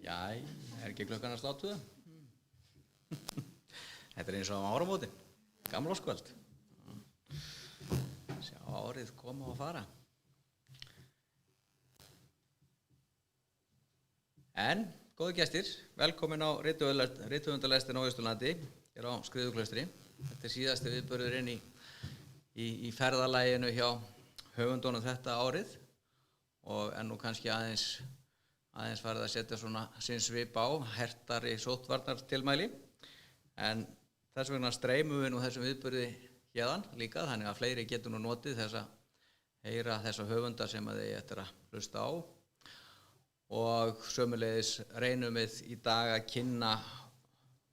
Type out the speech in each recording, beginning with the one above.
Já, ekki klukkan að slá 2? Þetta eins og áramótin, gamlárskvöld. Sjá árið koma og fara. En, góði gestir, velkomin á rithöfundarlestina á Austurlandi, hér á Skriðuklaustri. Þetta síðasti viðburðurinn í ferðalaginu hjá höfundunum þetta árið og nú kannski aðeins farið að setja svona sinn svip á hertari sóttvarnartilmæli, en þess vegna streymum við nú þessum viðburði héðan líka, þannig að fleiri getur nú notið heyra þessa höfunda sem að þið eftir að hlusta á, og sömuleiðis reynum við í dag að kynna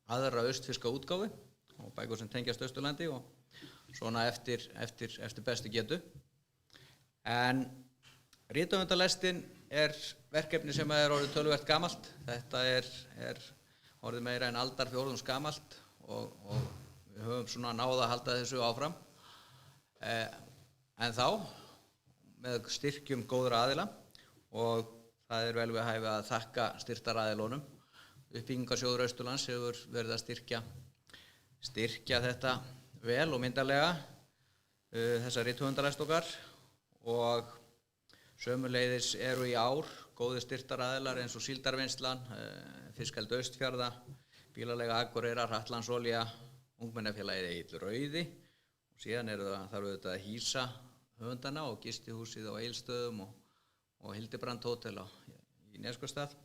aðra austfirska útgáfu og bækur sem tengjast Austurlandi og svona eftir bestu getu. En rithöfundarlestin verkefni sem er orðið töluvert gamalt. Þetta er orðið meira en aldarfjórðungs gamalt og við höfum svona náð að halda þessu áfram. En þá með styrkjum góðra aðila, og það er vel við hæfi að þakka styrktaraðilunum. Uppbyggingarsjóður Austurlands hefur verið að styrkja þetta vel og myndarlega, þessa rithöfundarlest okkar, og sömuleiðis eru í ár góðir styrktaraðilar eins og Síldarvinnslan, Fiskeldi Austfjarða, Bílaleiga Akureyrar, Hrattlandsolía, Ungmennafélagið Egill Rauði, og síðan þarf auðvitað að hýsa höfundana og gistihúsið á Egilsstöðum og Hildebrand Hótel í Neskaupstað.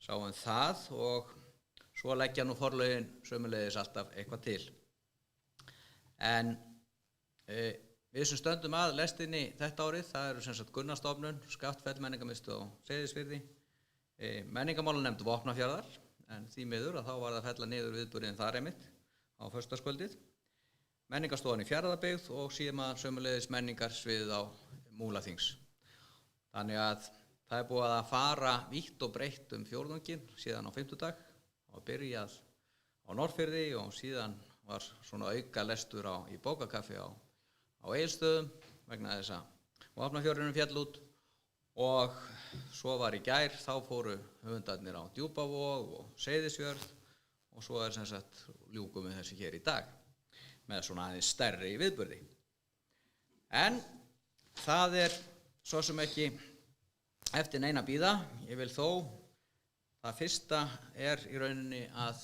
Sáum það, og svo leggja nú forlögin sömuleiðis alltaf eitthvað til. En við sem stöndum að lestinni þetta árið, það eru sem sagt Gunnarsstofnun, Skaftfell menningarmiðstöð á Seyðisfirði, menningarmálanefnd Vopnafjarðar, en því miður að þá var það að fella niður viðburðinn þar einmitt á föstudagskvöldið, menningarstofan í Fjarðabyggð og síðan sömuleiðis menningarsviðið á Múlaþings. Þannig að það er búið að fara vítt og breytt fjórðunginn síðan á fimmtudag og byrjað á Norðfirði, og síðan var svona auka lestur í bókakaffi á Egilsstöðum vegna þess að Vopnafjörðurinn féll út, og svo var í gær, þá fóru höfundarnir á Djúpavog og Seyðisfjörð, og svo sem sagt ljúkum við þessu hér í dag með svona aðeins stærri viðburði. En það er svo sem ekki eftir neina bíða. Ég vil þó, það fyrsta er í rauninni að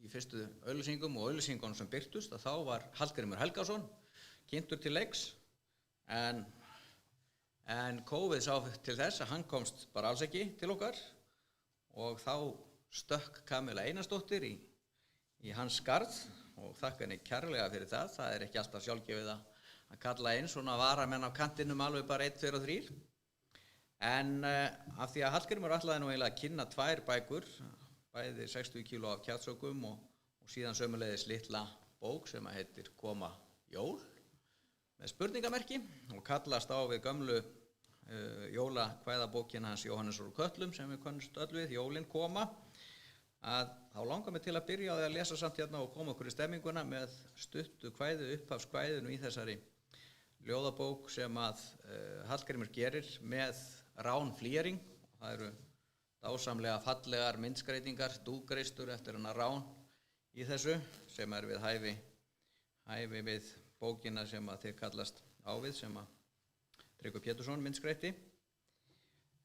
í fyrstu auglýsingum og auglýsingunum sem birtust, að þá var Hallgrímur Helgason kynntur til leiks, en COVID sá til þess að hann komst bara alls ekki til okkar, og þá stökk Kamilla Einarsdóttir í hans skarð, og þakka henni kærlega fyrir það. Það er ekki alltaf sjálfgefið að kalla inn svona varamenn á kantinum alveg bara 1, 2 og 3. En af því að Hallgrímur ætlaði nú eiginlega að kynna 2 bækur, bæði 60 kíló af kjatsökum og síðan sömuleiðis litla bók sem heitir Koma jól, með spurningamerki, og kallast á við gömlu jólakvæðabókina hans Jóhannesar úr Kötlum sem við könnumst öll við, Jólin koma, að þá langar mig til að byrja á því að lesa samt hérna og koma okkur í stemminguna með stuttu kvæði, upphafskvæðinu í þessari ljóðabók sem að Hallgrímur gerir með Rán Flýering. Það eru dásamlega fallegar myndskreytingar, dúkreistur eftir hennar Rán í þessu, sem er við hæfi við bókina sem að þið kallast á við, sem að Tryggvi Pétursson myndskreyti.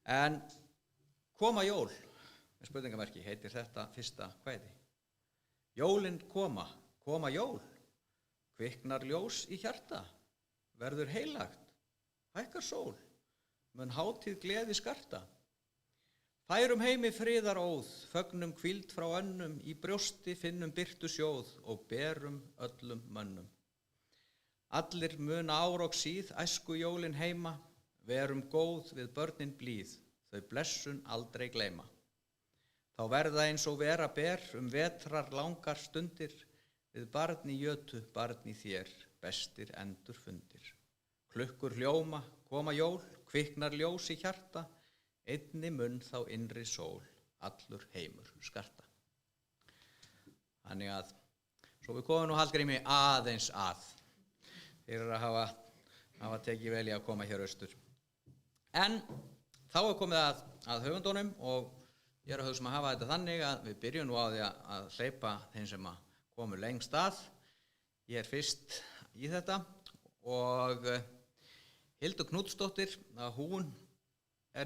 En Koma jól, með spurningamerki, heitir þetta fyrsta kvæði. Jólin koma, koma jól, kviknar ljós í hjarta, verður heilagt, hækkar sól, mun hátíð gleði skarta. Færum heimi friðar óð, fögnum hvíld frá önnum, í brjósti finnum birtu sjóð og berum öllum mönnum. Allir muna ár og síð, æsku jólin heima, verum góð við börnin blíð, þau blessun aldrei gleyma. Þá verða eins og vera ber vetrar langar stundir, við barn í jötu, barn í þér, bestir endur fundir. Klukkur hljóma, koma jól, kviknar ljós í hjarta, einni munn þá innri sól, allur heimur skarta. Þannig að, svo við komum nú Hallgrími aðeins að, fyrir að hafa tekið vel í að koma hér austur. En þá komið að höfundunum, og Ég að hugsa að hafa þetta þannig að við byrjum nú á því að hleypa þeim sem að komu lengst að. Ég fyrst í þetta og Hildur Knútsdóttir, hún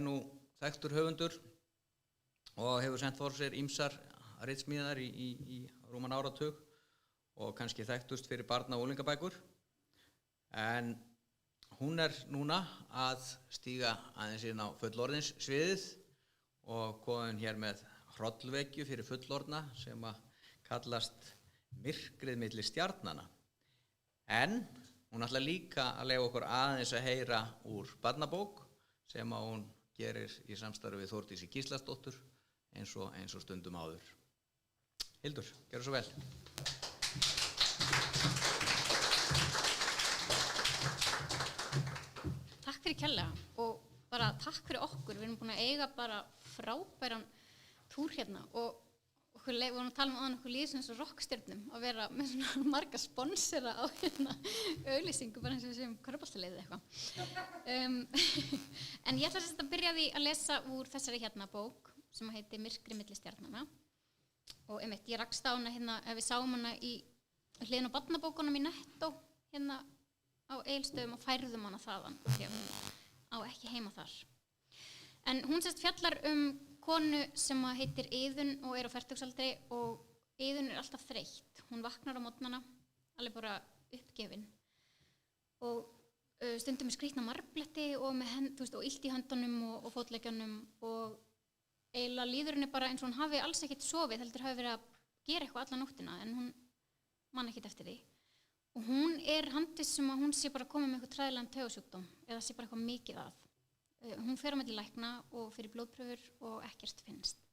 nú þekktur höfundur og hefur sent for sér ýmsar ritsmíðar í rúman áratug og kannski þekktust fyrir barna- og unglingabækur. En hún núna að stíga aðeins inn á fullorðinssviðið og komin hér með hrollvekju fyrir fullorðna sem að kallast Myrkrið milli stjarnanna. En hún ætlar líka að leyfa okkur aðeins að heyra úr barnabók sem að hún gerir í samstarfi við Þórdísi Gíslasdóttur eins og stundum áður. Hildur, gerðu svo vel. Takk fyrir kærlega og bara takk fyrir okkur. Við erum búin að eiga bara frábæran túr hérna og við vorum að tala um okkur líður svona eins og rockstjörnum að vera með svona marga sponsora á hérna auglýsingu bara eins og við séum körfuboltaliðið eitthvað. En ég ætla að byrja því að lesa úr þessari hérna bók sem heitir Myrkrið milli stjarnanna og einmitt ég rakst á hana hérna ef við sáum hana í hliðin á barnabókunum í Nettó hérna á Egilsstöðum og færðum hana þaðan því að hún á ekki heima þar. En hún fjallar konu sem heitir Iðunn og á fertugsaldri og Iðunn alltaf þreytt. Hún vaknar á morgnana, alveg bara uppgefin og stundum með skrýtna marbletti og með og illt í höndunum og fótleggjónum og eiginlega líður henni bara eins og hún hafi alls ekkert sofið, heldur hafi verið að gera eitthvað alla nóttina en hún man ekkert eftir því. Og hún handviss sem að hún sé bara komið með eitthvað træðilegan taugasjúkdóm eða sé bara eitthvað mikið að. Hún fer á milli lækna og fyrir blóðprufur og ekkert finnst.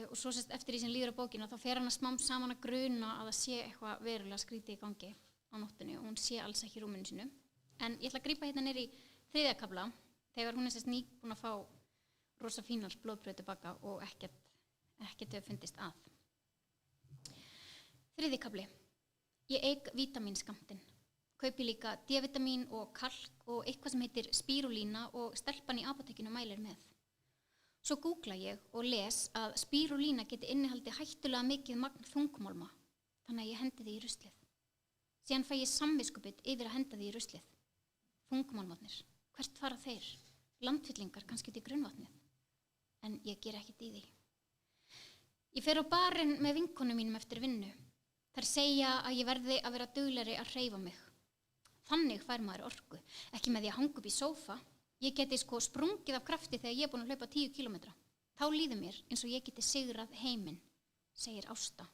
Og svo eftir því sem líður á bókina þá fer hann að smám saman að gruna að það sé eitthvað verulega skrítið í gangi á nóttunni og hún sé alls ekki í rúminu sínu. En ég ætla að grípa hérna niður í 3. kafla þegar hún nýbúin að fá rosa fínar blóðprufur tilbaka og ekkert hefur fundist að. 3. kafli. Ég eik vítamínskammtinn. Kaupi líka D-vitamin og kalk og eitthvað sem heitir spírulína og stelpan í apótekinu mælir með. Svo googla ég og les að spírulína geti innihaldið hættulega mikið magn þungmálma, þannig að ég hendi því í ruslið. Síðan fæ ég samviskubit yfir að henda því í ruslið. Þungmálmarnir, hvert fara þeir? Landfyllingar kannski út í grunnvatnið. En ég ger ekkert í því. Ég fer á barinn með vinkonum mínum eftir vinnu. Þær segja að ég verði að vera duglegri að hreyfa mig. Þannig fær maður orku, ekki með því að hanga upp í sófa. Ég geti sprungið af krafti þegar ég búin að hlaupa 10 kilometra. Þá líður mér eins og ég geti sigrað heiminn, segir Ásta.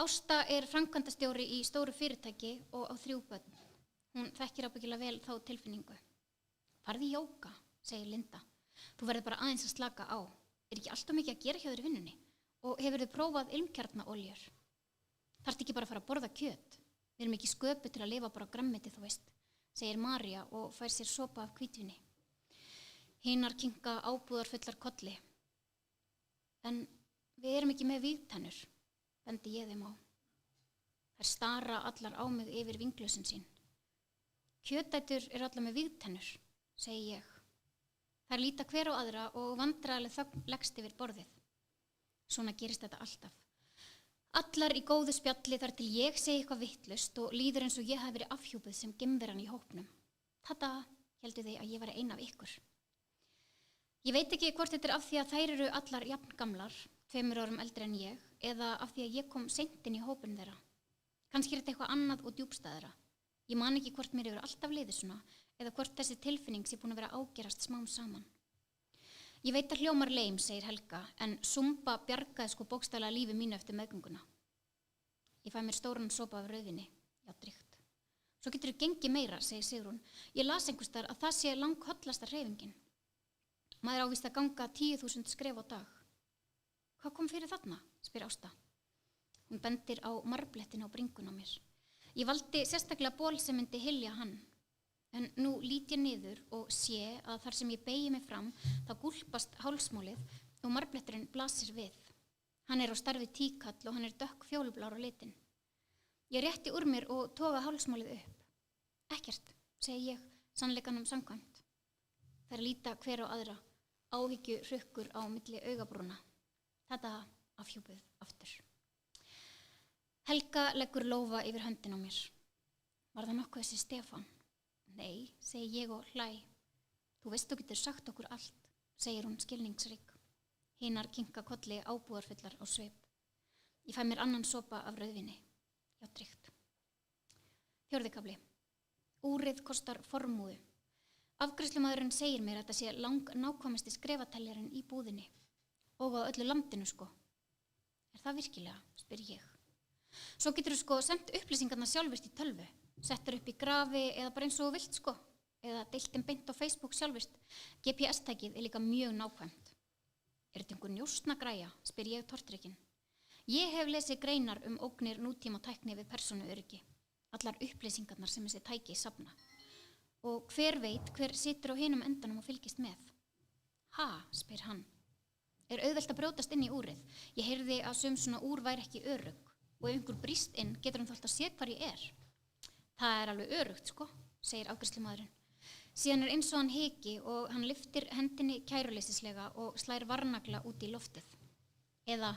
Ásta framkvæmdastjóri í stóru fyrirtæki og á 3 börn. Hún þekkir ábyggilega vel þá tilfinningu. Farðu í jóga, segir Linda. Þú verður bara aðeins að slaka á. Ekki alltaf mikið að gera hjá þér í vinnunni? Og hefurðu prófað ilmkjarnaoljur? Þarftu ekki bara að fara að borða kjöt? Við erum ekki sköpuð til að lifa bara á grammeti, þú veist, segir María og fær sér sopa af hvítvíni. Hinar kinka ábúðarfullar kolli. En við erum ekki með vígtennur, bendi ég þeim á. Þær stara allar á mig yfir vinglösin sín. Kjötætur allar með vígtennur, segi ég. Þær líta hver á aðra og vandræðaleg þögn leggst yfir borðið. Svona gerist þetta alltaf. Allar í góðu spjalli þar til ég segi eitthvað vitlaust og líður eins og ég hafi verið afhjúpuð sem geimveran í hópnum. Tada, héldu þið að ég væri ein af ykkur. Ég veit ekki hvort þetta af því að þær eru allar jafn gamlar, 2 árum eldri en ég, eða af því að ég kom seint inn í hópinn þeirra. Kannski þetta eitthvað annað og djúpstæðara. Ég man ekki hvort mér hefur alltaf liðið svona, eða hvort þessi tilfinning sé búin að vera ágerast smám saman. Ég veit að hljómar leim, segir Helga, en Zumba bjargaði bókstaflega lífi mínu eftir meðgönguna. Ég fæ mér stóran sopa af rauðvíni, já drygt. Svo getur þú gengið meira, segir Sigrún. Ég las einhvers staðar að það sé langhollasta hreyfingin. Maður ávist að ganga 10.000 skref á dag. Hvað kom fyrir þarna, spyr Ásta. Hún bendir á marblettin á bringun á mér. Ég valdi sérstaklega ból sem myndi hylja hann. En nú lít ég niður og sé að þar sem ég beygi mig fram, þá gúlpast hálsmálið og marbletturinn blasir við. Hann á stærð við tíkall og hann dökk fjólublár á litin. Ég rétti úr mér og toga hálsmálið upp. Ekkert, segi ég, sannleikanum samkvæmt. Þær líta hver á aðra áhyggju hrukkur á milli augabrúna. Þetta afhjúpuð aftur. Helga leggur lófa yfir höndin á mér. Var það nokkuð þessi Stefán? Nei, segi ég og hlæ. Þú veist þú getur sagt okkur allt, segir hún skilningsrík. Hinar kinka kolli ábúðarfullar á svip. Ég fæ mér annan sopa af rauðvíni. Já, tryggt. 4. kafli. Úrið kostar formúðu. Afgreiðslumaðurinn segir mér að þetta sé nákvæmasti skrefateljarinn í búðinni. Og á öllu landinu sko. Er það virkilega, spyr ég. Svo getur þú sko sendt upplýsingarna sjálfvirst í tölvu. Settur upp í grafi eða bara eins og þú vilt sko. Eða deiltum beint á Facebook sjálfvirst. GPS-tækið er líka mjög nákvæmt. Er þetta einhver njósnagræja, spyr ég tortryggin. Ég hef lesið greinar ógnir nútíma tækni við persónuöryggi. Allar upplýsingarnar sem þessi tæki safna. Og hver veit hver situr á hinum endanum og fylgist með? Ha, spyr hann. Er auðvelt að brjótast inn í úrið. Ég heyrði að sum svona úr væri ekki örugg. Og ef einhver brýst inn, getur hann þá alltaf séð hvar ég er. Það er alveg örugt, sko, segir afgreiðslumaðurinn. Síðan er eins og hann hiki og hann lyftir hendinni kæruleysislega og slær varnagla út í loftið. Eða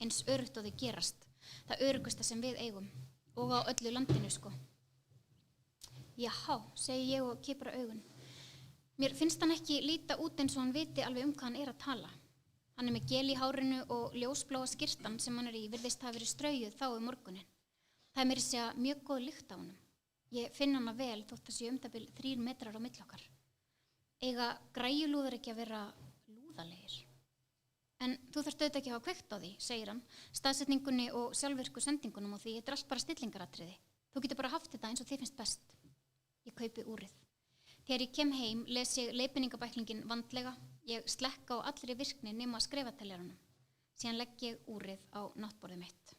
eins örugt og þau gerast. Það öruggasta sem við eigum. Og á öllu landinu, sko. Jáhá, segi ég og kipra augun. Mér finnst hann ekki líta út eins og hann viti alveg hvað hann er að tala. Hann er með gel í hárinu og ljósbláa skyrtan sem hann er í virðist hafa verið straujuð þá morguninn. Það er meira að segja mjög góð lykt á honum. Ég finn hana vel þótt að sé það bil 3 metrar á milli okkar. Eiga græjulúðar ekki að vera lúðalegir. En þú þarft auðvitað ekki að hafa kveikt á því, segir hann, staðsetningunni og sjálfvirku sendingunum á því, þetta er allt bara stillingaratriði. Þú getur bara haft þetta eins og þér finnst best. Ég kaupi úrið. Þegar ég kem heim les ég leiðbeiningabæklingin vandlega. Ég slekka á allri virkni nema skrefateljaranum. Síðan legg ég úrið á náttborðið mitt.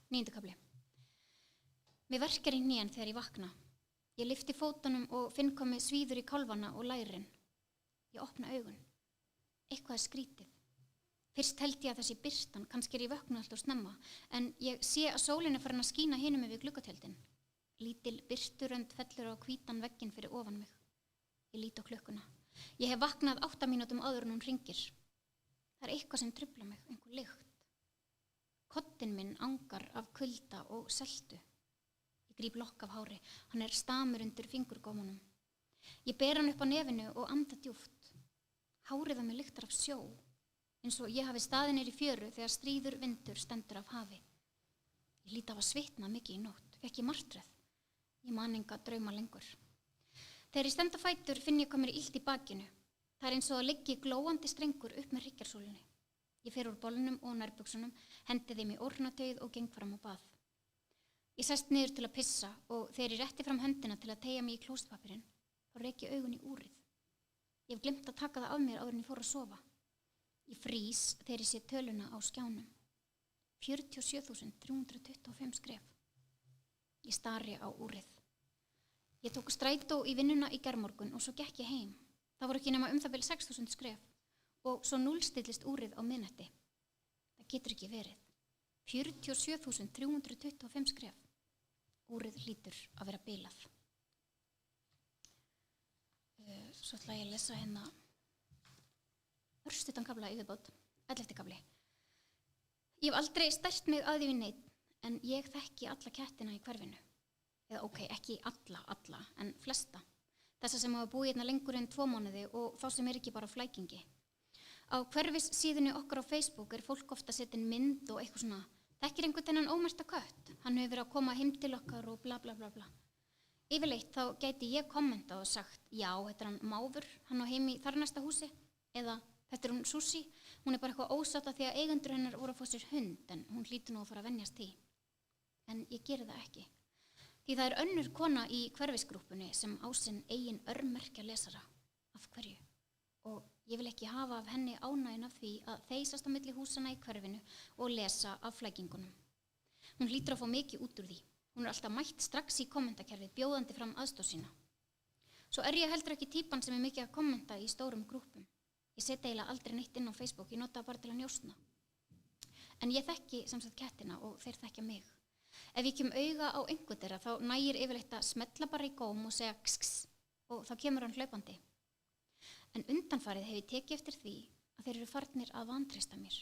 9. kafli. Mér verkar í hnén þegar ég vakna. Ég lyfti fótunum og finn komi svíður í kálfana og lærin. Ég opna augun. Eitthvað er skrítið. Fyrst held ég að þessi birtan, kannski er ég vöknuð alltaf snemma, en ég sé að sólin er farin að skína hinum yfir gluggatjöldin. Lítil birturönd fellur á hvítan vegginn fyrir ofan mig. Ég lít á klukkuna. Ég hef vaknað 8 mínútum áður en hún hringir. Það er eitthvað sem truflar mig, einhver lykt. Koddinn minn angar af kulda og seltu. Ég gríp lokk af hári. Hann er stamur undir fingurgómunum. Ég ber hann upp á nefinu og anda djúpt. Hárið á mig lyktar af sjó, eins og ég hafi staðið niður í fjöru þegar stríður vindur stendur af hafi. Ég lít af að svitna mikið í nótt. Fekk ég martröð. Ég man enga drauma lengur. Þegar ég stend á fætur finn ég hvað mér er illt í bakinu. Það er eins og að liggi glóandi strengur upp með hryggjarsúlunni. Ég fer úr bolnum og nærbuksunum, hendi þeim í ornatauð og geng fram á bað. Ég sest niður til að pissa og þegar ég rétti fram höndina til að teygja mig í klósettpappírinn, þá rek ég augun í úrið. Ég hef glemt að taka það af mér áður en ég fór að sofa. Ég frýs þegar ég sé töluna á skjánum. 47.325 skref. Ég stari á úrið. Ég tók strætó í vinnuna í gærmorgun og svo gekk ég heim. Það voru ekki nema það bil 6.000 skref og svo núllstillist úrið á miðnætti. Það getur ekki verið. 47.325 skref. Úrið hlýtur að vera bilað. Svo ætla ég að lesa hérna örstuttan kafla í viðbót, 11. kafli. Ég hef aldrei stært mig að því við neinn, en ég þekki alla kettina í hverfinu. Eða ekki alla, en flesta. Þessa sem hafa búið hérna lengur en 2 mánuði og þá sem ekki bara flækingi. Á hverfis síðunni okkar á Facebook er fólk ofta settin mynd og eitthvað svona, þekkir einhvern þennan ómerta kött, hann hefur verið að koma heim til okkar og bla bla bla bla. Yfirleitt þá gæti ég kommentað og sagt, já, þetta er hann Máfur, hann á heim í þar næsta húsi, eða þetta er hún Susi, hún er bara eitthvað ósátt af því að eigendur hennar voru að fá sér hund, en hún hlýtur nú að fara að venjast því. En ég geri það ekki. Því það er önnur kona í hverfisgrúppunni sem á sinn eigin örmerkja lesara. Af hverju? Og ég vil ekki hafa af henni ánægju af því að þeysast á milli húsana í hverfinu og lesa af flækingunum. Hún hlýtur að fá mikið út úr því. Hún er alltaf mætt strax í kommentakerfið bjóðandi fram aðstoð sína. Svo er ég heldur ekki típan sem er mikið að kommenta í stórum grúppum. Ég set eiginlega aldrei neitt inn á Facebook, ég nota bara til að njósna. En ég þekki sem sagt kettina og þeir þekkja mig. Ef ég kem auga á einhvern þeirra þá nægir yfirleitt að smetla bara í góm og segja kss og þá kemur hann hlaupandi. en undanfarið hef ég tekið eftir því að þeir eru farnir að vantreysta mér.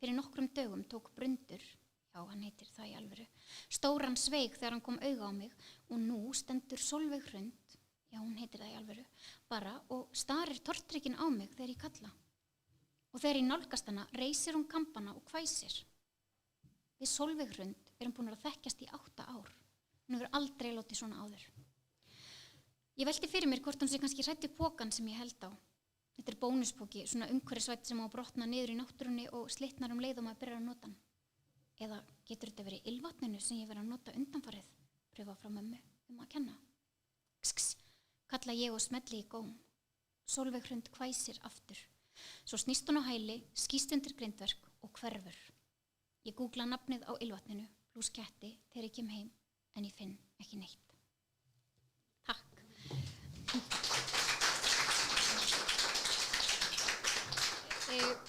Fyrir nokkrum dögum tók Brundur, já, hann heitir það í alvöru, stóran sveig þegar hann kom auga á mig og nú stendur Sólveig Hrund, já, hún heitir það í alvöru, bara og starir tortryggin á mig þegar ég kalla. Og þegar ég nálgast hana, reisir hún kampana og hvæsir. Við Sólveig Hrund erum búin að þekkjast í 8 ár. Hún hefur aldrei látið svona áður. Ég velti fyrir mér hvort hún sé kannski hrætt við pokann sem ég held á. Þetta er bónuspoki, svona umhverfisvætt sem á að brotna niður í náttúrunni og slitnar leið og maður byrjar að nota hann. Eða getur þetta verið ylvatninu sem ég verið að nota undanfarið, pröfa frá mömmu að kenna. Kss, kalla ég og smelli í góm. Sólveig Hrund hvæsir aftur. Svo snýst hún á hæli, skýst undir grindverk og hverfur. Ég googla nafnið á ylvatninu, pluss ketti, þegar ég kem heim, en ég finn ekki neitt. Takk.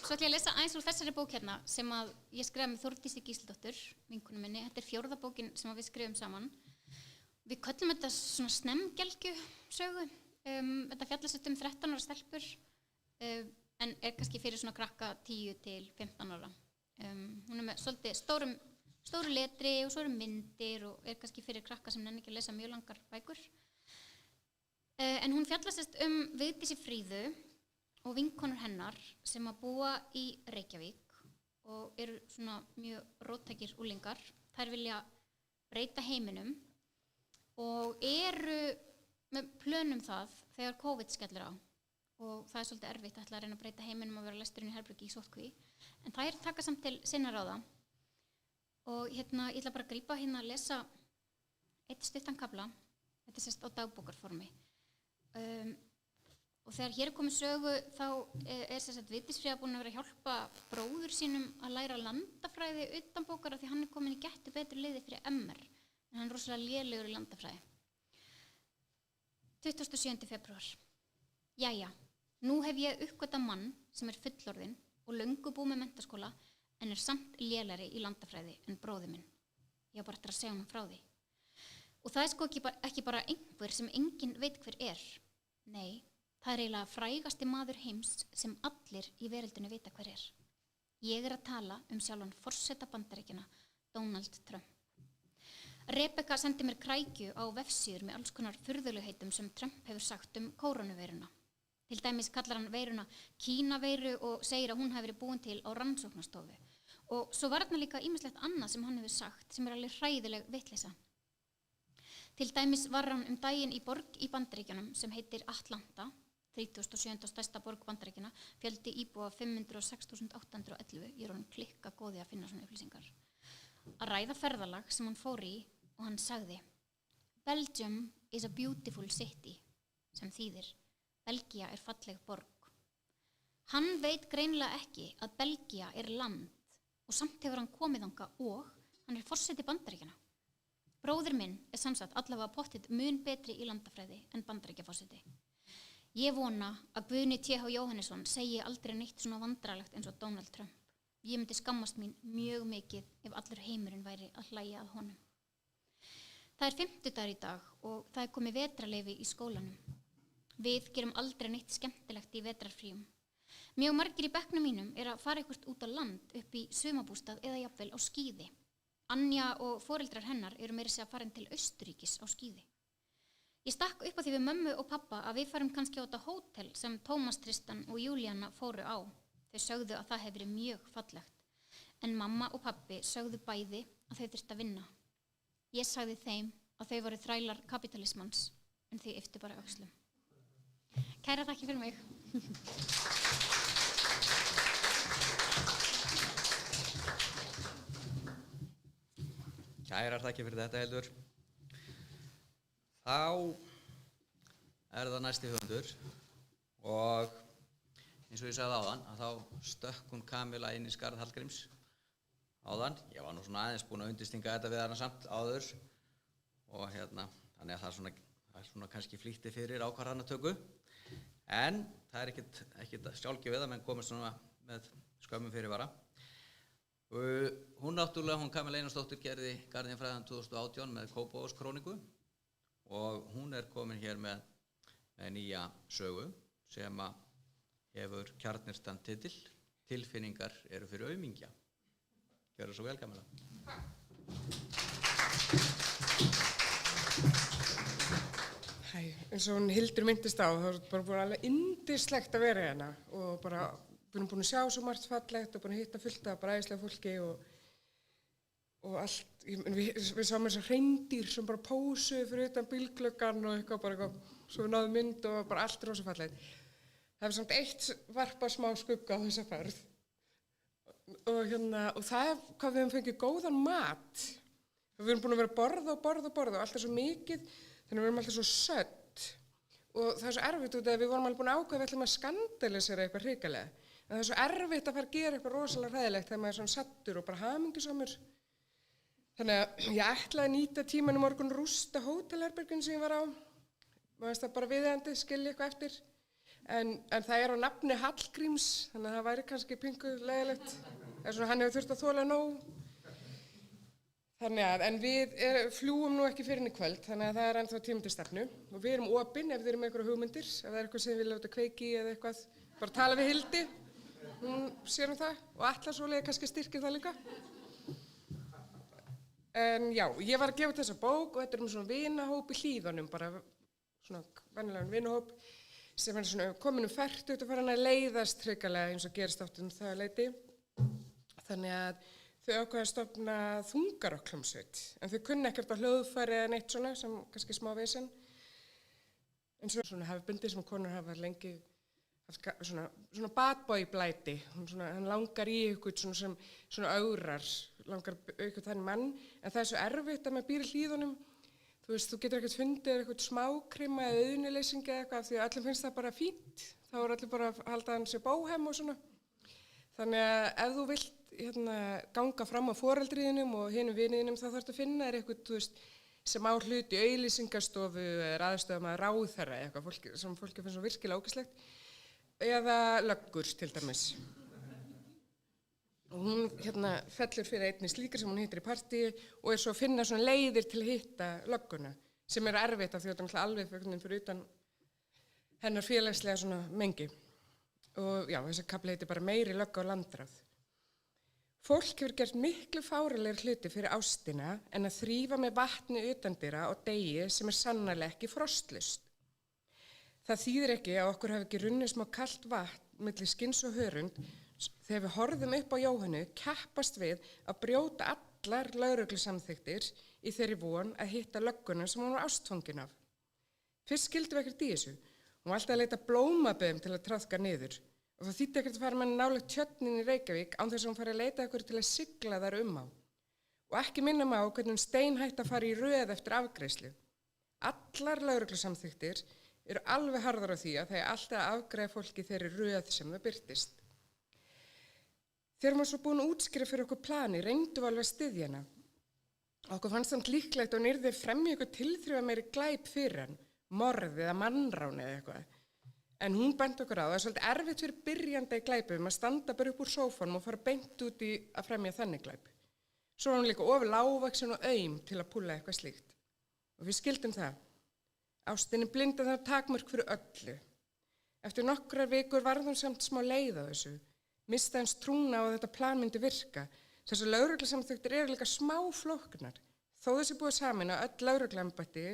Svo ætla ég að lesa aðeins úr þessari bók hérna sem að ég skrifaði með Þórdísi Gísladóttur, vinkonu minni. Þetta er 4. bókin sem við skrifum saman. Við köllum þetta svona snemgelgju sögu. Þetta fjallast 13 ára stelpur en er kannski fyrir svona krakka 10 til 15 ára. Hún er með svolítið stóru letri og svo eru myndir og er kannski fyrir krakka sem nenni ekki að lesa mjög langar bækur. En hún fjallast Vigdísi Fríðu og vinkonur hennar sem að búa í Reykjavík og eru svona mjög róttækir unglingar. Þær vilja breyta heiminum og eru með plönum það þegar COVID skellur á. Og það er svolítið erfitt að ætla að reyna að breyta heiminum og vera lesturinn í herbergi í sóttkví. En þær taka samt til sinna ráða. Og ég ætla bara að grípa að lesa eitt stuttan kafla. Þetta er sérst á dagbókarformi. Og þegar hér er komið sögu þá er sérst Vigdís Fríða búin að vera að hjálpa bróður sínum að læra landafræði utanbókar af því hann er komin í Gettu betri liði fyrir MR. En hann er rosalega lélegur í landafræði. 27. febrúar. Jæja, nú hef ég uppgötvað mann sem er fullorðinn og löngu búið með menntaskóla en er samt lélari í landafræði en bróðir minn. Ég á bara eftir að segja honum frá því. Og það er sko ekki bara einhver sem enginn veit hver er. Nei, það er eiginlega frægasti maður heims sem allir í veröldinu vita hver er. Ég er að tala sjálfan forseta Bandaríkjanna, Donald Trump. Rebecca sendi mér krækju á vefsíður með alls konar furðulegheitum sem Trump hefur sagt kórónuveiruna. Til dæmis kallar hann veiruna Kínaveiru og segir að hún hafi verið búin til á rannsóknastofu. Og svo var þarna líka ýmislegt annað sem hann hefur sagt sem er alveg hræðileg vitleysa. Til dæmis var hann daginn í borg í Bandaríkjunum sem heitir Atlanta, 37. stærsta borg Bandaríkjanna, fjöldi íbúa 506.811, ég er honum klikka góði að finna svona upplýsingar. Að ræða ferðalag sem hann fór í og hann sagði Belgium is a beautiful city, sem þýðir Belgía er falleg borg. Hann veit greinilega ekki að Belgía er land og samt hefur hann komið þangað og hann er forseti Bandaríkjanna. Bróðir minn er samsagt allavega pottið mun betri í landafræði en Bandaríkjaforseti. Ég vona að Guðni T.H. Jóhannesson segi aldrei neitt svona vandralegt eins og Donald Trump. Ég myndi skammast mín mjög mikið ef allur heimurinn væri að hlæja að honum. Það er 50 í dag og það er komið vetrarleyfi í skólanum. Við gerum aldrei neitt skemmtilegt í vetrarfríum. Mjög margir í bekknum mínum er að fara eitthvað út á land upp í sumarbústað eða jafnvel á skíði. Anja og foreldrar hennar eru meira að fara til Austurríkis á skíði. Ég stakk upp á því við mömmu og pappa að við farum kannski á þetta hótel sem Tómas Tristan og Júlíana fóru á. Þau sögðu að það hefði verið mjög fallegt. En mamma og pappi sögðu bæði að þau þurftu að vinna. Ég sagði þeim að þau voru þrælar kapitalismans en þau ypptu bara öxlum. Kæra þakki fyrir mig. Kærar þakki fyrir þetta, Hildur. Þá er það næsti höfundur og eins og ég sagði áðan að þá stökk hún Kamilla inn í skarð Hallgríms áðan. Ég var nú svona aðeins búin að undirstinga þetta við hana samt áður og þannig að það er svona kannski flýtti fyrir ákvarðanatöku. En það er ekkert sjálfgefið að menn komist svona með skömmum fyrirvara. Hún Kamilla Einarsdóttir gerði Garðinn fræðan 2018 með Kópavogskróníku og hún er komin hér með nýja sögu sem að hefur kjarnyrtan titil Tilfinningar eru fyrir aumingja. Gjörðu svo vel, Kamilla. Hæ, eins og hún Hildur myndist á, það er bara búin alveg yndislegt að vera hérna og bara við erum búin að sjá svo margt fallegt og búin að hitta fullt af bara æðislega fólki og allt, við sáum þessar hreindýr sem bara pósuðu fyrir utan bílgluggann og eitthvað bara svo við náðum mynd og bara allt rosa fallegt. Það hefur samt eitt varpað smá skugga á þessa ferð og það er hvað við höfum fengið góðan mat. Við erum búin að vera að borða og alltaf svo mikið, þannig að við erum alltaf svo sött og það er svo erfitt út af að við vorum alveg búin að ákveða að við ætlum að skandalisera eitthvað hrikalega. En það er svo erfitt að fara að gera eitthvað rosalega hræðilegt þegar maður er svona sattur og bara hamingjusamur. Þannig að ég ætlaði að nýta tímann í morgun rústa hótelherbergin sem ég var á. Mér finnst það bara viðeigandi, skilja eitthvað eftir. En það er á nafni Hallgríms, þannig að það væri kannski pingu leiðilegt. Eða svona hann hefur þurft að þola nóg. Þannig að, en við fljúum nú ekki fyrir í kvöld, þannig að það er ennþá tími til stefnu. Og við erum opin ef þið eru með einhverja hugmyndir, ef það er eitthvað sem við vilja láta kveiki eða eitthvað. Bara tala við Hildi, hún sér það og Atla svoleiði kannski styrkir það líka. En já, ég var að gefa þessa bók og þetta er svona vinahóp í Hlíðunum, bara svona venjulegan vinahóp sem er svona komin fertugt og farin að leiðast hrikalega eins og gerist oft það leyti. Þannig að þau ákveða að stofna þungarokkljómsveit, en þau kunni ekkert á hljóðfæri eða neitt svona sem kannski smá vesen. En svona hefðbundi sem konur hafa lengi haft svona bad boy blæti, hann langar í eitthvað sem svona augrar, langar eitthvað þannig mann, en það er svo erfitt að maður býr í Hlíðunum. Þú veist, þú getur ekkert fundið eitthvað smákrima eða auðnuleysingi eða eitthvað, því að öllum finnst það bara fínt. Þá er allir bara að halda hann sér bóhem og svona. Þannig að ef þú vilt ganga fram á foreldriðinum og hinum viniðinum, þá þarftu að finna þér eitthvað, þú veist, sem á hlut í auglýsingastofu eða aðstöðum að ráðherra eitthvað sem fólki finnst svo virkilega ógeðslegt, eða löggur til dæmis. Og hún fellur fyrir einni slíkar sem hún hittir í partíi og er svo að finna svona leiðir til að hitta lögguna, sem er erfitt af því að það er alveg fyrir utan hennar félagslega svona mengi. Og já, þessi kafli heitir bara Meiri lögga og landráð. Fólk hefur gert miklu fárilegri hluti fyrir ástina en að þrífa með vatni utandyra og degi sem er sannarlega ekki frostlust. Það þýðir ekki að okkur hafi ekki runnið smá kalt vatn milli skinns og hörund þegar við horfðum upp á Jóhannu keppast við að brjóta allar lögreglusamþykktir í þeirri von að hitta lögguna sem hún var ástfangin af. Fyrst skildum við ekkert í þessu. Hún var alltaf að leita blómaböðum til að traðka niður og það þýddi ekkert að fara með nálægt tjörnin í Reykjavík án þess að hún fari að leita okkur til að sigla þar á. Og ekki minnum á hvernig hún steinhætt að fara í röð eftir afgreiðslu. Allar lögreglusamþykktir eru alveg harðar á því að það er alltaf að afgreiða fólki þeirri röð sem það birtist. Þegar maður svo búin að útskýra fyrir okkur plani, reyndum við alveg að styðja hana. Okkur fannst samt líklegt að hún yrði fremja eitthvað tilþrifameiri glæp fyrir hann, morð eða mannrán eða eitthvað. En hún benti okkur á það er svolítið erfitt fyrir byrjanda í glæpum að standa bara upp úr sófanum og fara beint út í að fremja þannig glæp. Svo var hún líka ofur lágvaxin og aum til að púlla eitthvað slíkt. Og við skildum það. Ástin er blind að það er takmörk fyrir öllu. Eftir nokkrar vikur varð hún samt smá leið á þessu. Mista hans trúna á að þetta plan myndi virka. Þessu lögreglusamþykktir eru líka smá flóknar. Þó þessi búið saman á öll lögregluembætti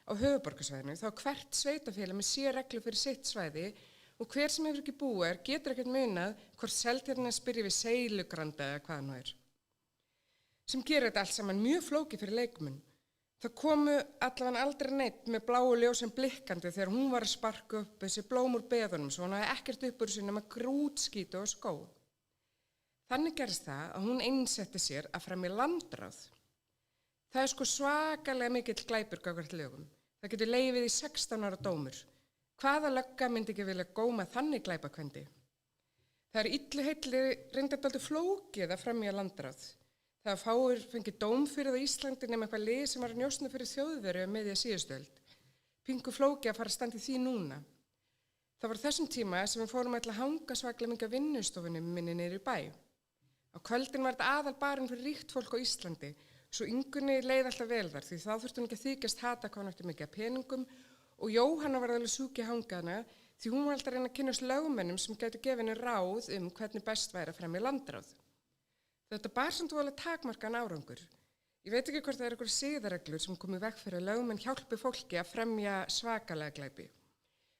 á höfuðborgarsvæðinu, þá hvert sveitafélag með sérreglu fyrir sitt svæði og hver sem hefur ekki búið getur ekkert munað hvort Seltjarnarnes byrji við Seilugranda eða hvað nú er. Sem gerir þetta allt saman mjög flókið fyrir leikmenn. Það komu allavega aldrei neitt með bláu ljósin blikkandi þegar hún var að sparka upp þessi blóm úr beðunum svo hún hafði ekkert upp úr þessu nema grútskítu og skó. Þannig gerist það að hún einsetti sér að fremja landráð. Það er sko svakalega mikill glæpur gagnvart lögum. Það getur leyfið í 16 ára dómur. Hvaða lögga myndi ekki vilja góma þannig glæpakvendi? Það er illu heilli reyndar dálítið flókið að fremja landráð. Það að fáir fengið dóm fyrir það Íslandi nema eitthvað lið sem var að njósna fyrir Þjóðverju miðja síðustu öld. Pingu flókið að fara að standa í því núna. Það var þessum tíma sem við fórum að hanga svaklega mikið vinnustofunum minni niður í bæ. Á kvöldin var þetta aðalbarinn fyrir ríkt fólk á Íslandi, svo Ingunni leið alltaf vel þar því þá þurfti hún ekki að þykjast hata hvað hún átti mikið af peningum og Jóhanna var alveg súki hangaðna því hún var alltaf að reyna að kynnast lögmönnum sem gætu gefið henni ráð hvernig best væri að fremja landráð. Þetta bar samt voðalega takmarkaðan árangur. Ég veit ekki hvort það eru einhverjar siðareglur sem komu í veg fyrir að lögmenn hjálpi fólki að fremja svakalega glæpi.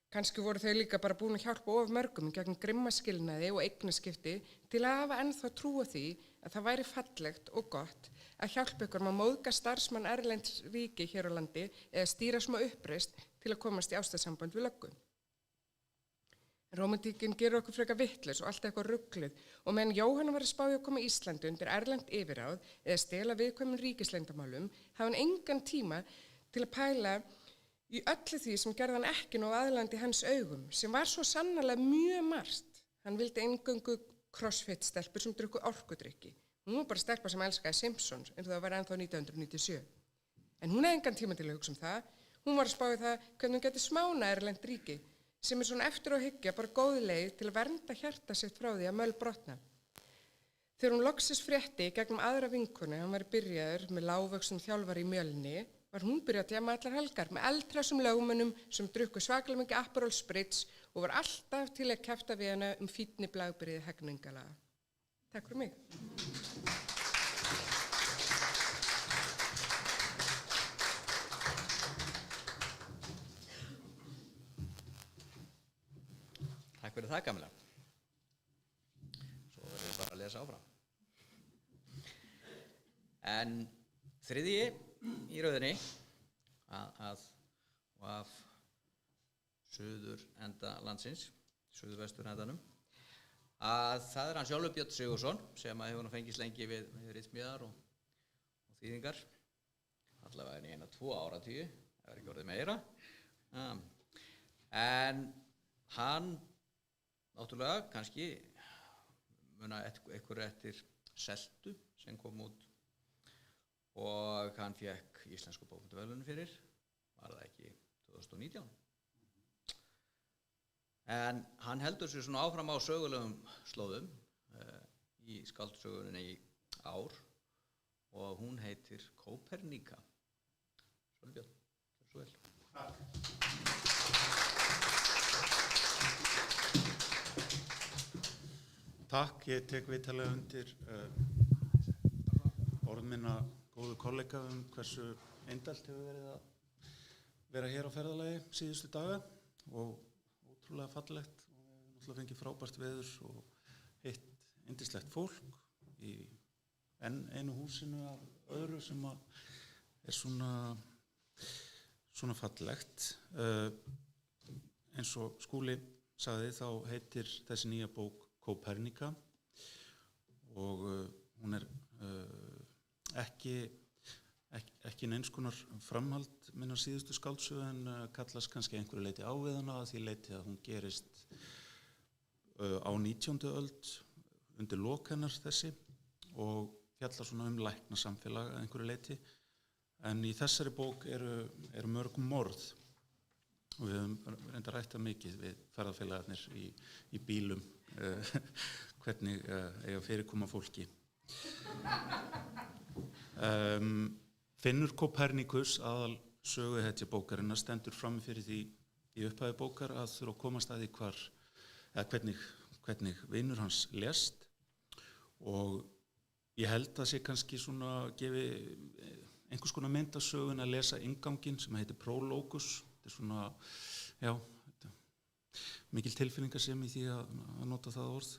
Kannski voru þau líka bara búin að hjálpa of mörgum gegn grimmaskilnaði og eignaskipti til að hafa ennþá trúa því að það væri fallegt og gott að hjálpa ykkur að móðga starfsmann erlends ríki hér á landi eða stýra smá uppreist til að komast í ástarsamband við löggu. Rómantíkin gerur okkur frekar vitlaus og allt eitthvað ruglið og meðan Jóhanna var að spá í að koma Íslandi undir erlend yfirráð eða stela viðkvæmum ríkisleyndarmálum hafði hann engan tíma til að pæla í öllu því sem gerði hann ekki nóg aðlaðandi í hans augum, sem var svo sannarlega mjög margt. Hann vildi eingöngu crossfit-stelpur sem drukku orkudrykki. Hún var bara stelpa sem elskaði Simpsons, en það var ennþá 1997. En hún hefði engan tíma til að hugsa það. Hún var að spá í það hvernig hún geti smána erlend ríki, sem svona eftir á hyggja bara góð leið til að vernda hjarta sitt frá því að möl brotna. Þegar hún loksins frétti gegnum aðra vinkonu, hann var byrjaður með lágvöxnum þjálfari í Mjölni, var hún byrjað að djama allar helgar með eldhressum lögmönnum sem drukku svakalega mikið Aperol Spritz og var alltaf til að kjafta við hana fínni blagbyrði hegningalega. Takk fyrir mig. Takk fyrir það, Kamilla. Svo verður við bara að lesa áfram. En þriðji í rauðinni af suður enda landsins, suðvestur endanum, að það er hann sjálfur Björn Sigurðsson sem hefur nú fengist lengi við ritmíðar og þýðingar, allavega í 1-2 áratugi, það er ekki orðið meira. En hann náttúrulega kannski muna einhverju eftir Seltu sem kom út og hann fékk Íslensku bókmenntaverðlaunin fyrir, var það ekki 2019. En hann heldur sér svona áfram á sögulegum slóðum í skáldsögunni í ár og hún heitir Kóperníka. Sölbjörn, gjörðu svo vel. Takk, ég tek viðtalega undir orð minna góðu kollega hversu eindælt hefur verið að vera hér á ferðalagi síðustu daga og ótrúlega fallegt og við hefum náttúrulega fengið frábært veður og hitt yndislegt fólk í einu húsinu af öðru sem er svona fallegt. Eins og Skúli sagði þá heitir þessi nýja bók Kóperníka og hún er ekki neins konar framhald minnar síðustu skáldsögu en kallast kannski einhverju leyti á við hana að því leyti að hún gerist á 19. öld undir lok hennar þessi og fjallar svona læknasamfélag að einhverju leyti en í þessari bók eru mörg morð og við höfum reynda rætt mikið við ferðafélagarnir í bílum hvernig eiga fyrirkoma fólki. Finnur Kopernikus, aðal söguhetja bókarinnar, stendur frammi fyrir því í upphafi bókar að þurfa að komast að því hvernig vinur hans lést og ég held að sé kannski svona gefi einhvers konar mynd af sögun að lesa innganginn sem heitir Prologus. Þetta er svona, já, mikil tilfinningasemi í því að nota það orð.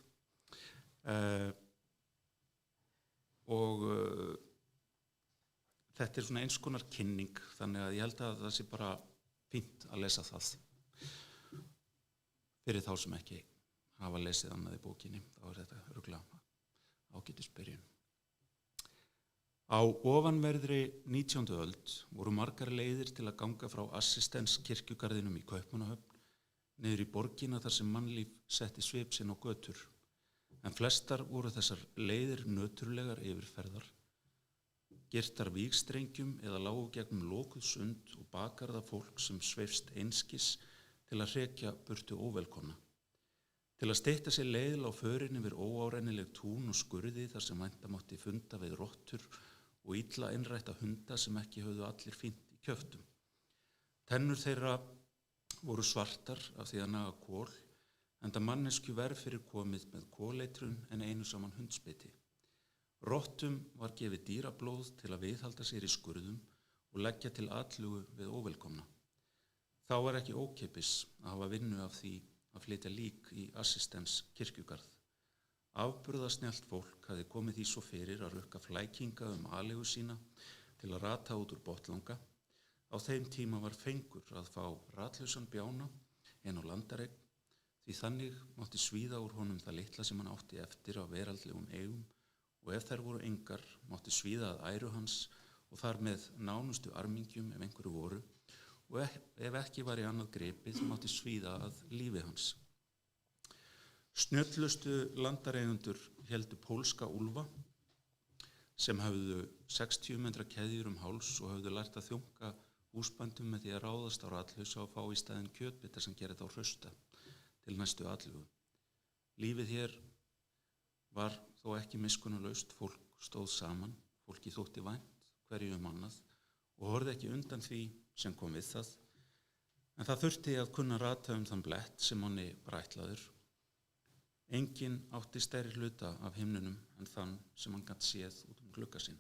Þetta er svona eins konar kynning, þannig að ég held að það sé bara fínt að lesa það. Fyrir þá sem ekki hafa lesið annað í bókinni, þá er þetta örugglega ágætisbyrjun. Á ofanverðri 19. öld voru margar leiðir til að ganga frá Assistens kirkjugarðinum í Kaupmannahöfn niður í borgina þar sem mannlíf setti svip sinn á götur, en flestar voru þessar leiðir nöturlegar yfirferðar, girtar vígstrengjum eða lágu gegnum lokuð sund og bakarða fólk sem sveifst einskis til að hrekja burtu óvelkomna. Til að stytta sér leið lá förin yfir óárennileg tún og skurði þar sem vænta mátti funda við rottur og illa innrætta hunda sem ekki höfðu allir fínt í kjöftum. Tennur þeirra voru svartar af því að naga kol, enda mannesku verð fyrir komið með koleitrun en einu saman hundsbiti. Rottum var gefið dýrablóð til að viðhalda sér í skurðum og leggja til atlugu við óvelkomna. Þá var ekki ókeypis að hafa vinnu af því að flytja lík í assistens kirkjugarð. Afburðasnjallt fólk hafði komið því svo fyrir að rukka flækinga aleigu sína til að rata út úr botlanga. Á þeim tíma var fengur að fá ratlausan bjána en á landareign, því þannig mátti svíða úr honum það litla sem hann átti eftir á veraldlegum eigum, og ef þær voru engar mátti svíða að æru hans og þar með nánustu armingjum ef einhverju voru, og ef ekki var í annað gripið mátti svíða að lífi hans. Snjöllustu landareigundur héldu pólska úlfa sem höfðu 60 metra keðjur háls og höfðu lært að þjónka húsbændum með því að ráðast á ratlausa og fá í staðinn kjötbita sem gerði þá hrausta til næstu atlugu. Lífið hér var þó ekki miskunnarlaust, fólk stóð saman, fólki þótti vænt hverju annað og horfði ekki undan því sem kom við það, en það þurfti að kunna rata þann blett sem manni var ætlaður. Enginn átti stærri hluta af himnunum en þann sem hann gat séð út glugga sinn.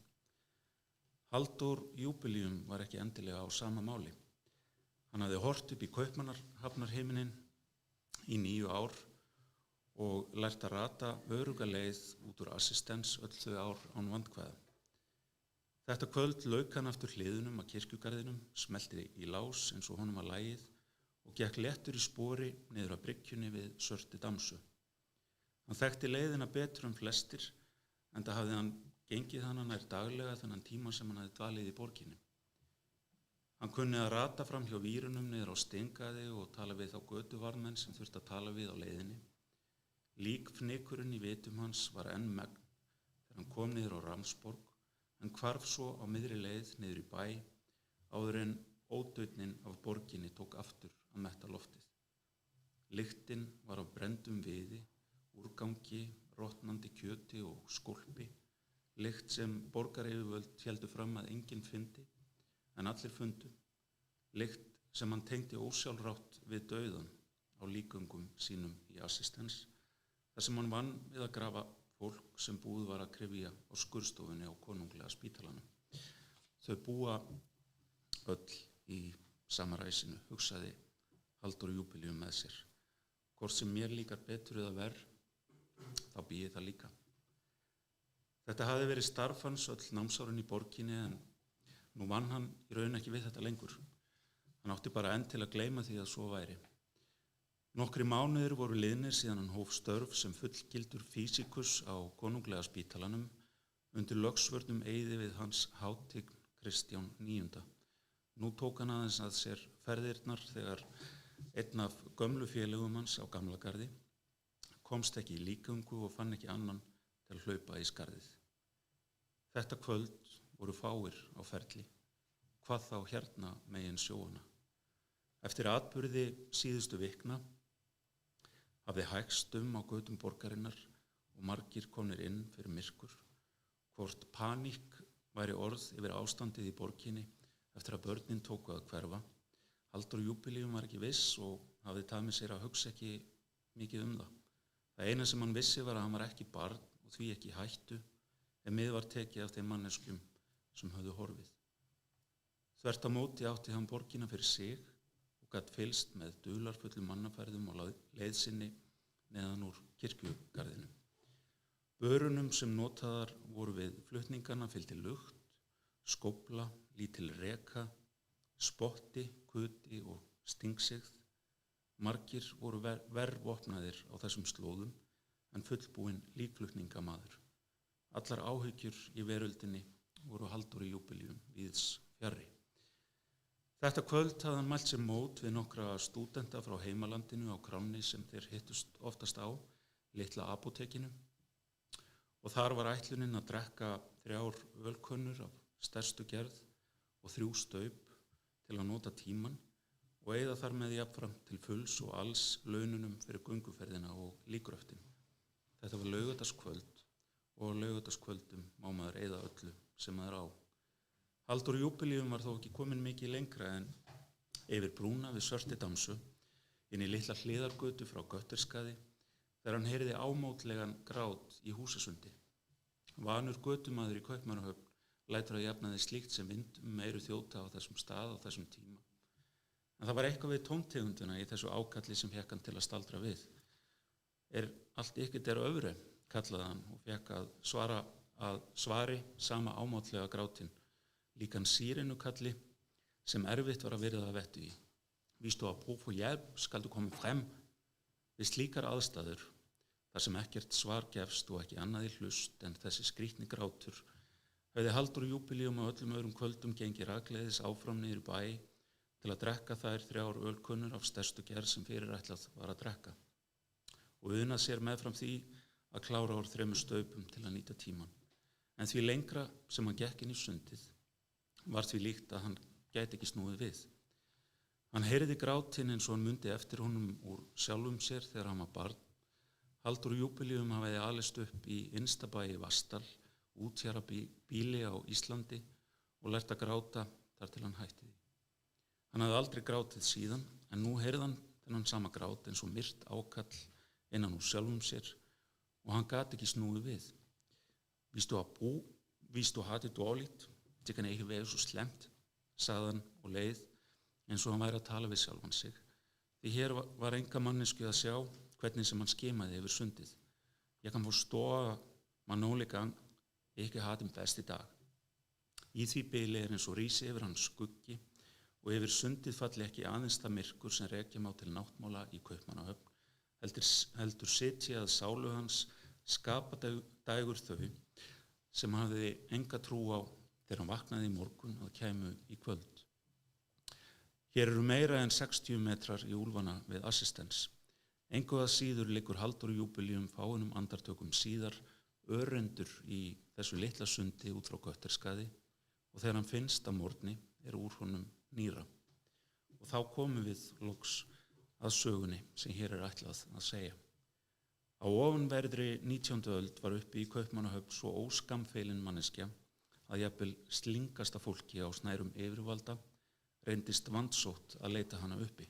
Halldór Júbílíum var ekki endilega á sama máli. Hann hafði hort upp í Kaupmannahafnarhiminin í 9 ár og lært að rata öruga leið út úr assistens öll þau ár án vandkvæða. Þetta kvöld lauk hann aftur hliðunum að kirkjugarðinum, smelti í lás eins og honum var lagið og gekk léttur í spori niður að bryggjunni við Sörti Damsu. Hann þekkti leiðina betur en flestir, enda hafði hann gengið hana nær daglega þennan tíma sem hann hafði dvalið í borginni. Hann kunni að rata fram hjá vírunum niður á Steingaði og tala við þá götuvarðmenn sem þurfti að tala við á leiðinni. Líkfnykurinn í vitum hans var enn megn þegar hann kom niður á Ramsborg, en hvarf svo á miðri leið niður í bæ áður en ódauðnin af borginni tók aftur að metta loftið. Lyktin var af brendum viði, úrgangi, rotnandi kjöti og skólpi, lykt sem borgaryfirvöld héldu fram að enginn fyndi, en allir fundu, lykt sem hann tengdi ósjálfrátt við dauðan á líkungum sínum í assistens, þar sem hann vann við að grafa fólk sem búið var að kryfja á skurðstofunni á konunglega spítalanum. Þau búa öll í sama ræsinu, hugsaði Halldór Júbílíum með sér. Hvort sem mér líkar betur eða verr, þá bý ég það líka. Þetta hafði verið starf hans öll námsárin í borginni, en nú vann hann í raun ekki við þetta lengur. Hann átti bara enn til að gleyma því að svo væri. Nokkri mánuðir voru liðnir síðan hann hóf störf sem fullgildur físikus á konunglega spítalanum undir lögsvörnum eiði við hans hátign Kristján 9. Nú tók hann aðeins að sér ferðirnar þegar einn af gömlu félögum hans á Gamlagarði komst ekki í líköngu og fann ekki annan til að hlaupa í skarðið. Þetta kvöld voru fáir á ferli, hvað þá hérna megin sjóana. Eftir atburði síðustu vikna hafði hægst á götum borgarinnar og margir komnir inn fyrir myrkur. Hvort paník væri orð yfir ástandið í borginni eftir að börnin tóku að hverfa. Halldór Júbílíum var ekki viss og hafði tafið sér að hugsa ekki mikið það. Það eina sem hann vissi var að hann var ekki barn og því ekki í hættu ef mið var tekið af þeim manneskjum sem höfðu horfið. Þvert á móti átti hann borgina fyrir sig og gat fylgst með dularfullum mannaferðum og leið sinni neðan úr kirkjugarðinu. Börunum sem notaðar voru við flutningana fylgdi lukt, skófla, lítil reka, spotti, kuti og stingsigð. Margir voru verr vopnaðir á þessum slóðum en fullbúinn líkflutningamaður. Allar áhyggjur í veröldinni voru Halldóri Júbílíum víðs fjarri. Þetta kvöld hafði hann mælt sér mót við nokkra stúdenta frá heimalandinu á kránni sem þeir hittust oftast á, litla apótekinu, og þar var ætlunin að drekka 3 ölkönnur af stærstu gerð og 3 staup til að nota tímann og eyða þar með jafnframt til fulls og alls laununum fyrir gönguferðina og líkgröftin. Þetta var laugardagskvöld og á laugardagskvöldum má maður eyða öllu sem maður á. Halldór Júbílíum var þó ekki komin mikið lengra en yfir brúna við Sörti Damsu, inn í litla hliðargötu frá Götterskaði, þegar hann heyrði ámótlegan grát í Húsasundi. Vanur götumaður í Kaupmannahöfn lætur að jafnaði slíkt sem meiru þjóta á þessum stað á þessum tíma. En það var eitthvað við tóntegundina í þessu ákalli sem fekk hann til að staldra við. Allt ykkert öfre, kallaði hann og fekk að svari sama ámátlega grátin, líkan sírenukalli sem erfitt var að virða að vettu í. Hvis du har brug for hjælp, skal du komme frem. Við slíkar aðstæður, þar sem ekkert svar gefst og ekki annað í hlust en þessi skrýtni grátur, hefði Halldór Júbíleum og öllum öðrum kvöldum gengið rakleiðis áfram niður í bæ til að drekka þær 3 ölkunnur af stærstu gerð sem fyrirætlað var að drekka og unað sér meðfram því að klára úr 3 staupum til að nýta tíman. En því lengra sem hann gekk inn í sundið var því líkt að hann gæti ekki snúið við. Hann heyrði grátinn eins og hann mundi eftir honum úr sjálfum sér þegar hann var barn. Halldór Júbíleum hafiði alist upp í Innstabæ í Vatnsdal, útjara bíli á Íslandi og lært að gráta þar til hann hætti því. Hann hafði aldrei grátið síðan, en nú heyrði hann þennan sama grát eins og myrt ákall innan úr sjálfum sér og hann gat ekki snúið við. Hvis du har det dårligt, det kan ikke være så slemt, sagði hann og leið eins og hann væri að tala við sjálfan sig. Því hér var enga mannesku að sjá hvernig sem hann skimaði yfir sundið. Ég kan forstå man nogle gang ikke har den bedste dag. Í því bili eins og rísi yfir hans skuggi og yfir sundið falli ekki aðeins það myrkur sem rekja má til náttmála í Kaupmannahöfn, heldur sitji að sálu hans skapadægur þau sem hafði enga trú á þegar hann vaknaði í morgun að kæmu í kvöld. Hér eru meira en 60 metrar í úlfana við Assistens. Engu að síður liggur Halldór Júbíleum fáeinum andartökum síðar örendur í þessu litla sundi út frá Götterskaði og þegar hann finnst að morgni úr honum nýra. Og þá komum við loks að sögunni sem hér ætlað að segja. Á ofanverðri 19. öld var uppi í Kaupmannahöfn svo óskamfeilin manneskja að jafnvel slingasta fólki á snærum yfirvalda reyndist vandsótt að leita hana uppi.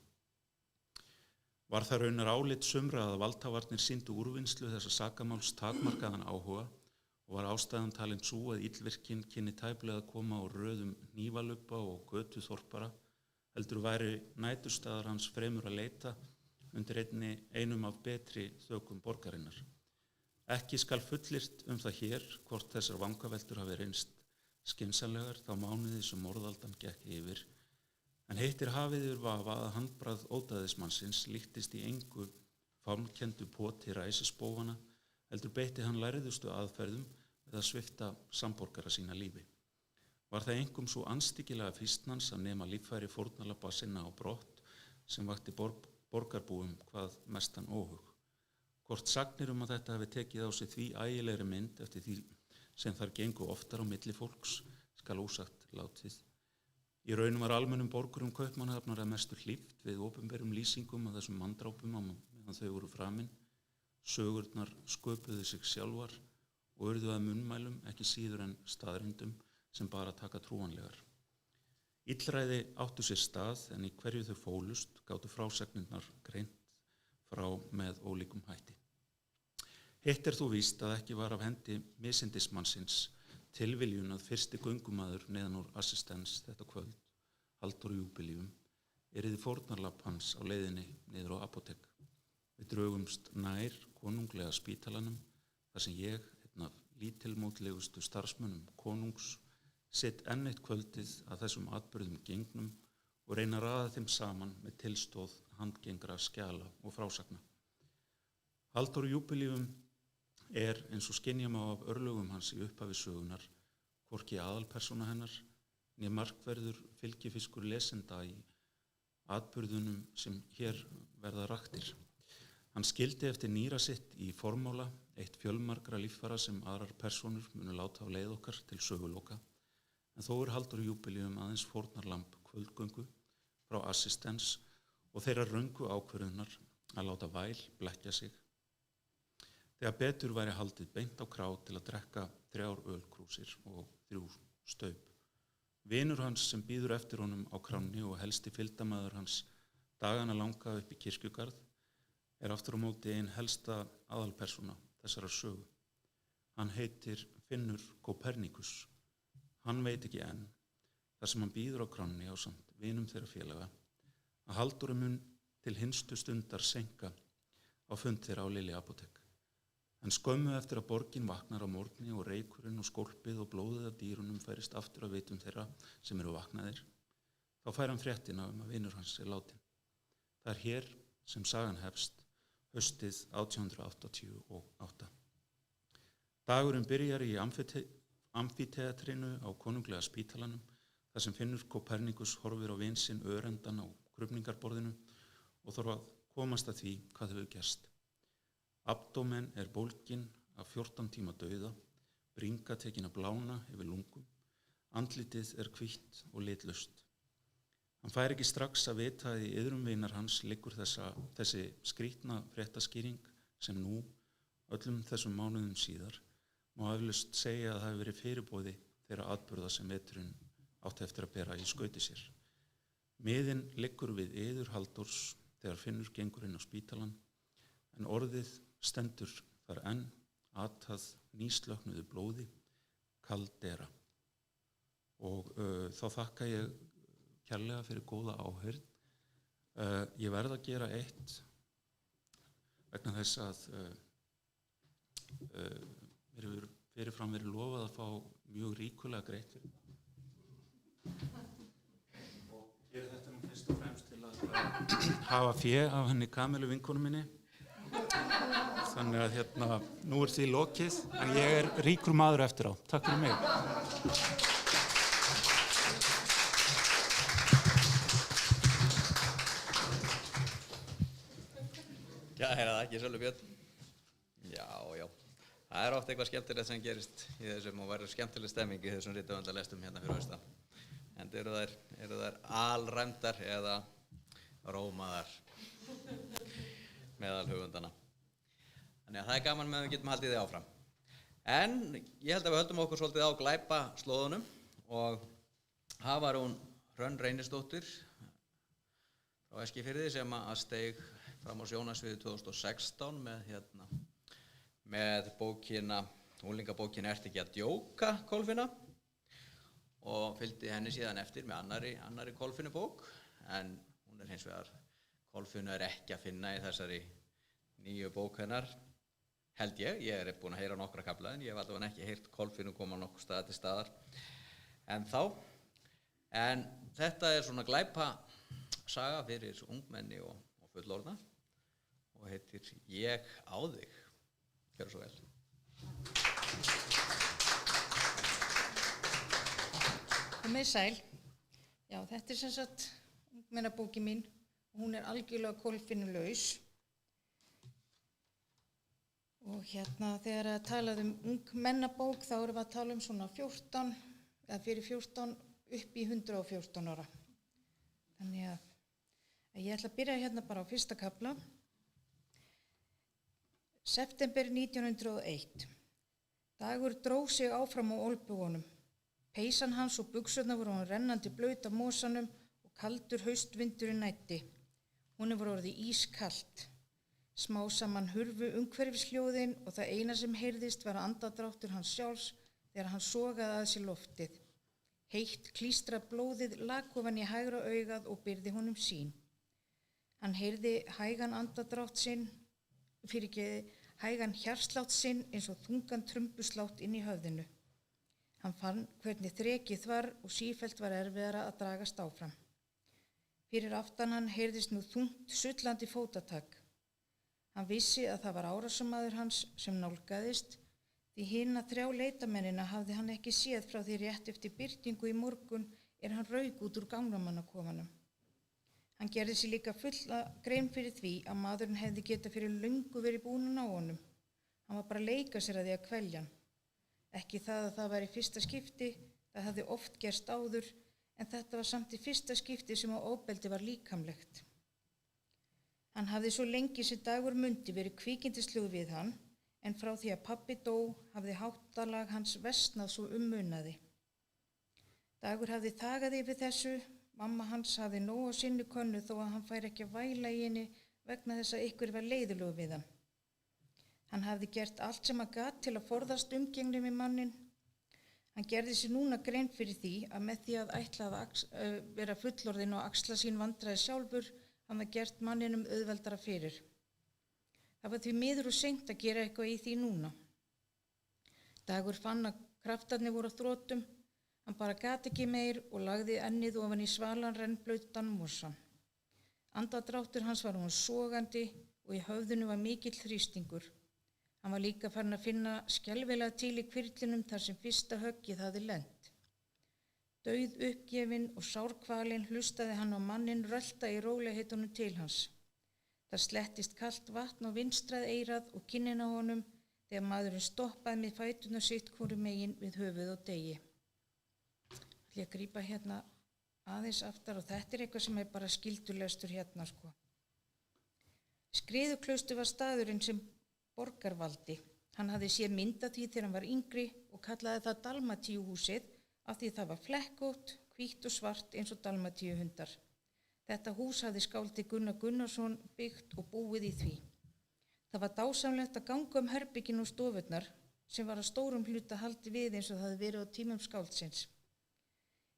Var það raunar álit sumra að valdhafarnir sýndu úrvinnslu þessa sakamáls takmarkaðan áhuga og var ástæðan talin sú að illvirkin kynni tæplega að koma á röðum hnífalubba og götuþorpara, heldur væri næturstaðar hans fremur að leita undir einum af betri þökum borgarinnar. Ekki skal fullyrt það hér hvort þessar vangaveltur hafi reynst skynsamlegar þá mánuði sem morðaldan gekk yfir, en heitir hafið yfir vafa að handbragð ódæðismannsins líktist í engu fálmkenndu poti ræsisbófana, heldur beitti hann lærðustu aðferðum við að svipta samborgara sína lífi. Var það einkum svo anstíkilega fýstnans að nema líffæri fórnarlamba sinna á brott sem vakti borgarbúum hvað mestan óhug. Hvort sagnir að þetta hafi tekið á sig því ægilegri mynd eftir því sem þar gengu oftar á milli fólks skal ósagt látið. Í raunum var almennum borgurum Kaupmannahafnar að mestu hlíft við opinberum lýsingum af þessum manndrápum á meðan þau voru framin. Sögurnar sköpuðu sig sjálfar og urðu að munnmælum ekki síður en staðreyndum sem bara taka trúanlegar. Illræði áttu sér stað en í hverju þau fólust gátu frásagnirnar greint frá með ólíkum hætti. Hitt þó víst að ekki var af hendi misindismannsins tilviljun að fyrsti göngumaður neðan úr Assistens þetta kvöld, Halldór Júbíleum, yrði fórnarlamb hans á leiðinni niður á apótek. Við drögumst nær konunglega spítalanum þar sem ég, einn af lítilmótlegustu starfsmönnum konungs, sitt enn eitt kvöldið að þessum atburðum gengnum og reyna að raða þeim saman með tilstóð handgengra skjala og frásagna. Halldór Júbíleum eins og skynja má af örlögum hans í upphafi sögunar, hvorki aðalpersóna hennar, né markverður fylgifiskur lesenda í atburðunum sem hér verða raktir. Hann skildi eftir nýra sitt í formála eitt fjölmargra líffæra sem aðrar persónur munu láta á leið okkar til söguloka, en þó Halldór Júbíleum aðeins fórnarlamb kvöldgöngu frá Assistens og þeirra röngu ákvörðunar að láta væl blekkja sig. Þegar betur væri haldið beint á krá til að drekka 3 ölkrúsir og 3 staup. Vinur hans sem býður eftir honum á kránni og helsti fylgdamaður hans dagana langa upp í kirkjugarð aftur á móti ein helsta aðalpersóna þessara sögu. Hann heitir Finnur Kopernikus. Hann veit ekki enn, þar sem hann býður á kránni ásamt vinum þeirra félaga, að Halldóri mun til hinstu stundar seinka á fund þeirra á Lilli apótek. En skömmu eftir að borgin vaknar á morgni og reykurinn og skólpið og blóðið af dýrunum færist aftur að vitum þeirra sem eru vaknaðir, þá fær hann fréttina að vinur hans látin. Það hér sem sagan hefst haustið 1888. Dagurinn byrjar í amfiteatrinu á konunglega spítalanum, þar sem Finnur Kopernikus horfir á vin sinn örendan á krufningarborðinu og þarf að komast að því hvað hefur gerst. Abdómen bólginn af 14 tíma dauða, bringa tekin að blána yfir lungum, andlitið hvítt og litlaust. Hann fær ekki strax að vita að í iðrum vinar hans liggur þessi skrýtna fréttaskýring sem nú, öllum þessum mánuðum síðar, má eflaust segja að það hefur verið fyrirboði þeirra atburða sem veturinn átti eftir að bera í skauti sér. Miðinn liggur við iður Halldórs þegar Finnur gengur inn á spítalan, en orðið stendur þar enn atað nýslöknuðu blóði, kaldera. Og þá þakka ég kærlega fyrir góða áheyrn. Ég verð að gera eitt vegna þess að mér hefur fyrirfram verið lofað að fá mjög ríkulega greitt fyrir það. Og gera þetta nú fyrst og fremst til að hafa fé af henni Kamilu vinkonu minni. Þannig að nú því lokið, en ég ríkur maður eftir á. Takk fyrir mig. Kæra þakkir, Sölvi Björn. Já. Það oft eitthvað skemmtilegt sem gerist í þessum og verður skemmtileg stemming í þessum rithöfundalestum hérna fyrir austan. En eru þær alræmdar eða rómaðar meðal höfundana. Þannig að það gaman með að við getum haldið þið áfram. En ég held að við höldum okkur svolítið á glæpaslóðunum og það var hún Hrönn Reynisdóttir frá Eskifirði sem að steig fram á sjónarsviðið 2016 með unglingabókina Ertu ekki að djóka, Kolfinna, og fylgdi henni síðan eftir með annarri Kolfinnubók, en hún hins vegar, Kolfinnu ekki að finna í þessari nýju bók hennar, held ég búin að heyra nokkra kafla, en ég hef allavega ekki heyrt Kolfinnu koma nokkur stað til staðar en þetta svona glæpa saga fyrir ungmenni og fullorðna og heitir Ég á þig. Gjörðu svo vel. Komið sæl. Já, þetta sem sagt ungmennabókin mín. Hún algjörlega kolfinnulaus. Og þegar að talað ungmennabók þá erum við að tala svona 14, eða fyrir 14 upp í 114 ára. Þannig að ég ætla að byrja bara á fyrsta kafla. September 1901. Dagur dró sig áfram á olnbogunum. Peysan hans og buxurnar voru rennandi blaut af mosanum og kaldur haustvindurinn næddi. Honum var orðið ískalt. Smá saman hurfu umhverfishljóðin og það eina sem heyrðist var andardráttur hans sjálfs þegar hann sogaði að sér loftið. Heitt klístrað blóðið lak ofan í hægra augað og byrði honum sýn. Hann heyrði hægan andardrátt sinn, hægan hjartslátt sinn eins og þungan trumbuslátt inn í höfðinu. Hann fann hvernig þrekið var og sífellt var erfiðara að dragast áfram. Fyrir aftan hann heyrðist nú þungt sullandi fótatak. Hann vissi að það var árásarmaður hans sem nálgaðist, því hina 3 leitamennina hafði hann ekki séð frá því rétt eftir birtingu í morgun hann rauk út úr gangnamannakofanum. Hann gerði sér líka fulla grein fyrir því að maðurinn hefði getað fyrir löngu verið búinn að ná honum. Hann var bara að leika sér að því að kvelja hann. Ekki það að það væri fyrsta skipti, það hafði oft gerst áður, en þetta var samt í fyrsta skipti sem á ofbeldi var líkamlegt. Hann hafði svo lengi sem Dagur mundi verið kvikindislegur við hann, en frá því að pabbi dó hafði háttalag hans versnað svo munaði. Dagur hafði þagað yfir þessu, mamma hans hafði nóg á sinni könnu þó að hann færi ekki að væla í henni vegna þess að ykkur var leiðilegu við hann. Hann hafði gert allt sem hann gat til að forðast umgengni við mannin. Hann gerði sér núna grein fyrir því að með því að ætla að vera fullorðin og axla sín vandræði sjálfur, hann var gert manninum auðveldara fyrir. Það var því miður og seint að gera eitthvað í því núna. Dagur fann að kraftarnir voru á þrotum, hann bara gat ekki meir og lagði ennið ofan í svalan rennblautan mosann. Andadráttur hans var hún sogandi og í höfðinu var mikill þrýstingur. Hann var líka farin að finna skelfilega til í hvirflinum þar sem fyrsta höggið hafði lent. Dauð uppgefin og sárkvalinn hlustaði hann á mannin rölta í rólegheitunum til hans. Það slettist kalt vatn á vinstrað eyrað og kinnin á honum þegar maðurinn stoppaði með fæturnar sitt hvoru megin við höfuð og degi. Ég að grípa hérna aðeins aftar og þetta eitthvað sem bara skildulestur hérna sko. Skriðuklaustur var staðurinn sem borgarvaldi. Hann hafði séð mynda því þegar hann var yngri og kallaði það Dalmatíuhúsið af því það var flekkótt, hvítt og svart eins og dalmatíuhundar. Þetta hús hafði skáldi Gunnar Gunnarsson byggt og búið í því. Það var dásamlegt að ganga herbyggin og stofurnar sem var að stórum hluta haldi við eins og það hafði verið á tímum skáldsins.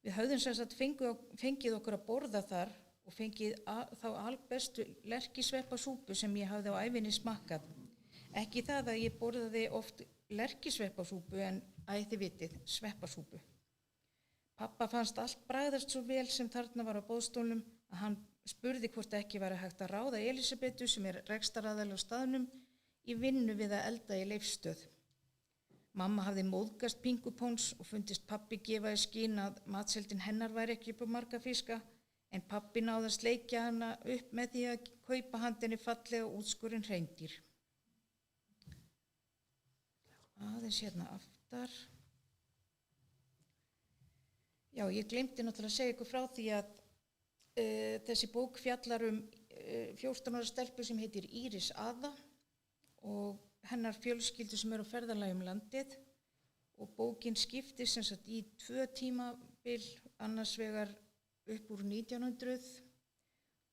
Við höfðum sem sagt fengið okkur að borða þar og fengið þá albestu lerkisveppasúpu sem ég hafði á ævinni smakkað. Ekki það að ég borðaði oft lerkisveppasúpu en þið vitið, sveppasúpu. Pappa fannst allt bragðast svo vel sem þarna var á boðstólnum að hann spurði hvort ekki væri hægt að ráða Elísabetu sem rekstraraðal á staðnum í vinnu við að elda í Leifsstöð. Mamma hafði móðgast pingupóns og fundist pappi gefa í skyn að matseldin hennar væri ekki upp á marga fiska en pappi náði að sleikja hana upp með því að kaupa handinni fallega útskurinn hreindýr. Aðeins hérna aftar. Já, ég gleymdi náttúrulega að segja ykkur frá því að þessi bók fjallar 14 ára stelpu sem heitir Íris Ada og hennar fjölskyldu sem á ferðalagi landið og bókin skiptist sem sagt í 2 tímabil, annars vegar upp úr 1900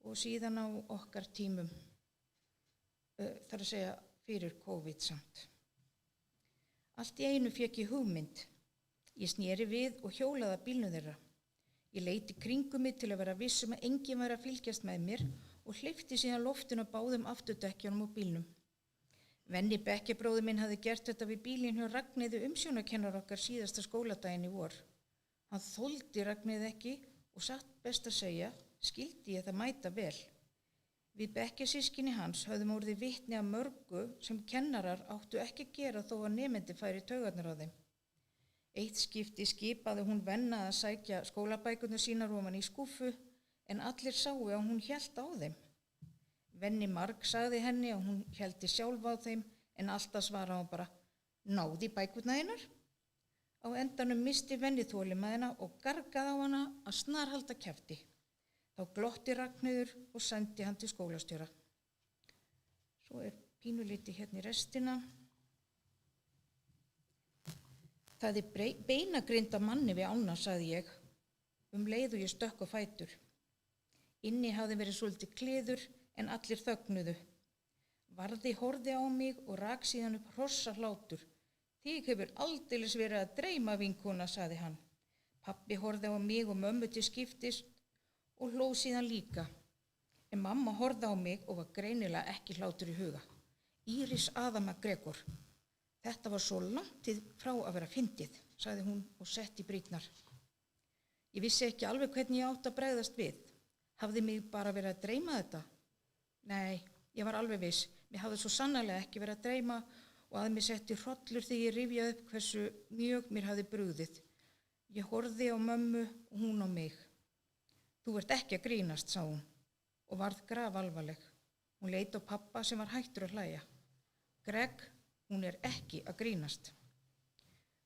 og síðan á okkar tímum, þar að segja fyrir COVID samt. Allt í einu fékk ég hugmynd. Ég sneri við og hjólaði að bílnum þeirra. Ég leiti kringum mig til að vera viss að enginn væri að fylgjast með mér og hleypti síðan loftinu á báðum afturdekkjunum á bílnum. Venni bekkjabróðir minn hafði gert þetta við bílinn hjá Ragnheiði umsjónarkennar okkar síðasta skóladaginn í vor. Hann þoldi Ragnheiði ekki og satt best að segja, skildi ég það mæta vel. Við bekkjasystkini hans höfðum orðið vitni að mörgu sem kennarar áttu ekki að gera þó að nemendi færi taugarnar á þeim. Eitt skipti skipaði hún venna að sækja skólabækurnar sínar ofan í skúffu en allir sáu að hún hélt á þeim. Venni Marg sagði henni að hún héldi sjálf á þeim en alltaf svaraði hún bara, náði bækurnar hennar? Á endanum misti Venni þolinmæðina og gargaði á hana að snarhalda kjafti. Þá glotti Ragnheiður og sendi hann til skólastjóra. Svo pínuliti hérna í restina. Það beinagrind af manni við ána, sagði ég, leið og ég stökk á fætur. Inni hafði verið svolítið kliður en allir þögnuðu. Varði horfði á mig og rak síðan upp hrossahlátur. Þig hefur aldeilis verið að dreyma, vinkona, sagði hann. Pappi horfði á mig og mömmu til skiptis og hló síðan líka. En mamma horfði á mig og var greinilega ekki hlátur í huga. Íris Ada MacGregor. Þetta var svo langtið frá að vera fyndið, sagði hún og setti brýtnar. Ég vissi ekki alveg hvernig ég átti að bregðast við. Hafði mig bara verið að dreyma þetta? Nei, ég var alveg viss. Mér hafði svo sannarlega ekki verið að dreyma og að mér setti hrollur þegar ég rifjaði upp hversu mjög mér hafði brugðið. Ég horfði á mömmu og hún á mig. Þú ert ekki að grínast, sagði hún og varð grafalvarleg. Hún leit á pappa sem var hættur að hlæja. Greg, hún er ekki að grínast.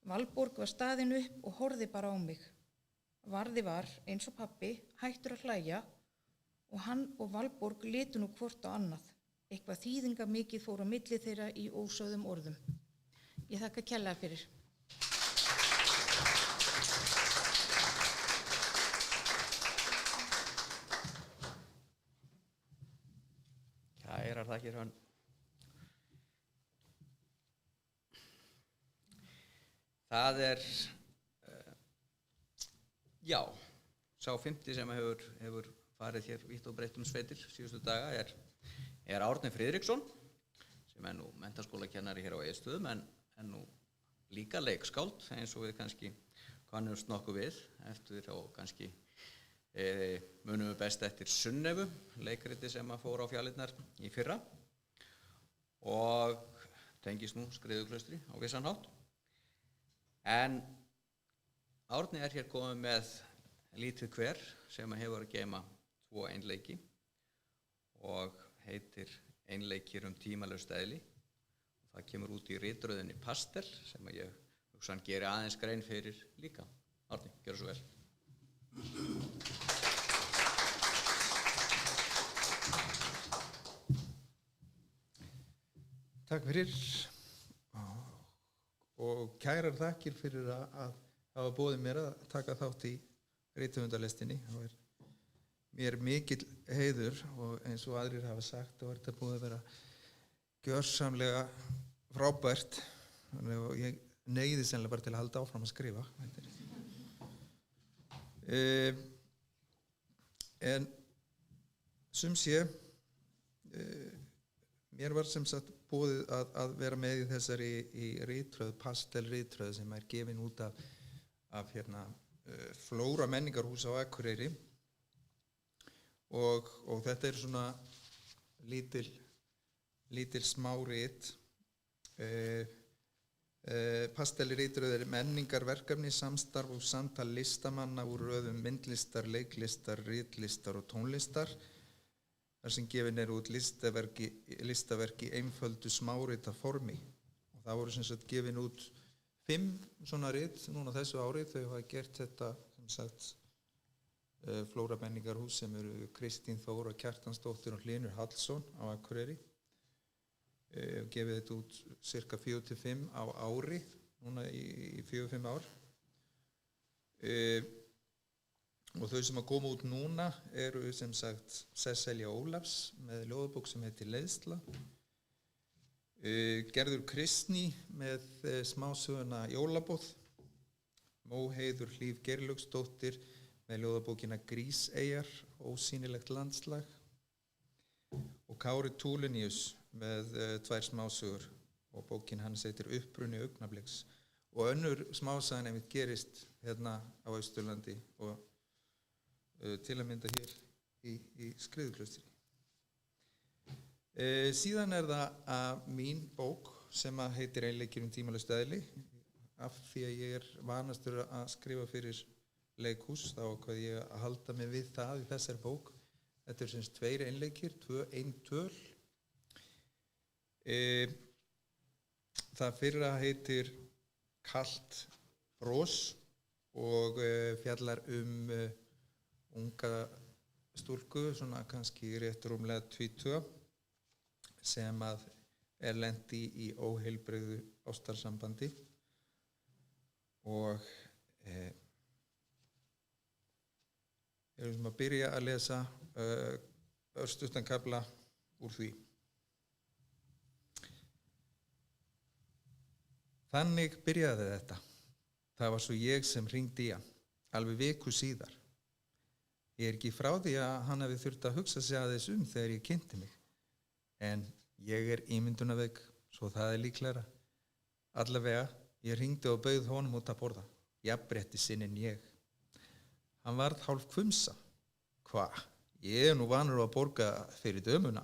Valborg var staðin upp og horfði bara á mig. Varði var, eins og pappi, hættur að hlæja og hann og Valborg litu nú hvort á annað. Eitthvað þýðingamikið fór á milli þeirra í ósögðum orðum. Ég þakka kærlega fyrir. Kærar þakkir hann. Það já, sá 50 sem hefur farið hér vítt og breytt sveitir síðustu daga er Árni Friðriksson, sem nú menntaskólakennari hér á Egilsstöðum en nú líka leikskáld, eins og við kannski kannumst nokkuð við eftir og kannski munum við best eftir Sunnefu, leikriti sem fór á Fjalirnar í fyrra og tengist nú Skriðuklaustri á vissan hátt. En Árni hér komið með lítið hver sem hefur að geyma 2 einleiki og heitir Einleikir tímalaust eðli. Það kemur út í ritröðinni Pastel sem ég hugsa hann geri aðeins grein fyrir líka. Árni, gjörðu svo vel. Takk fyrir og kærar þakkir fyrir að hafa boðið mér að taka þátt í rithöfundalestinni. Það er mér mikill heiður og eins og aðrir hafa sagt og þetta búið að vera gjörsamlega frábært og ég neyði sennilega bara til að halda áfram að skrifa. En sum sé mér var sem sagt boðið að vera með í þessari ritröð, Pastel ritröð sem gefin út af Flóra menningarhús á Akureyri og þetta svona lítil smá rit. Pastel ritröð menningarverkefni, samstarf og samtal listamanna úr röðum myndlistar, leiklistar, ritlistar og tónlistar þar sem gefin út listaverki einföldu smárita formi og það voru sem sagt gefin út 5 svona rit núna þessu ári. Þau hafa gert þetta sem sagt Flóra menningarhús sem eru Kristín Þóra Kjartansdóttir og Hlynur Hallsson á Akureyri og gefið þetta út cirka 4-5 á ári núna í 4-5 ár. Og þau sem að koma út núna eru sem sagt Sesselja Ólafs með ljóðabók sem heitir Leiðsla, Gerður Kristný með smásöguna Jólaboð, Móheiður Hlíf Geirlaugsdóttir með ljóðabókina Gríseyjar, ósýnilegt landslag og Kári Túlenius með 2 smásögur og bókin hans heitir Uppruni augnabliks og önnur smásagan einmitt gerist hérna á Austurlandi og til að mynda hér í Skriðuklaustri. Síðan það mín bók sem heitir Einleikir tímalaust eðli. Af því að ég vanastur að skrifa fyrir leikhús þá ákvað ég að halda mig við það í þessari bók. Þetta sem 2 einleikir, 1 töl. Það fyrra heitir Kalt bros og fjallar unga stúlku, svona kannski rétt rúmlega 20 sem lent í óheilbrigðu ástarsambandi og erum að byrja að lesa örstuttan kafla úr því. Þannig byrjaði þetta. Það var svo ég sem hringdi í hann, alveg viku síðar. Ég ekki frá því að hann hafi þurft að hugsa sig aðeins þegar ég kynnti mig. En ég ímyndunarveik, svo það líklegra. Allavega, ég hringdi og bauð honum út að borða. Jafnrétti sinnin ég. Hann varð hálf hvumsa. Hva? Ég nú vanur að borga fyrir dömuna.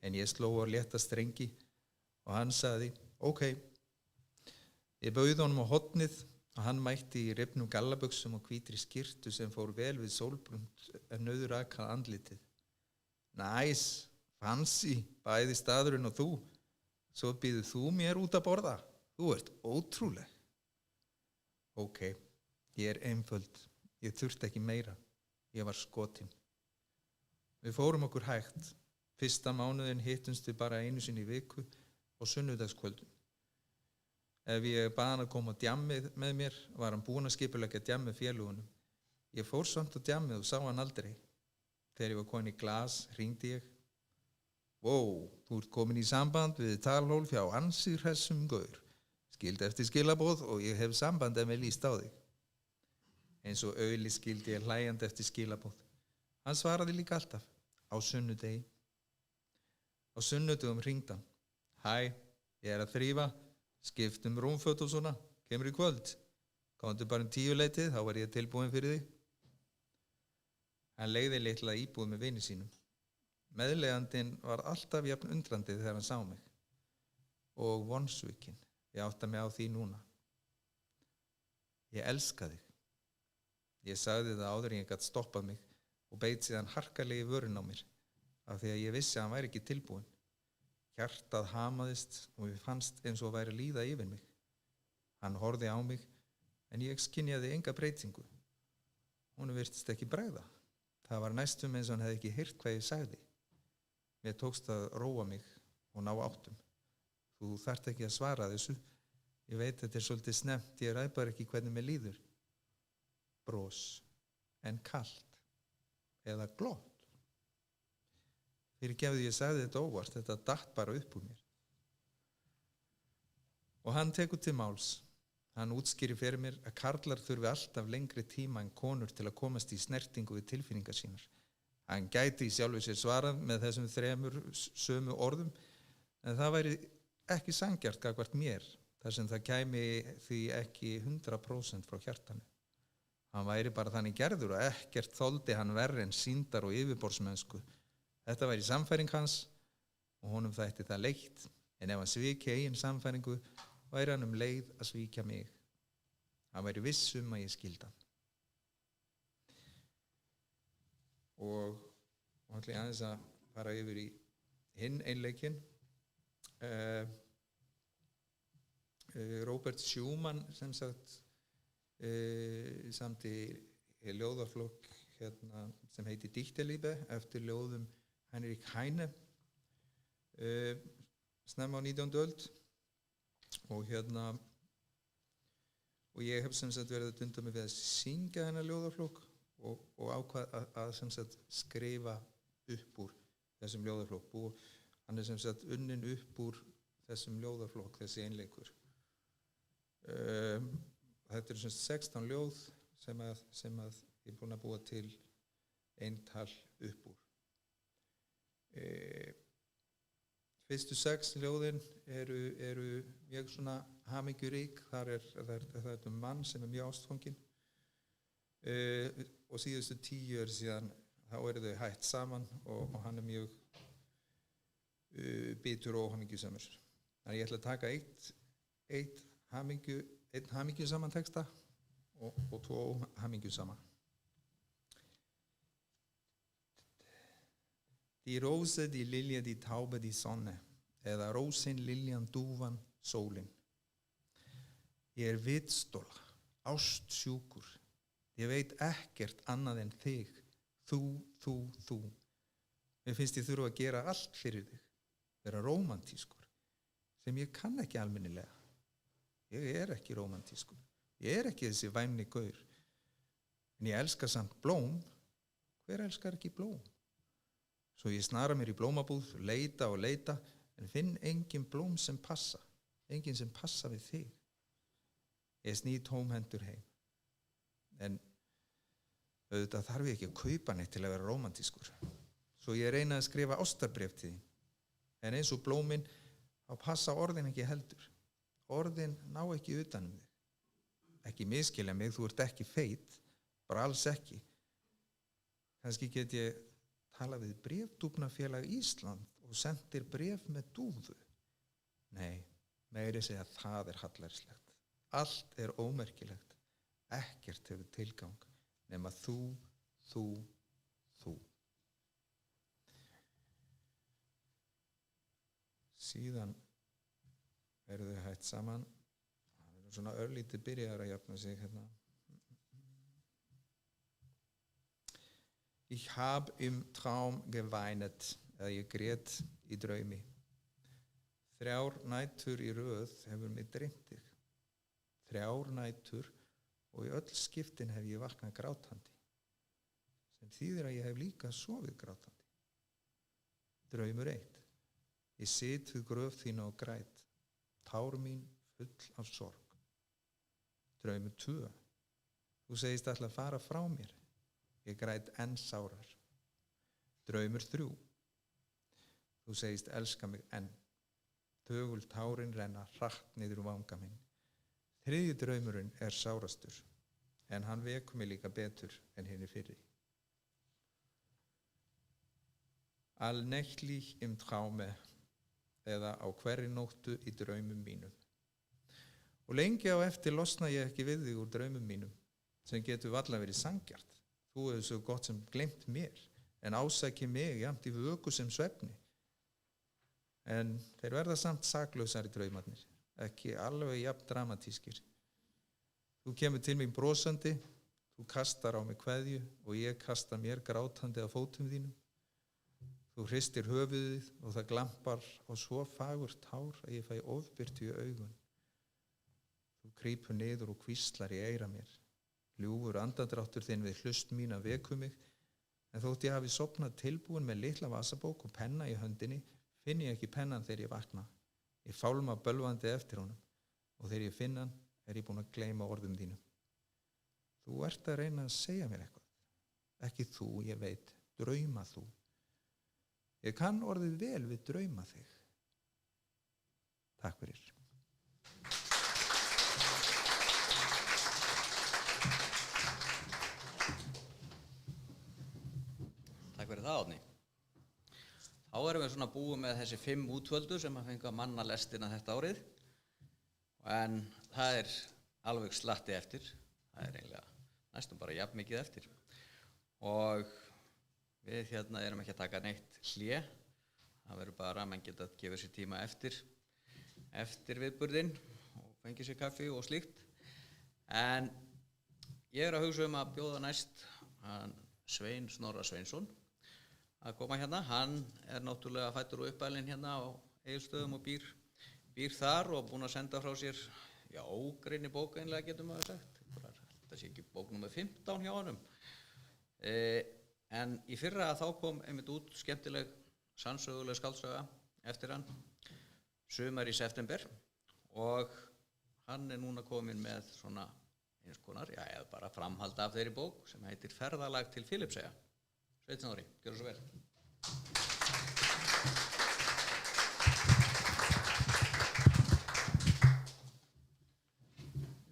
En ég sló á létta strengi og hann sagði, ókei. Ég bauð honum á hotnið og hann mætti í rifnum gallabuxum og hvítri skyrtu sem fór vel við sólbrúnt en nauður akað andlitið. Næs, fancy, bæði staðurinn og þú. Svo býður þú mér út að borða. Þú ert ótrúleg. Ókei, ég einföld. Ég þurfti ekki meira. Ég var skotin. Við fórum okkur hægt. Fyrsta mánuðin hittumst við bara einu sinni í viku og sunnudagskvöldum. Ef ég bað hann að koma á djammið með mér, var hann búinn að skipuleggja djamm með félagunum. Ég fór samt á djammið og sá hann aldrei. Þegar ég var komin í glas, hringdi ég Wow, þú ert komin í samband við talhólf hjá ansi hressum gaur. Skildi eftir skilaboð og ég hef samband ef mér líst á þig. Eins og Auðli skildi ég hlæjandi eftir skilaboð. Hann svaraði líka alltaf, á sunnudegi. Á sunnudugum hringdi hann. Hæ, ég er að þrífa, skiptum rúmföt og svona, kemur í kvöld. Komdu bara 10 þá var ég tilbúin fyrir þig. Hann leigði litla íbúð með vini sínum. Meðleiðandinn var alltaf jafn undrandi þegar hann sá mig. Og vonsvikinn, ég átta mig á því núna. Ég elska þig. Ég sagði það áður en ég gat stoppað mig og beit síðan harkalegi vörun á mér af því að ég vissi að hann væri ekki tilbúin. Hjartað hamaðist og mér fannst eins og væri að líða yfir mig. Hann horfði á mig en ég skynjaði enga breytingu. Honum virtist ekki bregða. Það var næstum eins og hann hefði ekki heyrt hvað ég sagði. Mér tókst að róa mig og ná áttum. Þú þarft ekki að svara þessu. Ég veit þetta er svolítið snemmt, ég ræð bara ekki hvernig mér líður. Bros, en kalt, eða glott. Fyrirgefðu ég sagði þetta óvart, þetta datt bara upp úr mér. Og hann tekur til máls. Hann útskýrir fyrir mér að karlar þurfi alltaf lengri tíma en konur til að komast í snertingu við tilfinningar sínar. Hann gæti í sjálfu sér svarað með þessum 3 sömu orðum, en það væri ekki sanngjarnt gagnvart mér, þar sem það kæmi því ekki 100% frá hjartanu. Hann væri bara þannig gerður og ekkert þoldi hann verri en sýndar og yfirborðsmennsku. Þetta væri sannfæring hans og honum þætti það leitt, en ef hann sviki eigin sannfæringu, væri hann leið að svíkja mig. Hann væri viss að ég skildi hann. Og ætla ég aðeins að fara yfir í hinn einleikinn. Robert Schumann sem sagt samti ljóðaflokk sem heiti Dichterliebe eftir ljóðum Heinrich Heine snemma á 19. öld og og ég hef sem sagt verið að dunda mig við að syngja hennar ljóðaflokk og ákvað að sem sagt skrifa upp úr þessum ljóðaflokk og hann er sem sagt unnin upp úr þessum ljóðaflokk, þessi einleikur. Þetta eru sem sagt 16 ljóð sem að ég er búin að búa til eintal upp úr. Fyrstu 6 ljóðin eru mjög svona hamingjurík, það er mann sem er mjög ástfanginn og síðustu 10 síðan þá eru þau hætt saman og hann er mjög bitur og hamingjusamur. Þannig ég ætla að taka einn hamingjusaman texta og 2 hamingjusama. Die Rose, die Lilie, die Taube, die Sonne eða rósin, liljan, dúfan, sólin. Ég er vitstóla, ástsjúkur. Ég veit ekkert annað en þig. Þú. Mér finnst ég þurfa að gera allt fyrir þig. Vera rómantískur, sem ég kann ekki almennilega. Ég er ekki rómantískur. Ég er ekki þessi væmni gaur. En ég elska samt blóm. Hver elskar ekki blóm? Svo ég snara mér í blómabúð, leita og leita, en finn engin blóm sem passa. Engin sem passa við þig. Ég sný tómhendur heim. En auðvitað þarf ég ekki að kaupa neitt til að vera rómantískur. Svo ég reyna að skrifa ástarbréf til þín. En eins og blómin, þá passa orðin ekki heldur. Orðin ná ekki utanum þig. Ekki miskilja mig, þú ert ekki feit, bara alls ekki. Kannski get ég tala við bréfdúfnafélag Ísland og sendir bréf með dúfu. Nei, meiri segja að það er hallærislegt. Allt er ómerkilegt. Ekkert hefur tilgang nema þú. Síðan eru þau hætt saman. Það eru svona örlítið byrjar að jafna sig hérna. Ich hab im Traum geweinet, eða ég grét í draumi. 3 nætur í röð hefur mig dreymt þig. 3 nætur og í öll skiptin hef ég vaknað grátandi. Sem þýðir að ég hef líka sofið grátandi. Draumur 1. Ég sit við gröf þína og græt, tár mín full af sorg. Draumur 2. Þú segist ætla að fara frá mér. Ég græt enn sárar. Draumur 3. Þú segist elska mig enn. Þögul tárin renna hratt niður vanga minn. 3. draumurinn sárastur, en hann vekur mig líka betur en hinni fyrri. Allnächtlich im Traume, eða á hverri nóttu í draumum mínum. Og lengi á eftir losna ég ekki við þig úr draumum mínum, sem getur varla verið sanngjarnt. Þú hefur svo gott sem gleymt mér, en ásæki mig jafnt í vöku sem svefni. En þeir verða samt saklausari draumarnir, ekki alveg jafn dramatískir. Þú kemur til mín brosandi, þú kastar á mig kveðju og ég kasta mér grátandi á fótum þínum. Þú hristir höfuðið og það glampar á svo fagurt hár að ég fæ ofbirtu í augun. Þú krýpur niður og hvíslar í eyra mér. Ljúfur andardráttur þinn við hlust mín að veku mig, en þótt ég hafi sofnað tilbúin með litla vasabók og penna í höndinni, finn ég ekki pennan þegar ég vakna. Ég fálma bölvandi eftir honum og þegar ég finn hann ég búin að gleyma orðum þínum. Þú ert að reyna að segja mér eitthvað. Ekki þú, ég veit, drauma þú. Ég kann orðið vel við drauma þig. Takk fyrir. Takk fyrir það, Árni. Þá erum við svona búið með þessi 5 útvöldu sem að fengu að manna lestina þetta árið. En það alveg slatti eftir. Það eiginlega næstum bara jafn mikið eftir. Og við erum ekki að taka neitt hlé. Það verður bara að menn geta að gefa sér tíma eftir viðburðinn og fengið sér kaffi og slíkt. En ég að hugsa að bjóða næst Svein Snorra Sveinsson að koma hérna. Hann náttúrulega fæddur og uppalinn hérna á Egilsstöðum og býr þar og búinn að senda frá sér, ógreinni bók einlega getur maður sagt. Þetta sé ekki bók númer 15 hjá honum. En í fyrra þá kom einmitt út skemmtileg sannsöguleg skáldsaga eftir hann, Sumar í september, og hann núna kominn með svona eins konar, eða bara framhald af þeirri bók sem heitir Ferðalag til Filippseyja. Sveinn Snorri, gjörðu svo vel.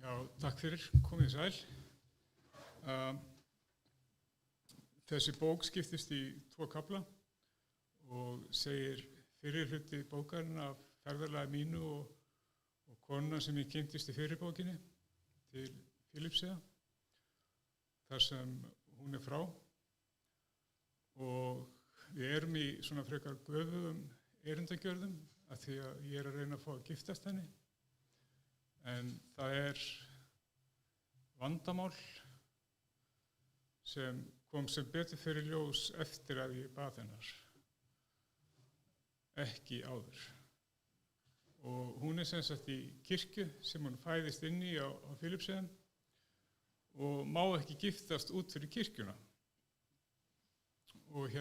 Já, takk fyrir, komið sæl. Þessi bók skiptist í 2 kafla og segir fyrri hluti bókarinn af ferðalagi mínu og konuna sem ég kynntist í fyrri bókinni til Filippseyja, þar sem hún frá. Og við erum í svona frekar göfugum erindagjörðum af því að ég að reyna að fá að giftast henni. En það vandamál sem kom sem betur fyrir ljós eftir að ég bað hennar, ekki áður. Og hún sem sagt í kirkju sem hún fæðist inn í á Filippseyjum og má ekki giftast út fyrir kirkjuna. Og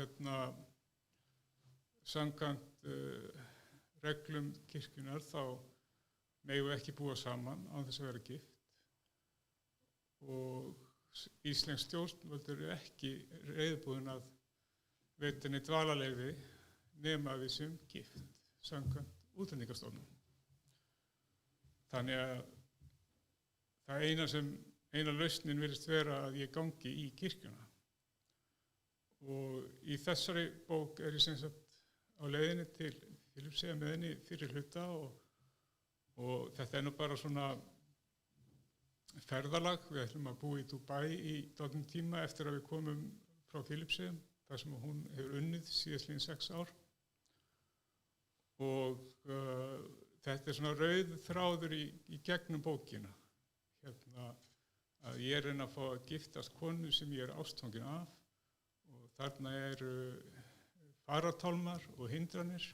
samkvæmt reglum kirkjunar þá megum við ekki búa saman án þess að vera gift. Og íslensk stjórnvöld eru ekki reiðubúin að veita henni dvalarleyfi nema við sem gift samkvæmt Útlendingastofnun. Þannig að það eina lausnin virðist vera að ég gangi í kirkjuna. Og í þessari bók ég sem sagt á leiðinni til Filippseyja með henni fyrir hluta og þetta nú bara svona ferðalag. Við ætlum að búa í Dubai í dálítinn tíma eftir að við komum frá Filippseyjum, þar sem hún hefur unnið síðastliðin 6 ár. Og þetta svona rauð þráður í gegnum bókina. Að ég reyna að fá að giftast konu sem ég ástfangin af og þarna faratálmar og hindranir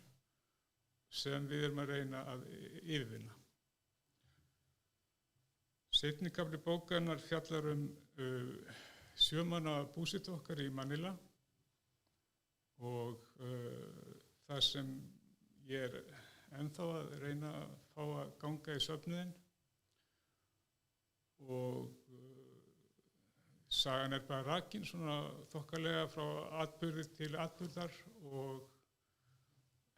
sem við erum að reyna að yfirvinna. Seinni kafli bókarinnar fjallar 7 manna búsetu okkar í Manila og þar sem ég er ennþá að reyna að fá að ganga í söfnuðinn og sagan er bara rakin svona þokkalega frá atburði til atburðar og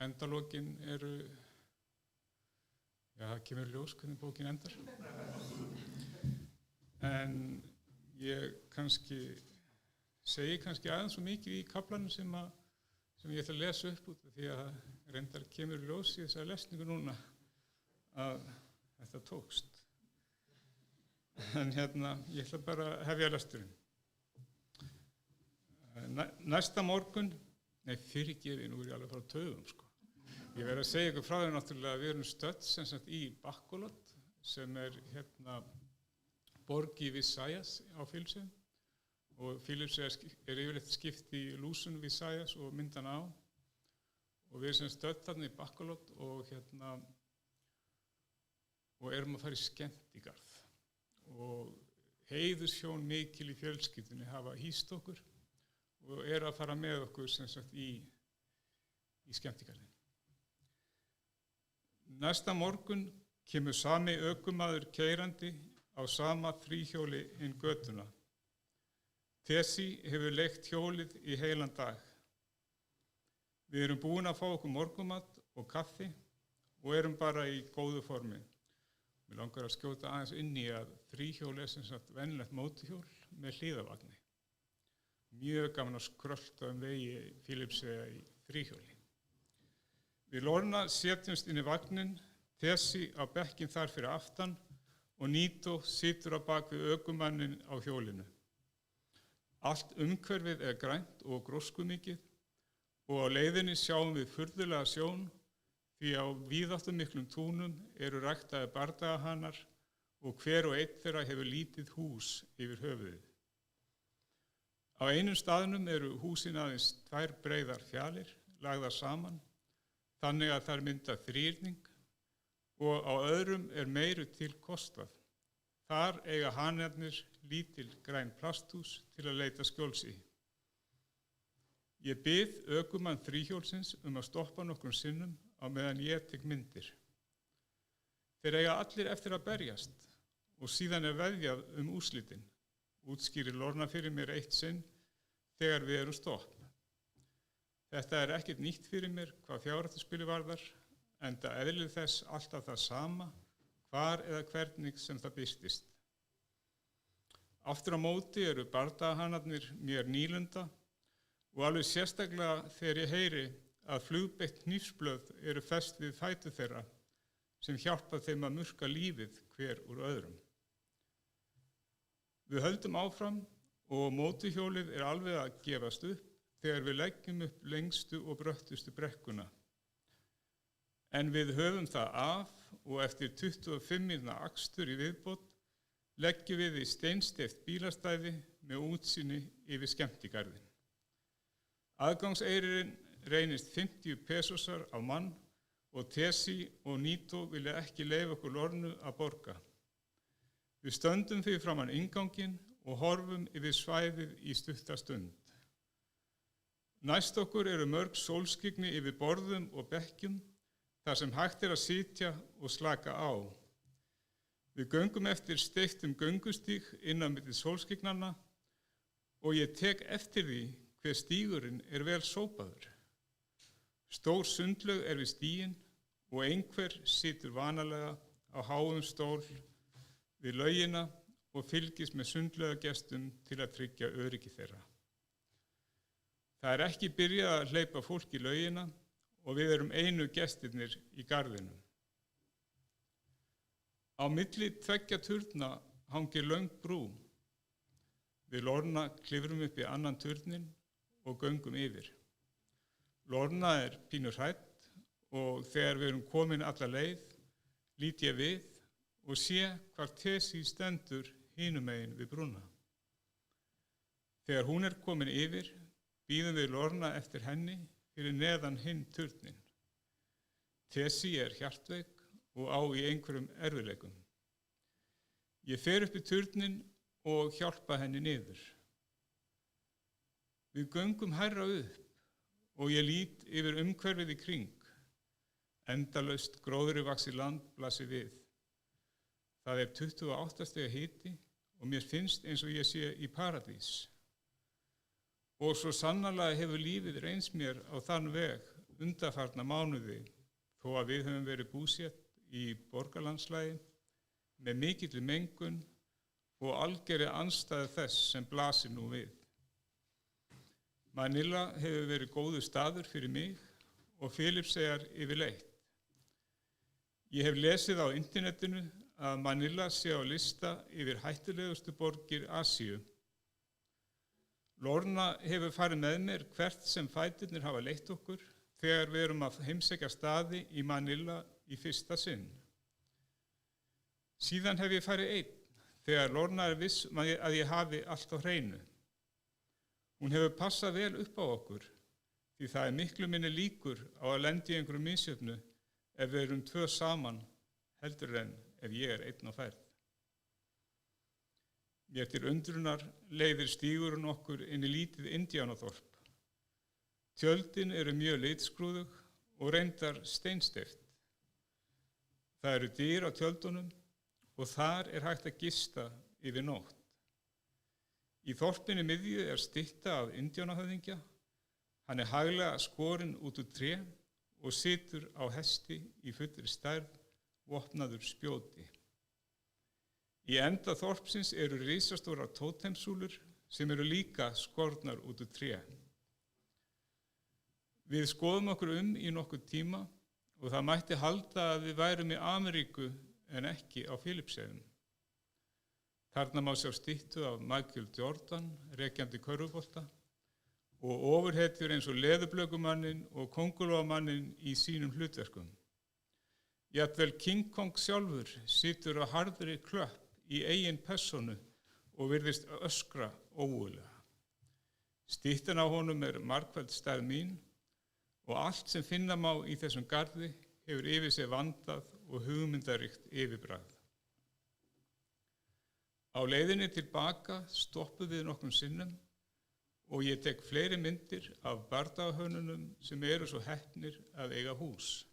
endalokin eru, já, það kemur ljós hvernig bókin endar. En ég segi kannski aðeins svo mikið í kaflanum sem ég ætla að lesa upp út því að reyndar kemur ljós í þessari lesningu núna að þetta tókst. En ég ætla bara að hefja lesturinn. Næsta morgun, fyrirgefi, nú er ég alveg frá taugum, sko. Ég verð að segja ykkur frá því náttúrulega að við erum stödd sem sagt í Bakkulot, sem er borg í Visayas á Filippseyjum. Og Filippseyjar er yfirleitt skipt í Lúsun, Visayas og Mindanao. Og við erum stödd þarna í Bakkulot og erum að fara í skemmtigarð. Og heiðurshjón mikil í fjölskyldunni hafa hýst okkur og eru að fara með okkur sem sagt í skemmtigarðinn. Næsta morgun kemur sami ökumaður keyrandi á sama þríhjóli inn götuna. Tessie hefur leigt hjólið í heilan dag. Við erum búin að fá okkur morgunmat og kaffi og erum bara í góðu formi. Mér langar að skjóta aðeins inn í að þríhjól er sem sagt venjulegt mótorhjól með hlíðavagni. Mjög gaman að skrölta vegi Filippseyja í þríhjóli. Við Lorna setjumst inn í vagnin, Tessie á bekkinn þar fyrir aftan og Nito situr á bak við ökumannin á hjólinu. Allt umhverfið er grænt og gróskumikið og á leiðinni sjáum við furðulega sjón því á víðáttumiklum túnum eru ræktaðir bardagahanar og hver og einn þeirra hefur lítið hús yfir höfuðið. Á einum staðnum eru húsin aðeins 2 breiðar fjalir lagðar saman, þannig að þær mynda þrýrning og á öðrum er meiru til kostað. Þar eiga hanarnir lítil græn plasthús til að leita skjóls í. Ég bið ökumann þríhjólsins að stoppa nokkrum sinnum á meðan ég tek myndir. Þeir eiga allir eftir að berjast og síðan er veðjað úrslitin, útskýrir Lorna fyrir mér eitt sinn þegar við erum stopp. Þetta er ekkert nýtt fyrir mér hvað fjárhættuspili varðar, enda eðlið þess alltaf það sama, hvar eða hvernig sem það birtist. Aftur á móti eru bardagahanarnir mér nýlunda og alveg sérstaklega þegar ég heyri að flugbeitt hnífsblöð eru fest við fætur þeirra sem hjálpa þeim að murka lífið hver úr öðrum. Við höldum áfram og mótorhjólið er alveg að gefast upp þegar við leggjum upp lengstu og bröttustu brekkuna. En við höfum það af og eftir 25 mínútna akstur í viðbót leggjum við í steinsteypt bílastæði með útsýni yfir skemmtigarðinn. Aðgangseyririnn reynist 50 pesosar á mann og Tessie og Nito vilja ekki leyfa okkur Lornu að borga. Við stöndum fyrir framan innganginn og horfum yfir svæðið í stutta stund. Næst okkur eru mörg sólskygni yfir borðum og bekkjum þar sem hægt er að sitja og slaka á. Við göngum eftir steyptum göngustíg inn á milli sólskygnanna og ég tek eftir því hver stígurinn er vel sópaður. Stór sundlaug er við stíginn og einhver situr vanalega á háum stól við laugina og fylgist með sundlaugagestum til að tryggja öryggi þeirra. Það er ekki byrjað að hleypa fólk í laugina og við erum einu gestirnir í garðinum. Á milli 2 turna hangir löng brú. Við Lorna klifrum upp í annan turnin og göngum yfir. Lorna er pínur hrædd og þegar við erum komin alla leið, lít ég við og sé hvar Tessie stendur hinum megin við brúna. Þegar hún er komin yfir, bíðum við Lorna eftir henni fyrir neðan hinn turnin. Tessie er hjartveik og á í einhverjum erfiðleikum. Ég fer upp í turnin og hjálpa henni niður. Við göngum hærra upp og ég lít yfir umhverfið í kring. Endalaust gróðri vaxi land blasi við. Það 28 stiga hiti og mér finnst eins og ég sé í paradís. Og svo sannarlega hefur lífið reynst mér á þann veg undanfarna mánuði þó að við höfum verið búsett í borgarlandslægi með mikilli mengun og algerri andstæðu þess sem blasir nú við. Manila hefur verið góður staður fyrir mig og Filippseyjar yfirleitt. Ég hef lesið á internetinu að Manila sé á lista yfir hættulegustu borgir Asíu. Lorna hefur farið með mér hvert sem fæturnir hafa leitt okkur þegar við erum að heimsækja staði í Manila í fyrsta sinn. Síðan hef ég farið einn þegar Lorna viss að ég hafi allt á hreinu. Hún hefur passað vel upp á okkur því það miklu minni líkur á að lendi í einhverju misjöfnu ef við erum 2 saman heldur en ef ég einn á ferð. Mér til undrunar leiðir stígurinn okkur inn í lítið indíánaþorp. Tjöldin eru mjög litskrúðug og reyndar steinsteypt. Það eru dyr á tjöldunum og þar hægt að gista yfir nótt. Í þorpinu miðju stytta af indíánahöfðingja. Hann haglega skorinn út úr tré og situr á hesti í fullri stærð, vopnaður spjóti. Í enda þorpsins eru risastórar tótemsúlur sem eru líka skornar út úr tré. Við skoðum okkur í nokkur tíma og það mætti halda að við værum í Ameríku en ekki á Filippseyjum. Þarna má sjá styttu af Michael Jordan, rekjandi körfubolta, og ofurhetjur eins og leðurblökumannin og kóngulóarmanninn í sínum hlutverkum. Jafnvel King Kong sjálfur situr á harðri klöpp í eigin persónu og virðist öskra ógurlega. Styttan á honum margfald stærð mín og allt sem finna má í þessum garði hefur yfir sig vandað og hugmyndaríkt yfirbragð. Á leiðinni tilbaka stoppum við nokkrum sinnum og ég tek fleiri myndir af bardagahönunum sem eru svo heppnir að eiga hús.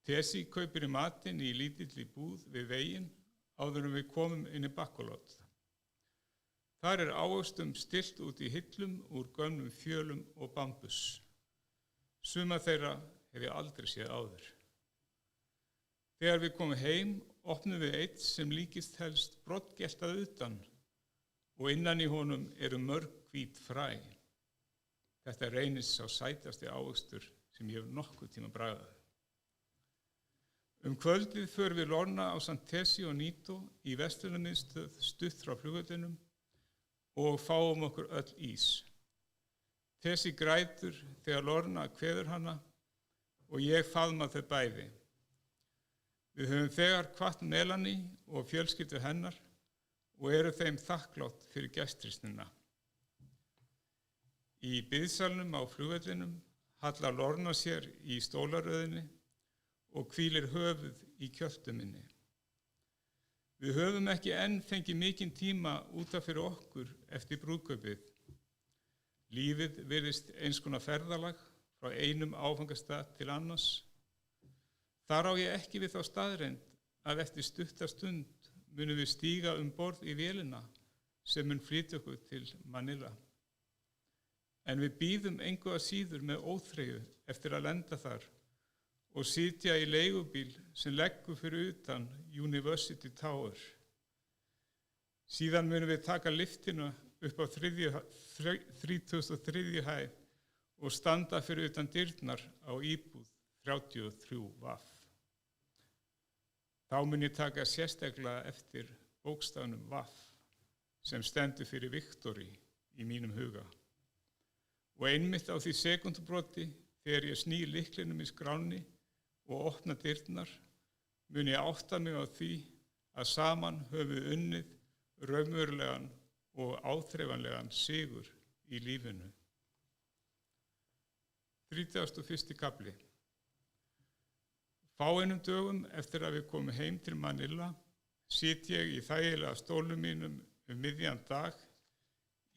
Tessie kaupir í matinn í lítilli búð við veginn áður en við komum inn í Bacolod. Þar ávöxtum stillt út í hillum úr gömlum fjölum og bambus. Suma þeirra hef ég aldrei séð áður. Þegar við komum heim opnum við einn sem líkist helst broddgelt að utan og innan í honum eru mörg hvít fræ. Þetta reynist sá sætasti ávöxtur sem ég hef nokkuð tíma bragðað. Kvöldið förum við Lorna ásamt Tessie og Nito í verslunarmiðstöð stutt frá flugvellinum og fáum okkur öll ís. Tessie grætur þegar Lorna kveður hana og ég faðma þau bæði. Við höfum þegar hvatt Melanie og fjölskyldu hennar og eru þeim þakklátt fyrir gestrisnina. Í biðsalnum á flugvellinum hallar Lorna sér í stólaröðinni og hvílir höfuð í kjöltu minni. Við höfum ekki enn fengið mikinn tíma útaf fyrir okkur eftir brúðkaupið. Lífið virðist eins konar ferðalag frá einum áfangastað til annars. Þar á ég ekki við þá staðreynd að eftir stutta stund munum við stíga borð í vélina sem mun flytja okkur til Manila. En við bíðum engu að síður með óþreyju eftir að lenda þar og sitja í leigubíl sem leggur fyrir utan University Tower. Síðan munum við taka lyftina upp á 33. hæð og standa fyrir utan dyrnar á íbúð 33 vaff. Þá mun ég taka sérstaklega eftir bókstafnum vaff sem stendur fyrir Victory í mínum huga. Og einmitt á því sekúndubroti þegar ég sný lyklinum í skránni og opna dyrnar mun ég átta mig á því að saman höfum við unnið raunverulegan og áþreifanlegan sigur í lífinu. 31. kafli. Fáeinum dögum eftir að við komum heim til Manila sit ég í þægilega stólum mínum miðjan dag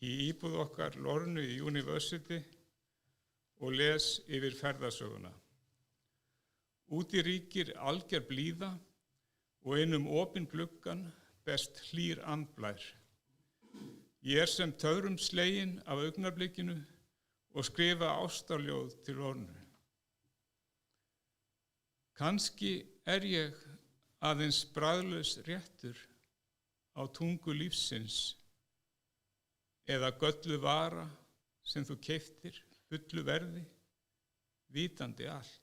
í íbúð okkar Lornu í University og les yfir ferðasöguna. Úti ríkir alger blíða og einum opinn gluggan best hlýr andblær. Ég sem töfrum slegin af augnablikinu og skrifa ástarljóð til ornu. Kannski ég aðeins bragðlaus réttur á tungu lífsins eða göllu vara sem þú keyptir fullu verði, vitandi allt.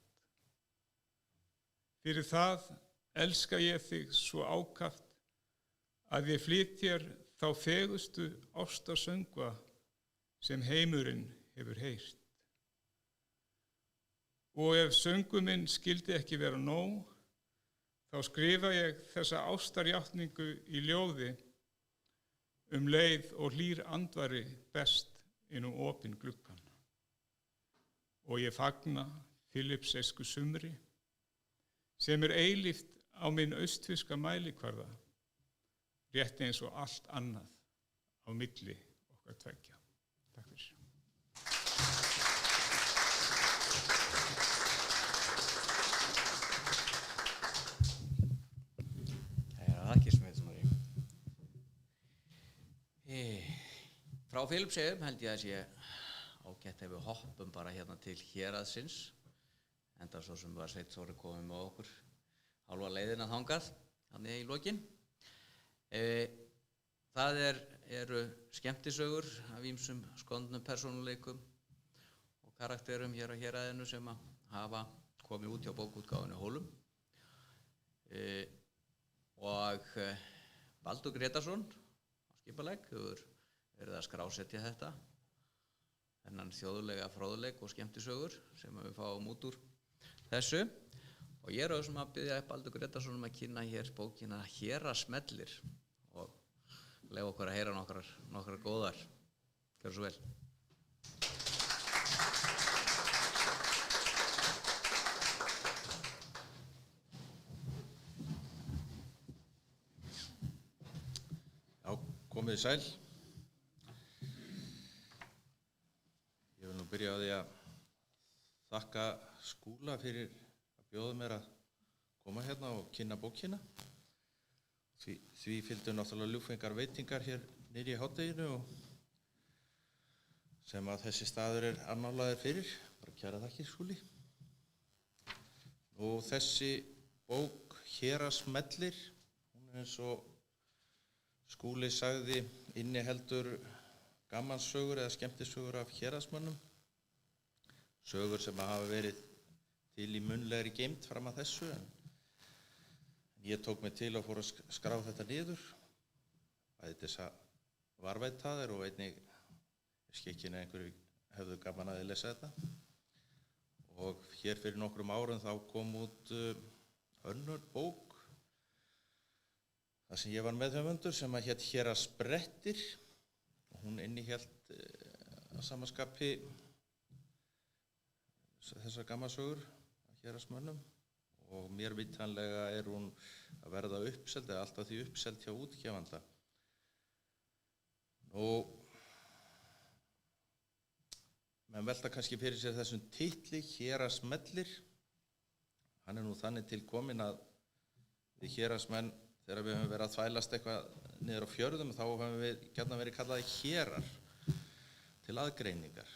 Fyrir það elska ég þig svo ákaft að ég flyt þér þá fegustu ástarsöngva sem heimurinn hefur heyrt. Og ef söngu minn skildi ekki vera nóg, þá skrifa ég þessa ástarjátningu í ljóði leið og hlýr andvari best innum opinn gluggan. Og ég fagna Filippsesku sumri, sem eilíft á minn austfirska mælikvarða, rétt eins og allt annað á milli okkar tveggja. Takk fyrir. Þakkir Smith Snorri. Frá Filippseyjum held ég að sé ágætt ef við hoppum bara hérna til héraðsins, enda svo sem var Sveinn Þórir komið með okkur hálfa leiðina þangað, þannig í lokin. Það eru skemmtisögur af ýmsum skondnum persónuleikum og karakterum hér á héraðinu sem hafa komið út hjá bókaútgáfunni Hólum. Og Baldur Grétarsson á Skipalegg hefur verið að skrásetja þetta, þennan þjóðlega fróðleik og skemmtisögur sem við fáum út úr þessu. Og ég sem að biðja Baldur Grétarsson að kynna hér bókina Hérasmellir og leyfa okkur að heyra nokkrar góðar. Gjörðu svo vel. Komið sæl. Ég vil nú byrja á því að þakka Skúla fyrir að bjóða mér að koma hérna og kynna bókina. Því fylgdu náttúrulega ljúffengar veitingar hér niðri í hádeginu og sem að þessi staður annálaður fyrir. Bara kæra þakkir, Skúli. Og þessi bók Hérasmellir, hún eins og Skúli sagði inniheldur gamanssögur eða skemmtisögur af héraðsmönnum, sögur sem hafa verið til í munnlegri geymd fram að þessu, en ég tók mig til og fór að skrá þetta niður, bæði til þess að varðveita þær og einnig skikkin að einhverju hefðu gaman að lesa þetta. Og hér fyrir nokkrum árum þá kom út önnur bók, það sem ég var meðhöfundur, sem að hét Hérasbrettir, og hún innihélt að samaskapi þessar gamasögur af hérasmönnum, og mér vitanlega hún að verða uppseld eða alltaf því uppseld hjá útgefanda. Menn velta kannski fyrir sér þessum titli Hérasmellir. Hann nú þannig til kominn að við hérasmenn, þegar við höfum verið að þvælast eitthvað niður á fjörðum, þá höfum við gjarnan verið kallaði hérar til aðgreiningar.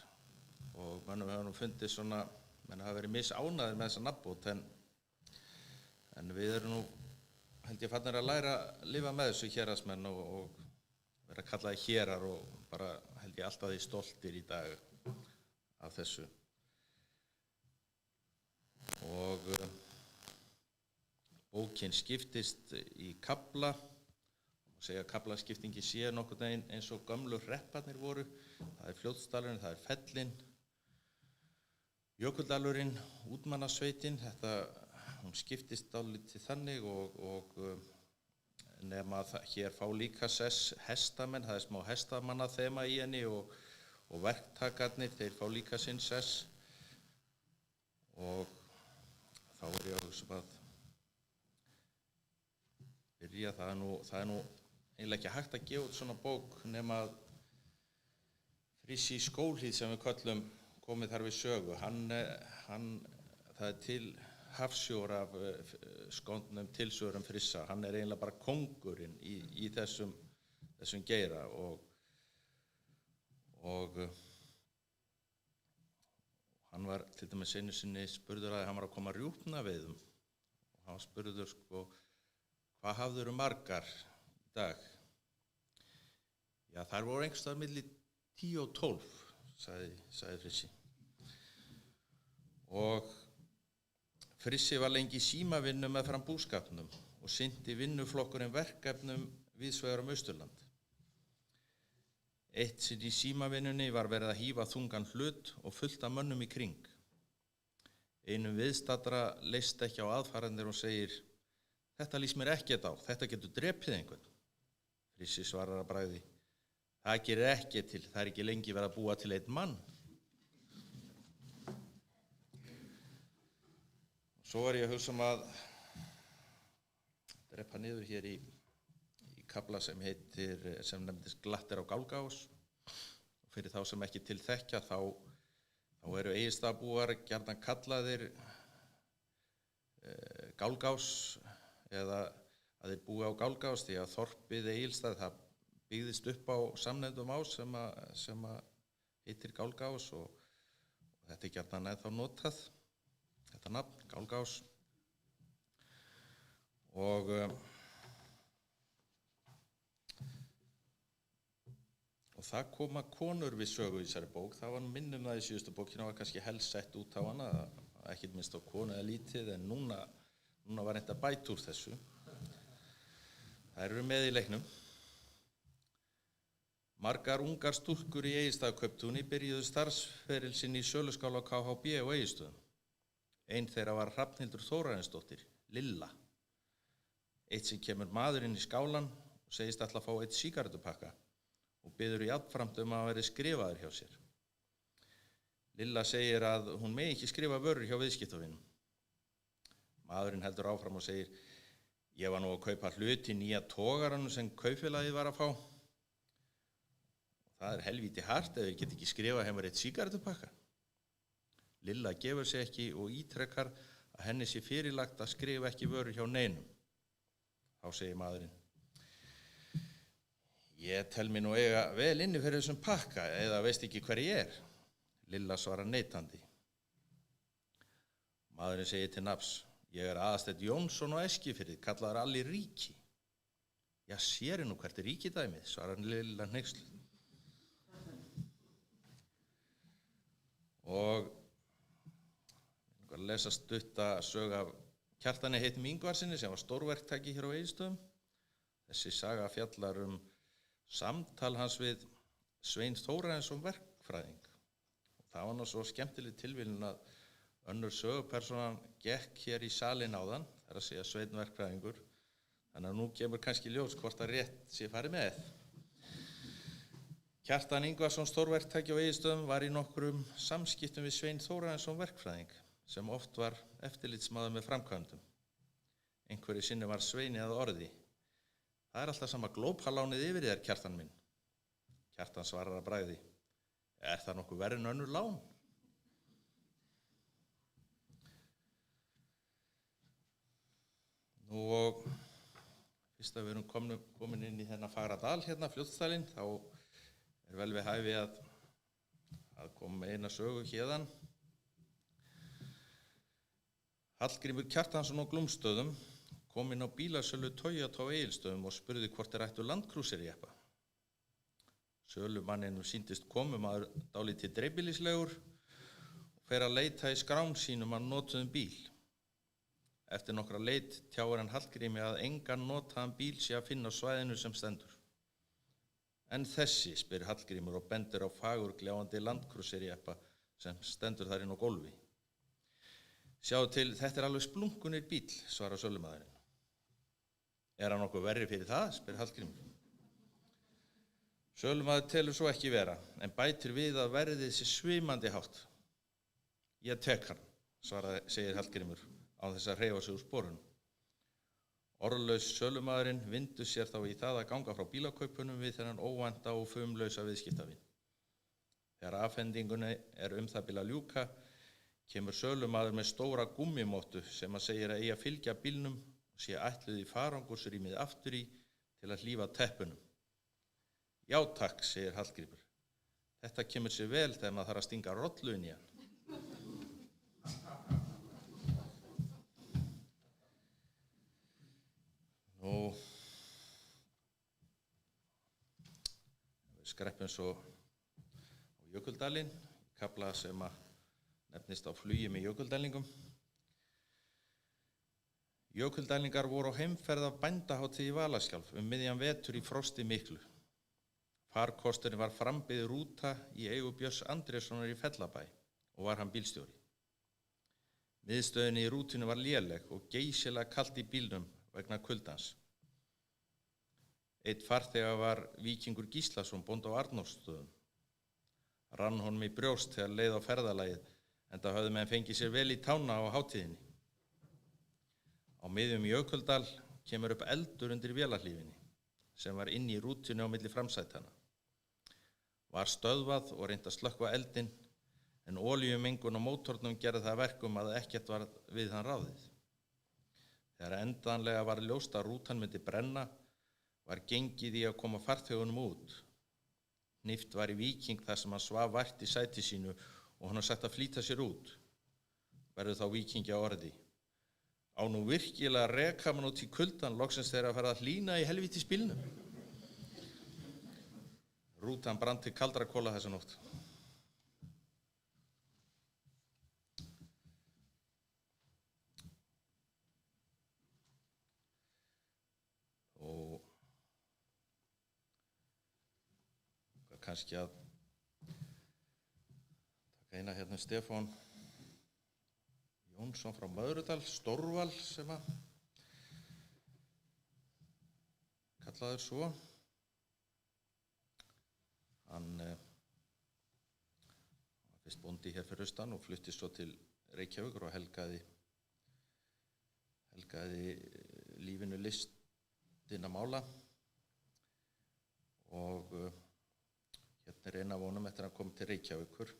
Og mönnum hefur nú fundið svona, menn hafa verið misánæðir með þessa nafnbót, en við erum nú, held ég, farnir að læra að lifa með þessu hérasmenn og vera kallaði hérar og bara, held ég, alltaf því stoltir í dag af þessu. Og bókin skiptist í kafla, og segja að kaflaskiptingi sé nokkurn veginn eins og gömlu hrepparnir voru. Það Fljótsdalurinn, það Fellin, Jökuldalurinn, Útmannasveitin. Hún skiptist dálítið þannig og nema að hér fá líka sess hestamenn, það smá hestamannaþema í henni og verktakarnir, þeir fá líka sinn sess. Og þá ég að hugsa að byrja, það er nú eiginlega ekki hægt að gefa út svona bók nema að Frissi Skólhíð sem við köllum komið þar við sögu. Það til hafsjór af skondnum tilsvörum Frissa. Hann eiginlega bara kóngurinn í þessum geira og hann var til dæmis einu sinni spurður að hann var að koma rjúpnaveiðum og hann spurður sko, hvað hafðirðu margar í dag? Já, þær voru einhvers staðar milli 10 og 12, sagði Frissi. Og Frissi var lengi í símavinnu meðfram búskapnum og sinnti vinnuflokkurinn verkefnum víðsvegar Austurland. Eitt sinn í símavinnunni var verið að hífa þungan hlut og fullt af mönnum í kring. Einum viðstaddra leist ekki á aðfarendur og segir, þetta líst mér ekkert á, þetta getur drepið einhvern. Frissi svarar að bragði, það gerir ekki til, það er ekki lengi verið að búa til einn mann. Svo var ég að hugsa að drepa niður hér í kafla sem nefndist Glattir á Gálgás. Fyrir þá sem ekki til þekkja þá eru Egilsstaðabúar gjarnan kallaðir Gálgás eða að þeir búi á Gálgás því að þorpið Egilsstað það byggðist upp á samnefndum ás sem heitir Gálgás og þetta er gjarnan ennþá notað, þetta nafn, Gálgás. Og það koma konur við sögu í þessari bók, það var minnum það í síðustu bókina, var kannski helst sett út á hana, ekkert minnst á konu eða lítið, en núna var reynt að bæta úr þessu. Það eru með í leiknum. Margar ungar stúlkur í Egilsstaðakauptúni byrjuðu starfsferil sinn í söluskála á KHB og Egilsstöðum. Ein þeirra var Hrafnhildur Þórarinsdóttir, Lilla. Eitt sem kemur maður inn í skálan og segist ætla að fá eitt sígarettupakka og biður jafnframt að hann verði skrifaður hjá sér. Lilla segir að hún megi ekki skrifa vörur hjá viðskiptavinum. Maðurinn heldur áfram og segir, ég var nú að kaupa hlut í nýja togaranum sem kaupfélagið var að fá. Það er helvíti hart ef ég get ekki skrifað hjá mér eitt sígarettupakka. Lilla gefur sig ekki og ítrekkar að henni sé fyrirlagt að skrifa ekki vörur hjá neinum. Þá segir maðurinn, ég tel mig nú eiga vel inni fyrir þessum pakka eða veist ekki hver ég er. Lilla svarar neitandi. Maðurinn segir til nafns, ég er Aðalsteinn Jónsson á Eskifirði, kallaður Alli ríki. Já, sér nú hvert er ríkidæmið, svarar Lilla hneyksluð. Og að lesa stutta sög af Kjartani heitum Ingvarsinni sem var stórverktaki hér á Egilsstöðum. Þessi saga fjallar samtal hans við Svein Þórarinsson verkfræðing. Og það var nú svo skemmtileg tilviljun að önnur sögupersonan gekk hér í salinn áðan, það er að segja Svein verkfræðingur. Þannig að nú kemur kannski ljós hvort að rétt sé farið með. Kjartan Ingvarsson stórverktaki á Egilsstöðum var í nokkrum samskiptum við Svein Þórarinsson verkfræðing sem oft var eftirlitsmaður með framkvæmdum. Einhverju sinni var Sveini að orði. Það er alltaf sama glópalánið yfir þér, Kjartan minn. Kjartan svarar að bragði. Er það nokkuð verri en önnur lán? Nú og fyrst að við erum komin inn í þennan fagra dal hérna, Fljótsdalinn, þá er vel við hæfi að koma með eina sögu héðan. Hallgrímur Kjartansson á Glúmsstöðum kom inn á bílasölu Toyota á Egilsstöðum og spurði hvort ættu landkrúsirjeppa. Sölumanninum sýndist komumaður dálítið dreifbýlislegur og fer að leita í skrám sínum að notuðum bíl. Eftir nokkra leit tjáir hann Hallgrími að engan notaðan bíl sé að finna á svæðinu sem stendur. En þessi, spyr Hallgrímur og bendir á fagurgljáandi landkrúsirjeppa sem stendur þar inn á gólfi. Sjáðu til, þetta er alveg splunkunir bíll, svarar sölumaðurinn. Er hann nokkuð verri fyrir það, spyr Hallgrímur. Sölumaður telur svo ekki vera, en bætir við að verðið sé svimandi hátt. Ég tek hann, segir Hallgrímur, án þess að hreyfa sig úr sporunum. Orðlaus sölumaðurinn vindur sér þá í það að ganga frá bílakaupunum við þennan óvænta og fumlausa viðskiptavin. Þegar afhendingunni er það bil að ljúka, kemur sölumaður með stóra gummimóttu sem að segir að eigi að fylgja bílnum og sé ætluð í farangursrýmið aftur í til að hlífa teppunum. Já takk, segir Hallgrímur. Þetta kemur sér vel þegar maður þarf að stinga rollu inn í hann. Nú, við skreppum svo á Jökuldalinn, kafla sem að nefnist á flugi með jökuldælingum. Jökuldælingar voru á heimferð af bændahátíð í Valaskjálf miðjan vetur í frosti miklu. Farkosturinn var frambyggð rúta í eigu Björns Andréssonar í Fellabæ og var hann bílstjóri. Miðstöðinni í rútinu var léleg og geysilega kalt í bílnum vegna kuldans. Einn farþega var Víkingur Gíslason, bóndi á Arnórstöðum. Rann honum í brjóst þegar leið á ferðalagið, enda höfðu menn fengið sér vel í tána á hátíðinni. Á miðjum Jökuldal kemur upp eldur undir vélahlífinni, sem var inni í rútinu á milli framsætana. Var stöðvað og reynt að slökkva eldinn, en olíumengun á mótornum gerði það verkum að ekkert var við hann ráðið. Þegar endanlega var ljóst að rútan myndi brenna, var gengið í að koma farþegunum út. Hnift var í Víking þar sem hann svaf vært í sæti sínu og hann sagt að flýta sér út. Verður þá Víkingi á orði. Á nú virkilega reka mann út í kuldan loksins þegar að fara að hlýna í helvítis bílnum. Rútan brann til kaldra kola þessa nótt. Og kannski að taka eina hérna Stefán Jónsson frá Möðrudal, Stórval sem að kallaður svo. Hann var fyrst bóndi hér fyrir austan og flutti svo til Reykjavíkur og helgaði lífinu listina mála og hérna er eina vonum eftir að hann kom til Reykjavíkur.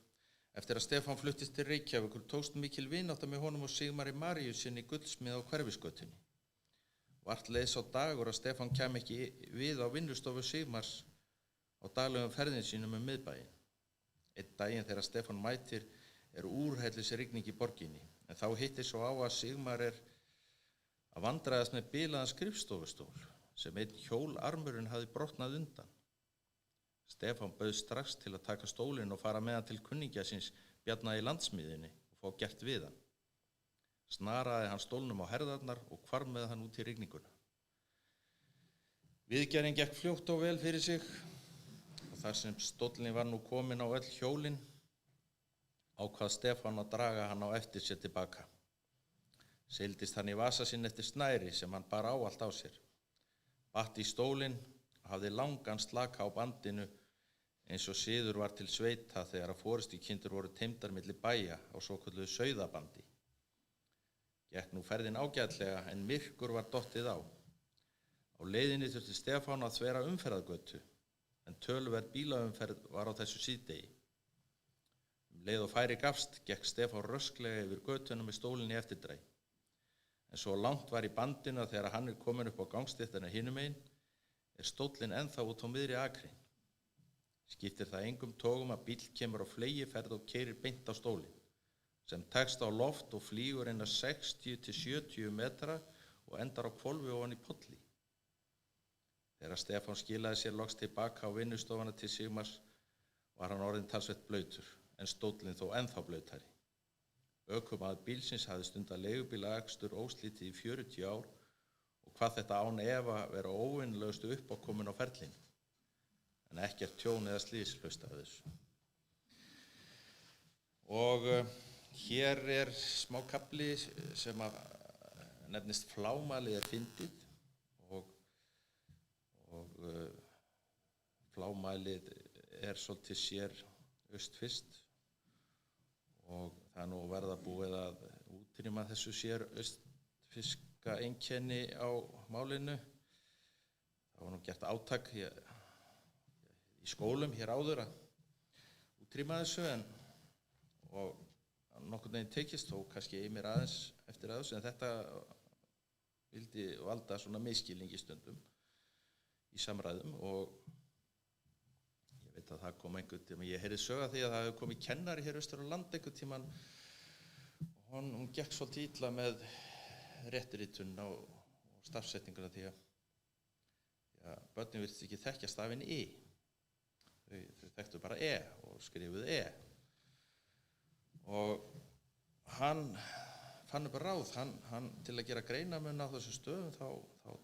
Eftir að Stefán fluttist til Reykjavíkur tókst mikil vinátta með honum og Sigmari Maríusinni gullsmið á Hverfisgötunni. Vart leið sá dagur að Stefán kæmi ekki við á vinnustofu Sigmars á daglegum ferðin sínum miðbæinn. Einn daginn þegar Stefán mætir úrhellisrigning í borginni, en þá hittir svo á að Sigmar er að vandræðast með bilaðan skrifstofustól sem einn hjólarmurinn hafði brotnað undan. Stefán bauð strax til að taka stólinn og fara með hann til kunningja síns Bjarna í Landsmiðjunni og fá gert við hann. Snaraði hann stólnum á herðarnar og hvarf með hann út í rigninguna. Viðgerðin gekk fljótt og vel fyrir sig og þar sem stóllinn var nú kominn á öll hjólin, ákvað Stefán að draga hann á eftir sér tilbaka. Seildist hann í vasa sinn eftir snæri sem hann bar ávallt á sér. Batt í stólinn og hafði langan slaka á bandinu eins og siður var til sveita þegar að forystukindur voru teymdar milli bæja á svokölluðu sauðabandi. Gekk nú ferðin ágætlega en myrkur var dottið á. Á leiðinni þurfti Stefán að þvera umferðargötu en töluverð bílaumferð var á þessu síðdegi. Leið og færi gafst gekk Stefán rösklega yfir götuna með stólinn í eftirdrægi. En svo langt var í bandinu að þegar hann er komin upp á gangstéttina hinum megin stóllinn ennþá út á miðri akrein. Skiptir það engum togum að bíll kemur á flegiferð og keyrir beint á stólinn, sem tekst á loft og flýgur inn að 60 til 70 metra og endar á hvolfi ofan í polli. Þegar Stefán skilaði sér loks tilbaka á vinnustofana til Sigmars var hann orðinn talsvert blautur, en stóllinn þó ennþá blautari. Ökumaður bílsins hafði stundað leigubílaakstur óslítið í 40 ár og hvað þetta án efa vera óvinnulegustu uppákomin á ferlinu, en ekkert tjón eða slys hlaust af þessu. Og hér er smá kafli sem að nefnist Flámalið fyndið og Flámalið svolítið sér austfyrst og það er nú verða búið að útrýma þessu sér austfirska einkenni á málinu. Það var nú gert átak í skólum hér áður að útrýma þessu og nokkurn veginn tekist, þó kannski ég mér aðeins eftir aðeins, en þetta vildi valda svona miskilningi stundum í samræðum og ég veit að það kom einhvern tíma, ég heyrði söga því að það hefur komið kennari hér austur á land einhvern tíman og hún gekk svolítið illa með réttiritun og stafsetninguna því að börnin virtist ekki þekkja stafinn I. Þau þekktu bara E og skrifuðu E. Og hann fann upp ráð, hann til að gera greinamun á þessu stöðum þá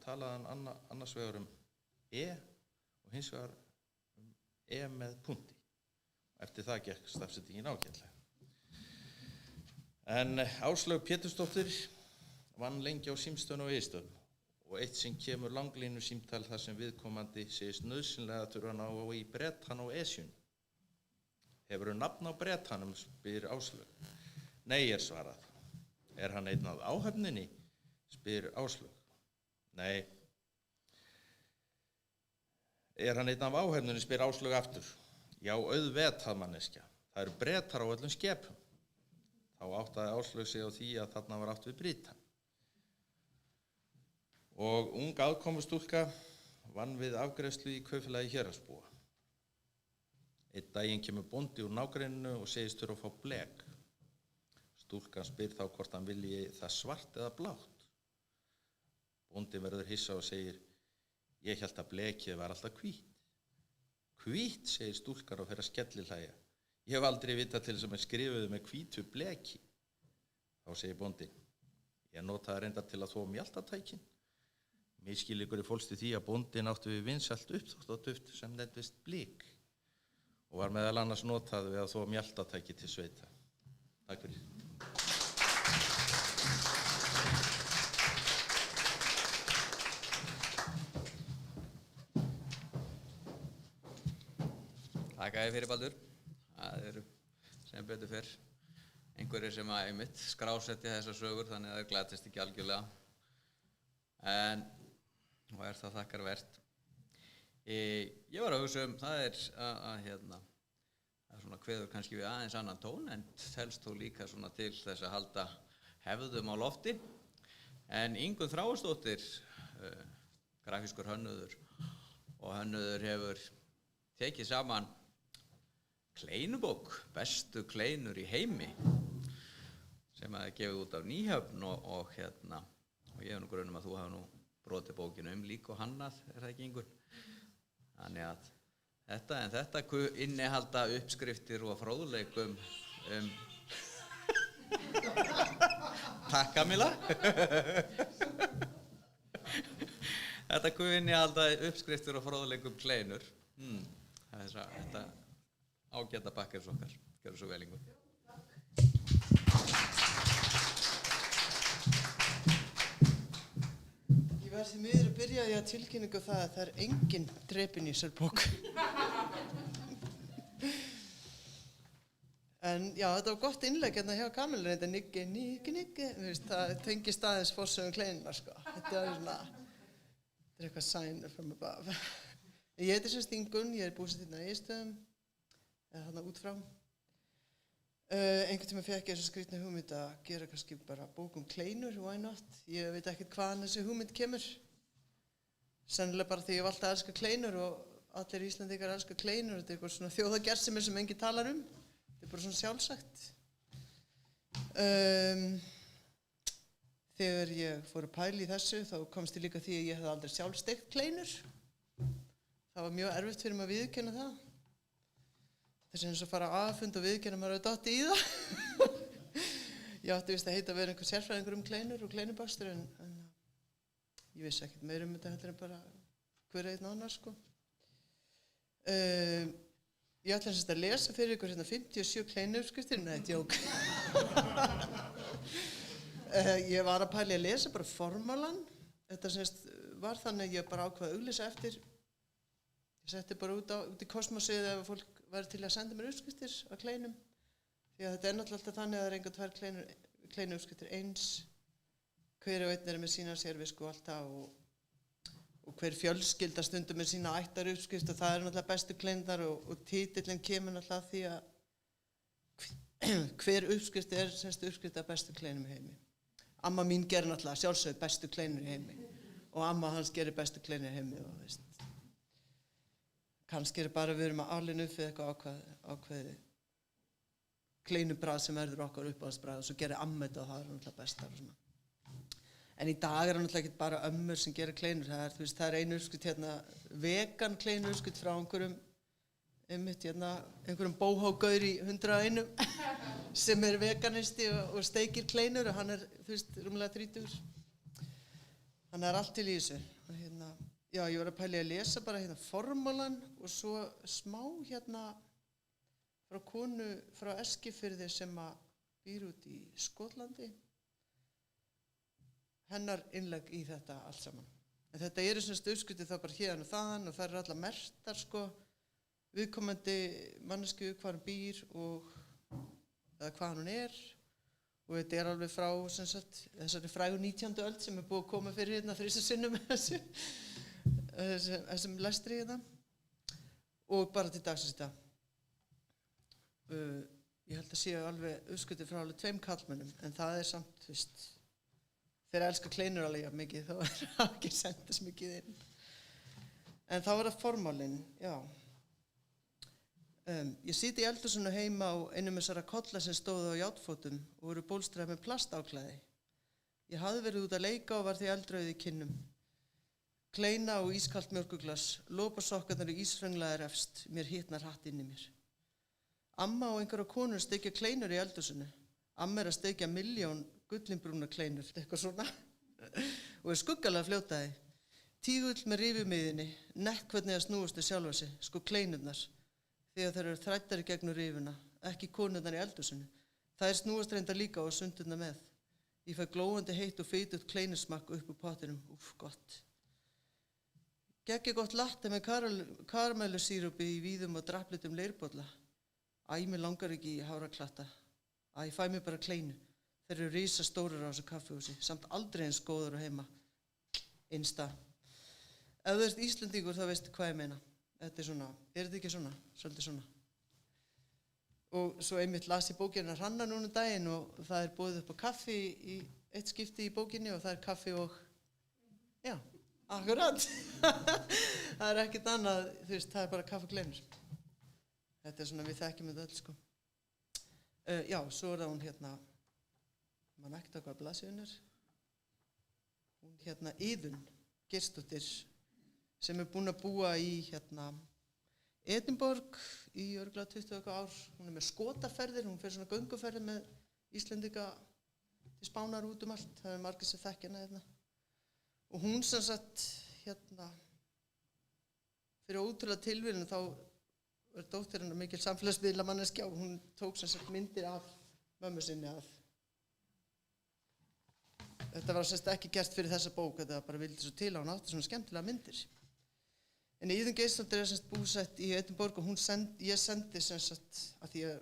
talaði hann annars vegar E og hins vegar E með punkti. Eftir það gekk stafsetningin ágætlega. En Áslaug Pétursdóttir vann lengi á símstöðum og Egilsstöðum og eitt sem kemur langlínu símtal þar sem viðkomandi segist nauðsynlega þurfa að ná í Bretan og Esjun. Hefurðu nafn á Bretanum, spyr Áslaug. Nei, svarað. Er hann einn af áhöfninni, spyr Áslaug. Nei. Er hann einn af áhöfninni, spyr Áslaug aftur. Já, auðvitað manneskja. Það eru Bretar á öllum skepum. Þá áttaði Áslaug sig á því að þarna var átt við Breta. Og ung aðkomustúlka vann við afgreiðslu í kaupfélagi Héraðsbúa. Einn daginn kemur bóndi úr nágrenninu og segist þurfa að fá blek. Stúlkan spyr þá hvort hann vilji það svart eða blátt. Bóndi verður hissa og segir, ég hélt að blekið var alltaf hvít. Hvít, segir stúlkan og fer að skellihlæja. Ég hef aldrei vitað til sem skrifuðu með hvítu bleki. Þá segir bóndinn, ég notaði reyndar til að þó mjaltatækin. Miskilningur fólst í því að bóndinn átti við vinsælt uppþvottaduft sem nefndist blik og var meðal annars notað við að þó mjaltatæki til sveita. Takk fyrir. Takk að þið fyrir, Baldur. Það eru sem betur fyrr einhverjir sem að einmitt skrásetja þessar sögur þannig að það glatist ekki algjörlega. En og það þakkarvert. Ég var að hugsa það er svona kveður kannski við aðeins annan tón en telst þó líka svona til þess að halda hefðum á lofti. En Ingunn Þráinsdóttir, grafískur hönnuður og hönnuður hefur tekið saman kleinubók, bestu kleinur í heimi sem að gefið út af Nýhöfn og ég hef nú grunum að þú hafa nú brotið bókinu líka og hannað, það ekki Ingunn? Þannig að þetta innihalda uppskriftir og fróðleikum Takk Kamilla. Þetta innihalda uppskriftir og fróðleikum kleinur. Þetta ágæta bakkars okkar. Gjörðu svo vel, Ingunn. Ég var því miður að byrja því að tilkynningu það að það er engin drepinn í þessar bók. En já, þetta var gott innlegg hérna hjá Kamilur, þetta niggi, það tengist aðeins forsögum kleinina, sko. Þetta er eitthvað sign from above. Ég heiti semst Ingunn, ég er búsett hérna í Egilsstöðum, eða þarna út frá. Einhvern tíma fekk ég þessu skrýtna hugmynd að gera kannski bara bók kleinur, why not? Ég veit ekkert hvaðan þessi hugmynd kemur. Sennilega bara því ég hef alltaf elskað kleinur og allir Íslendingar elska kleinur. Þetta er eitthvað svona þjóðagersemir sem enginn talar um. Þetta er bara svona sjálfsagt. Þegar ég fór að pæla í þessu þá komst ég líka því að ég hefði aldrei sjálf steikt kleinur. Það var mjög erfitt fyrir mig að viðurkenna það. Þess að fara á aðfund og viðurkenna maður að dotti í það. Ég átti vist að heita að vera einhver sérfræðingur kleinur og kleinubakstur en ég vissi ekkert meira þetta heldur en bara hver einn annar, sko. Ég ætla að lesa fyrir ykkur 57 kleinuuppskriftir, nei, djók. Ég var að pæla að lesa bara formálan. Þetta var þannig að ég bara ákvað að auglýsa eftir. Ég setti bara út í kosmosið ef fólk væri til að senda mér uppskriftir af kleinum. Því að þetta er náttúrulega alltaf þannig að það er engar tvær kleinuuppskriftir eins. Hver og einn er með sína sérvisku og allt það og hver fjölskylda stundum með sína ættaruppskrift og það er náttúrulega bestu kleinur og titillinn kemur náttúrulega því að hver uppskrift semst uppskrift af bestu kleinum í heimi. Amma mín gerir náttúrulega sjálfsögðu bestu kleinur í heimi og amma hans gerir bestu kleinur í heimi og veist. Kannski bara við erum að alin upp við eitthvað ákveði kleinubrað sem verður okkar uppáhaldsbragð og svo gerir amma þetta og það náttúrulega bestar og svona. En í dag náttúrulega ekki bara ömmur sem gerir kleinur, það er einu uppskrift hérna, vegan kleinu uppskrift frá einhverjum bóhágaur í 101 sem veganisti og steikir kleinur og hann rúmlega 30. Hann allt til í þessu. Og já, ég var að pæla í að lesa bara formálan og svo smá frá konu frá Eskifirði sem býr út í Skotlandi. Hennar innlegg í þetta allt saman. En þetta semst uppskriftir þá bara hérna og þaðan og það allar merktar viðkomandi mannesku hvað hann býr eða hvað hann og þetta alveg frá þessari frægu 19. öld sem búið að koma fyrir 3 sinnum þessum lestri og bara til dagsins í dag. Ég held að sé alveg uppskriftir frá alveg 2 karlmönnum en það samt þeir elska kleinur alveg mikið þá það ekki sendast mikið inn. En þá það formálinn, já. Ég sit í eldhúsinu heima á einum þessara kolla sem stóðu á járnfótum og voru bólstraðir með plastáklæði. Ég hafði verið út að leika og var því eldrauð í kinnum. Kleina og ískalt mjólkurglas, lópasokkarnar og ísfrenglaðir efst, mér hitnar hatt inn í mér. Amma og einhverja konur steikja kleinur í eldhúsinu. Amma að steikja 1.000.000 gullinbrúna kleinur, eitthvað svona, og skuggalega fljótaði. Tígull með rifjumiðinni, nett hvernig að snúast þau sjálfa sig, kleinurnar, þegar þær eru þrættar í gegnum rifuna, ekki konurnar í eldhúsinu. Þær snúast reyndar líka og sundurna með. Ég fæ glóandi heitt og feitut kleinusmakk upp úr pottinum, gott. Geggja gott latte með karamellusírupi í víðum og drapplitum leirbolla. Mér langar ekki í háraklatta. Fæ mér bara kleinu. Þeir eru risastórar á þessu kaffihúsi, samt aldrei eins góður og heima. Einsta. Ef þú ert Íslendingur þá veistu hvað ég meina. Þetta svona, þetta ekki svona? Svolítið svona. Og svo einmitt las ég bókina Hranna núna daginn og það boðið upp á kaffi í eitt skipti í bókinni og það kaffi og, já, akkurat. Það ekkert annað, það bara kaffi og kleinur. Þetta svona, við þekkjum þetta öll, Já, svo það hún man ekkert hvað blaðsíðun Hún Iðunn Geirsdóttir sem búin að búa í Edinborg í örugglega 20 ár. Hún með skotaferðir, hún fer svona gönguferðir með Íslendinga til Spánar út allt. Það margir sem þekkja hana Og hún sem sagt fyrir ótrúlega tilvíðinu þá var dóttir hennar mikil samfélagsmiðla manneskja og hún tók sem sagt myndir af mömmu sinni af. Þetta var semst ekki gert fyrir þessa bók, þetta bara vildi svo til að hún átti svona skemmtilega myndir. En Iðunn Geirsdóttir semst búsett í Edinborg og ég sendi sem sagt, að því ég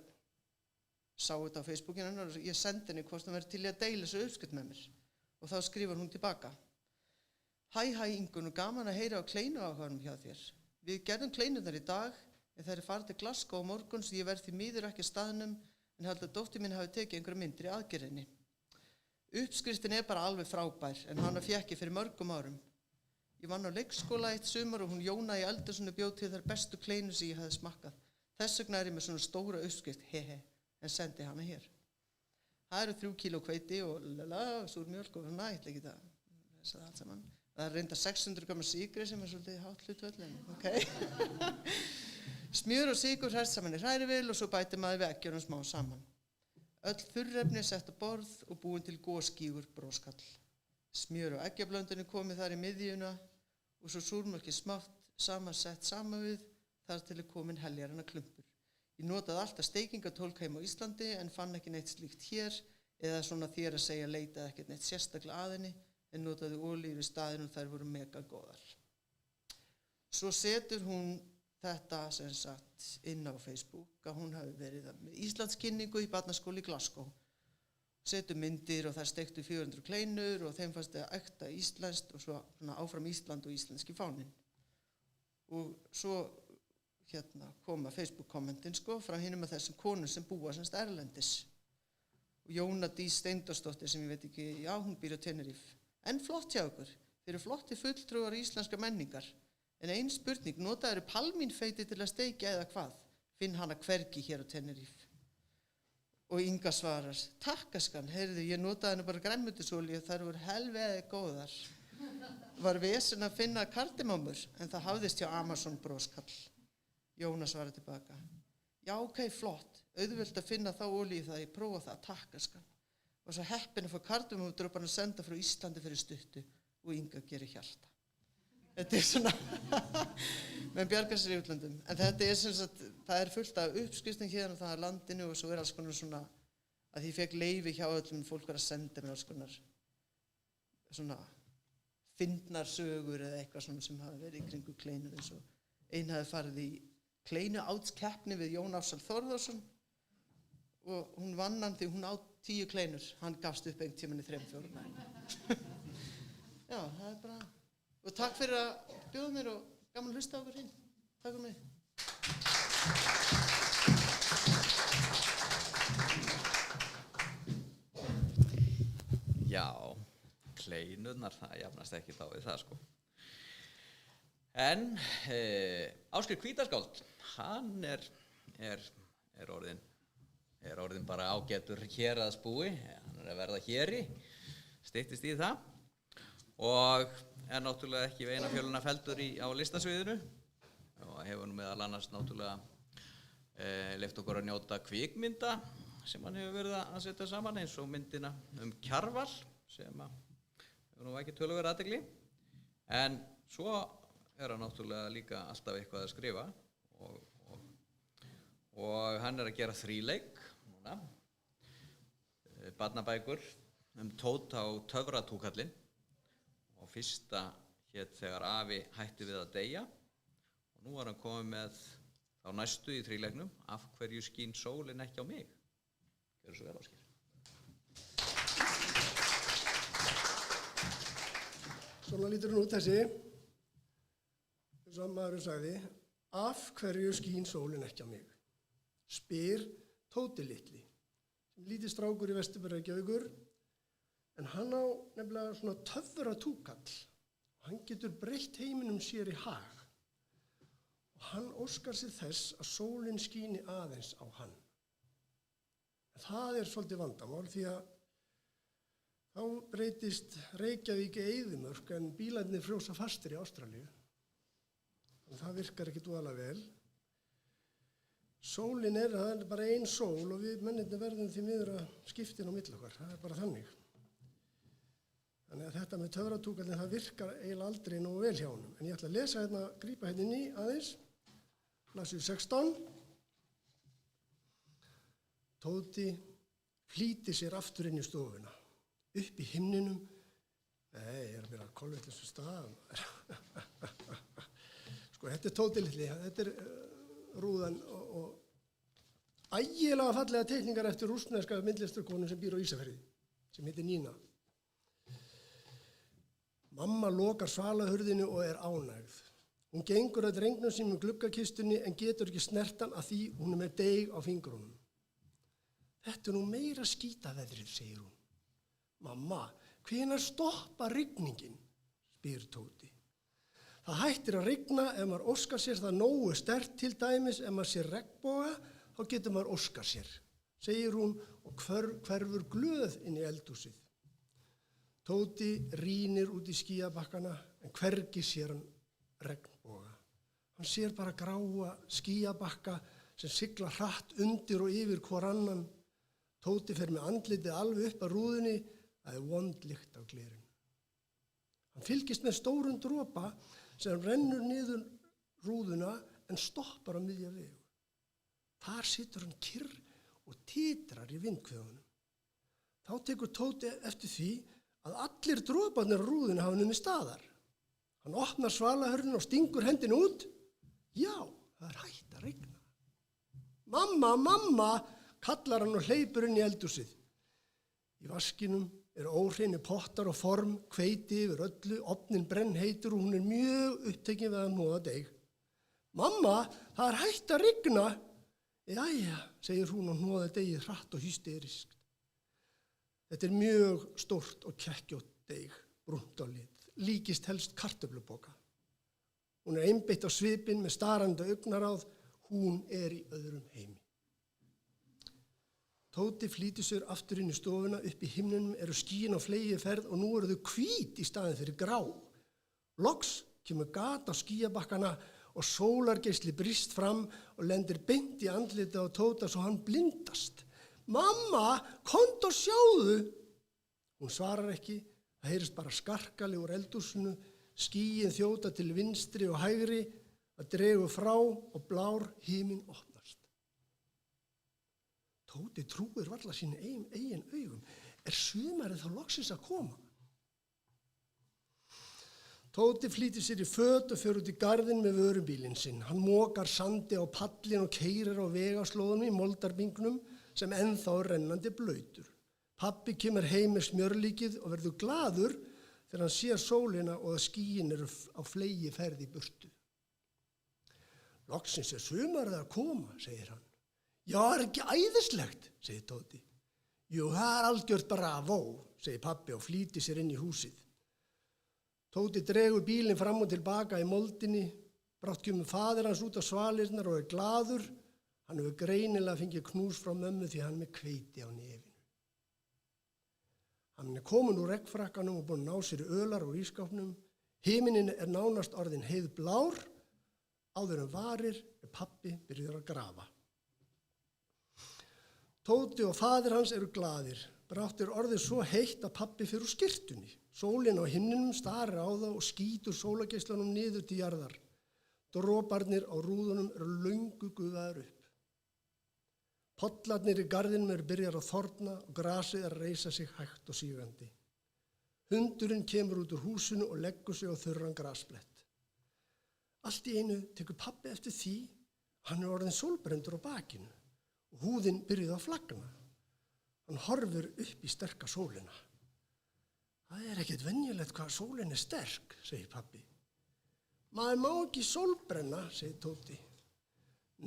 sá þetta á Facebookinu hennar og ég sendi henni hvort hún verið til í að deila þessu uppskrift með mér. Og þá skrifar hún tilbaka. Hæ Ingunn og gaman að heyra á kleinuáhuganum hjá þér. Við gerðum kleinurnar í dag en þær farið til Glasgow á morgun svo ég verð því miður ekki á staðnum en held að dóttir mín hafi tekið einhverja myndir í aðgerðinni. Uppskriftin bara alveg frábær en hana fékk ég fyrir mörgum árum. Ég vann á leikskóla eitt sumar og hún Jóna í eldhúsinu bjó til þær bestu kleinur sem ég hafði smakkað. Þess vegna ég með svona stóra uppskrift, en sendi hana hér. Það eru 3 kíló hveiti og súrmjólk og ég ætla ekki að lesa það allt saman. Það er reynda 600 g sykri sem svolítið hátt hlutföll, Smjör og sykur hrært saman í hrærivél og svo bætir maður við eggjunum smá saman. Öll þurrefni sett á borð og búin til góskígur bróskall. Smjör og eggjablöndunni komið þar í miðjuna og svo súrmjólkið smátt samansett saman við þar til komin heljarana klumpur. Ég notaði alltaf steikingatólk heim á Íslandi en fann ekki neitt slíkt hér eða svona þér að segja leitaði ekkert neitt sérstaklega að henni en notaði olíur í staðinn og þær voru mega góðar. Svo setur hún þetta sem sagt inn á Facebook að hún hafi verið með Íslandskynningu í barnaskóla í Glasgow. Setur myndir og þær steiktu 400 kleinur og þeim fannst það ekta íslenskt og svo áfram Ísland og íslenski fáninn. Og svo koma Facebook-kommentin sko frá hinum að þessum konum sem búa semst erlendis. Og Jóna Dís Steindórsdóttir sem ég veit ekki, já hún býr á Tenerife. En flott hjá ykkur, þeir eru flotti fulltrúar íslenska menningar. En ein spurning, notaðu palmínfeiti til að steikja eða hvað? Finn hana hvergi hér á Tenerife. Og Inga svarar, takkaskan, heyrðu, ég notaði henni bara grænmetisólíu, þær voru helveði góðar. Var vesen að finna kardimómur, en það hafðist hjá Amazon broskall. Jóna svarar tilbaka, já, ok, flott, auðvöld að finna þá olíu það, ég prófa það, takkaskan. Og svo heppin að fá kardimómudropan að senda frá Íslandi fyrir stuttu og Inga gerir hjarta. Þetta svona, með bjargar sér í útlöndum. En þetta sem sagt, það fullt af uppskriftum hérna það landinu og svo alls konar svona, að ég fekk leyfi hjá öllum fólk að senda mér alls konar svona fyndnar sögur eða eitthvað svona sem hafa verið í kringu kleinur eins og ein hafi farið í kleinu átskeppni við Jón Ársæl Þórðarsson og hún vann hann því hún á 10 kleinur, hann gafst upp einhvern tímann í 3-4. Já, það bara... Og takk fyrir að bjóða mér og gaman að hlusta á okkur hinn. Takk fyrir mig. Já, kleinurnar, það jafnast ekki þá við það sko. En Ásgeir Hvítaskáld, hann er orðin bara ágætur héraðsbúi, hann er að verða héri, styttist í það og er náttúrulega ekki við eina fjöluna feldur á listasviðinu og hefur nú meðal annars náttúrulega leyft okkur að njóta kvikmynda sem hann hefur verið að setja saman eins og myndina Kjarval sem hefur nú ekki töluverið athygli en svo er hann náttúrulega líka alltaf eitthvað að skrifa og hann er að gera þríleik núna barnabækur Tóta og Töfratúkallinn og fyrsta hét þegar afi hætti við að deyja og nú er hann komið með þá næstu í þríleiknum Af hverju skín sólin ekki á mig. Gjörðu svo vel, Ásgeir. Svona lítur hún út þessi, eins og maðurinn sagði, af hverju skín sólin ekki á mig? Spyr Tóti litli, sem lítið strákur í Vesturbæ-Reykjavíkur, en hann á nefnilega svona töfratúkall og hann getur breytt heiminum sér í hag. Og hann óskar sér þess að sólin skíni aðeins á hann. En það er svolítið vandamál því að þá breytist Reykjavík í eyðimörk en bílarnir frjósa fastir í Ástralíu. En það virkar ekki dvalega vel. Sólin það er bara ein sól og við mennirnir verðum því miður að skipta inn á milli okkar. Það er bara þannig. Þannig að þetta með töfratúkallinn það virkar eiginlega aldrei nógu vel hjá honum. En ég ætla að lesa hérna, grípa hérna inn í aðeins. Blaðsíðu 16. Tóti flýti sér aftur inn í stofuna. Upp í himninum. Nei, ég er að byrja að kolvetlis stað. Sko, þetta er Tóti litli. Þetta er rúðan og ægilega fallega teikningar eftir rússneska myndlistarkonu sem býr á Ísafirði, sem heitir Nína. Mamma lokar svalahurðinu og er ánægð. Hún gengur að drengnum sínum gluggakistunni en getur ekki snertan að því hún með deig á fingrunum. Þetta nú meira skítaveðrið, segir hún. Mamma, hvenær stoppa rigningin? Spyr Tóti. Það hættir að rigna ef maður óskar sér það nógu sterkt til dæmis ef maður sér regnboga, þá getur maður óskar sér, segir hún og hverfur glöð inn í eldhúsið. Tóti rýnir út í skýjabakkana en hvergi sér hann regnboga. Hann sér bara gráa skýjabakka sem sigla hratt undir og yfir hvor annan. Tóti fer með andlitið alveg upp að rúðunni, það er vond lykt af glerinu. Hann fylgist með stórum dropa sem rennur niður rúðuna en stoppar á miðja vegu. Þar situr hann kyrr og titrar í vindhviðunum. Þá tekur Tóti eftir því að allir droparnir á rúðunni hafa numið staðar. Hann opnar svalahurðina og stingur hendina út. Já, það er hætt að rigna. Mamma, mamma, kallar hann og hleypur inn í eldhúsið. Í vaskinum óhreini pottar og form, hveiti yfir öllu, ofnin brennheitur og hún er mjög upptekin við að hnoða deig. Mamma, það hætt að rigna. Jæja, segir hún og hnoðar deigið hratt og hysteriskt. Þetta mjög stórt og kekkjótt deig, brúnt á lit, líkist helst kartöflupoka. Hún einbeitt á svipinn með starandi augnaráð, hún í öðrum heimi. Tóti flýtir sér aftur inn í stofuna, upp í himninum eru skýin á fleygiferð og nú eru þau hvít í staðinn fyrir grá. Loks kemur gat á skýjabakkana og sólargeisli brýst fram og lendir beint í andlitið á Tóta svo hann blindast. Mamma, komdu og sjáðu! Hún svarar ekki, það heyrist bara skarkali úr eldhúsinu, skýin þjóta til vinstri og hægri, það dregur frá og blár himinn opnast. Tóti trúir varla sínu eigin augum. Sumarið þá loksins að koma? Tóti flýtir sér í föt og fer út í garðinn með vörubílinn sinn. Hann mokar sandi á pallin og keyrir á vegaslóðunum í moldarbingnum sem ennþá rennandi blautur. Pabbi kemur heim með smjörlíkið og verður glaður þegar hann sér sólina og að skýin eru á fleygiferð í burtu. Loksins sumarið að koma, segir hann. Já, ekki æðislegt, segir Tóti. Jú, það algjört bravo, segir pabbi og flýtir sér inn í húsið. Tóti dregur bílinn fram og tilbaka í moldinni, brátt kemur faðir hans út á svalirnar og glaður. Hann hefur greinilega fengið knús frá mömmu því hann með hveiti á nefinu. Hann komin úr regnfrakkanum og búinn að ná sér ölar úr ísskápnum. Himinin nánast orðinn heiðblár, áður en varir pabbi byrjar að grafa. Tóti og faðir hans eru glaðir. Brátt orðið svo heitt að pabbi fer úr skyrtunni. Sólin á himninum starir á það og skýtur sólargeislanum niður til jarðar. Droparnir á rúðunum eru löngu gufaðir upp. Pollarnir í garðinum eru byrjar að þorna og grasið að reisa sig hægt og sígandi. Hundurinn kemur út úr húsinu og leggur sig á þurran grasblett. Allt í einu tekur pabbi eftir því, hann orðinn sólbrendur á bakinu. Og húðin byrjuði að flagna. Hann horfir upp í sterka sólina. Það ekkert venjulegt hvað sólin sterk, segir pabbi. Maður má ekki sólbrenna, segir Tóti.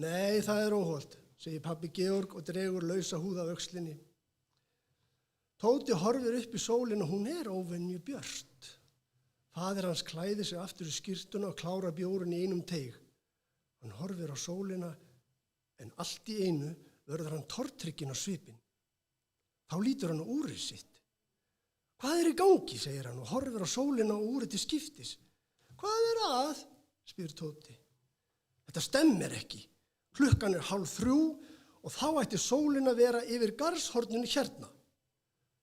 Nei, það óhollt, segir pabbi Georg og dregur lausa húð af öxlinni. Tóti horfir upp í sólina og hún óvenju björt. Faðir hans klæðir sig aftur í skyrtuna og klárar bjórinn í einum teig. Hann horfir á sólina en allt í einu verður hann tortrygginn á svipinn. Þá lítur hann á úrið sitt. Hvað í gangi, segir hann og horfir á sólina og úrið til skiptis. Hvað að, spyr Tóti. Þetta stemmir ekki. Klukkan 2:30 og þá ætti sólin að vera yfir garðshorninu hérna.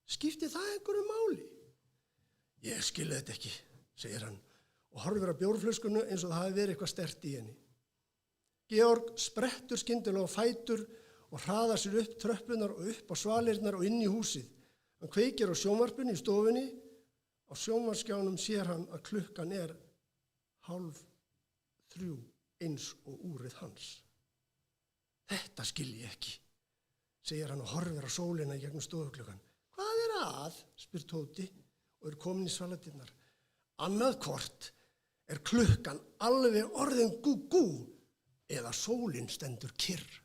Skipti það einhverju máli? Ég skilði þetta ekki, segir hann og horfir á bjórflöskunu eins og það hafi verið eitthvað sterkt í henni. Georg sprettur skyndilega á fætur og hraðar sér upp tröppunar og upp á svalirnar og inn í húsið. Hann kveikir á sjónvarpinu í stofunni. Á sjónvarpsskjánum sér hann að klukkan 2:30 eins og úrið hans. Þetta skil ég ekki, segir hann og horfir á sólina í gegnum stofuklukkan. Hvað að, spyr Tóti og komin í svaladyrnar. Annað hvort klukkan alveg orðin gú eða sólin stendur kyrr.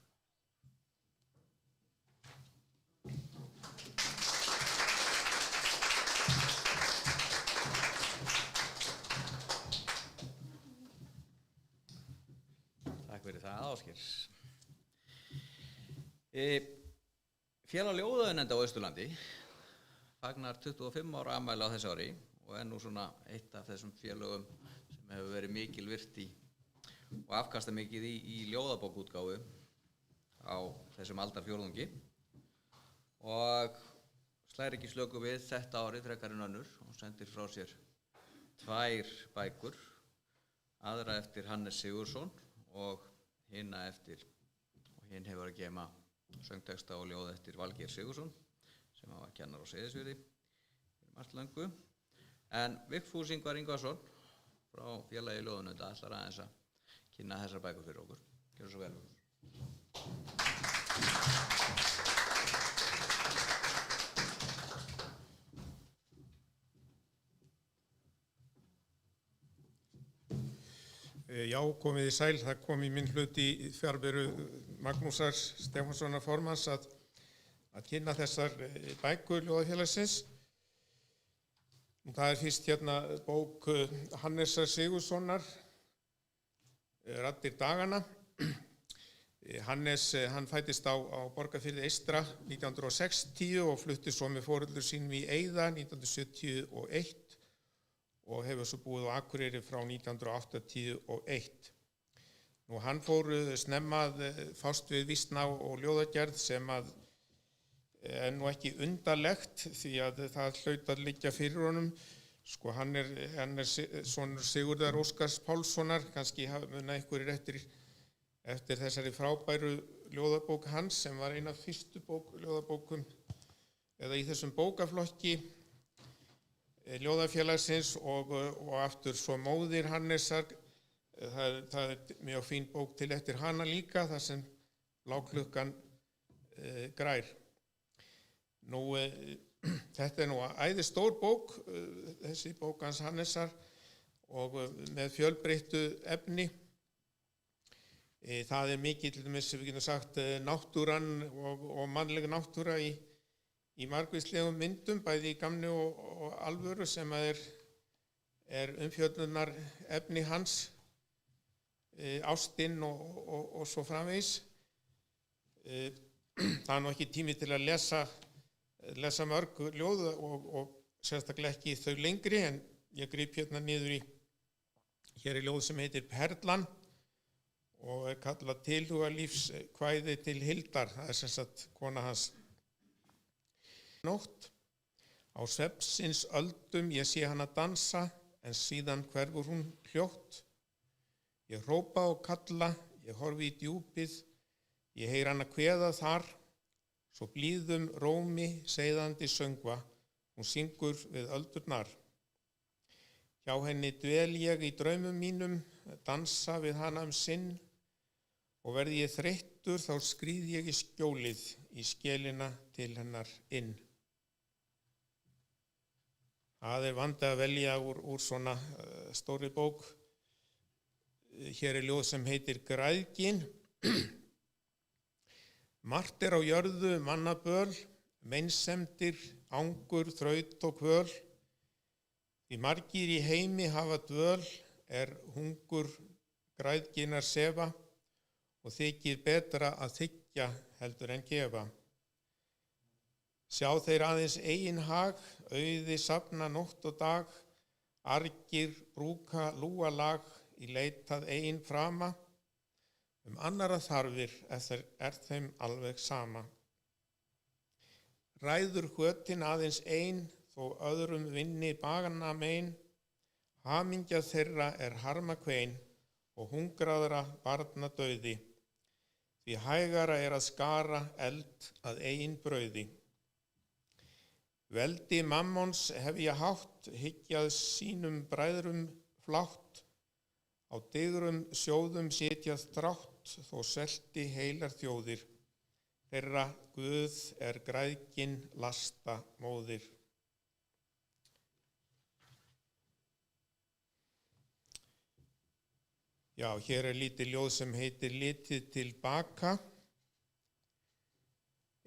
Takk fyrir það, Ásgeir. Félag ljóðaunenda á Austurlandi fagnar 25 ára afmæli á þessu ári og nú svona eitt af þessum félögum sem hefur verið mikil virt í og afkasta mikið í ljóðabókútgáfu á þessum aldarfjórðungi og slær ekki slöku við þetta árið frekar en önnur og sendir frá sér 2 bækur, aðra eftir Hannes Sigurðsson og hinn hefur að geyma söngteksta og ljóð eftir Valgeir Sigurðsson sem var kennar á Seyðisfirði fyrir margt löngu. En Vigfús Ingvar Ingvarsson frá félagi ljóðaunenda ætlar aðeins að kynna þessar bækur fyrir okkur. Gjörðu svo vel. Já, komið í sæl. Það kom í minn hlut í fjárveru Magnúsar Stefánssonar formanns að kynna þessar bækur Ljóðafélagsins. Það fyrst hérna bók Hannesar Sigurðssonar, Raddir daganna. Hannes, hann fæddist á Borgarfirði eystra 1960 og flutti svo með foreldrum sínum í Eiða 1971 og hefur svo búið á Akureyri frá 1981. Hann fór snemma að fást við vísna og ljóðagerð sem að er nú ekki undarlegt því að það hlaut að liggja fyrir honum. Sko hann er sonur Sigurðar Óskars Pálssonar, kannski muna einhverjir eftir þessari frábæru ljóðabók hans sem var eina af fyrstu ljóðabókum eða í þessum bókaflokki Ljóðafélagsins og aftur svo móðir Hannesar. Það er mjög fín bók til eftir hana líka, þar sem bláklukkan grær. Þetta er nú æði stór bók, þessi bók hans Hannesar, og með fjölbreyttu efni. Það er mikið, til dæmis, við getum sagt, náttúran og mannleg náttúra í margvíslegum myndum, bæði í gamni og alvöru, sem er umfjöllunar efni hans, ástin og svo framvegis. Það er nú ekki tími til að lesa mörg ljóð og sérstaklega ekki þau lengri, en ég gríp hérna niður hér ljóð sem heitir Perlan og er kallað Tilhugalífskvæði til Hildar. Það er sem sagt kona hans. Nótt, á svefnsins öldum ég sé hana dansa, en síðan hverfur hún hljótt. Ég hrópa og kalla, ég horfi í djúpið, ég heyr hana kveða þar, svo blíðum rómi seiðandi söngva, hún syngur við öldurnar. Hjá henni dvel ég í draumum mínum, dansa við hana sinn, og verði ég þreyttur þá skríð ég í skjólið, í skélina til hennar inn. Það er vandi að velja úr svona stóri bók. Hér er ljóð sem heitir Græðgin. Margt er á jörðu mannaböl, meinsemdir, angur, þraut og kvöl. Því margir í heimi hafa dvöl, er hungur græðginar sefa, og þykir betra að þiggja heldur en gefa. Sjá þeir aðeins eigin hag, auði safna nótt og dag, argir brúka lúalag í leitað eigin frama, annarra þarfir er þeim alveg sama. Ræður hötin aðeins ein, þó öðrum vinni bagana mein, hamingja þeirra er harma kvein og hungraðra barna dauði, því hægara er að skara eld að eigin brauði. Veldi mammons hef ég hátt, hyggjað sínum bræðrum flátt, á digrum sjóðum sitjað drátt, þó selti heilar þjóðir, þeirra Guð er græðgin lasta móðir. Já, hér er lítið ljóð sem heitir Litið til baka.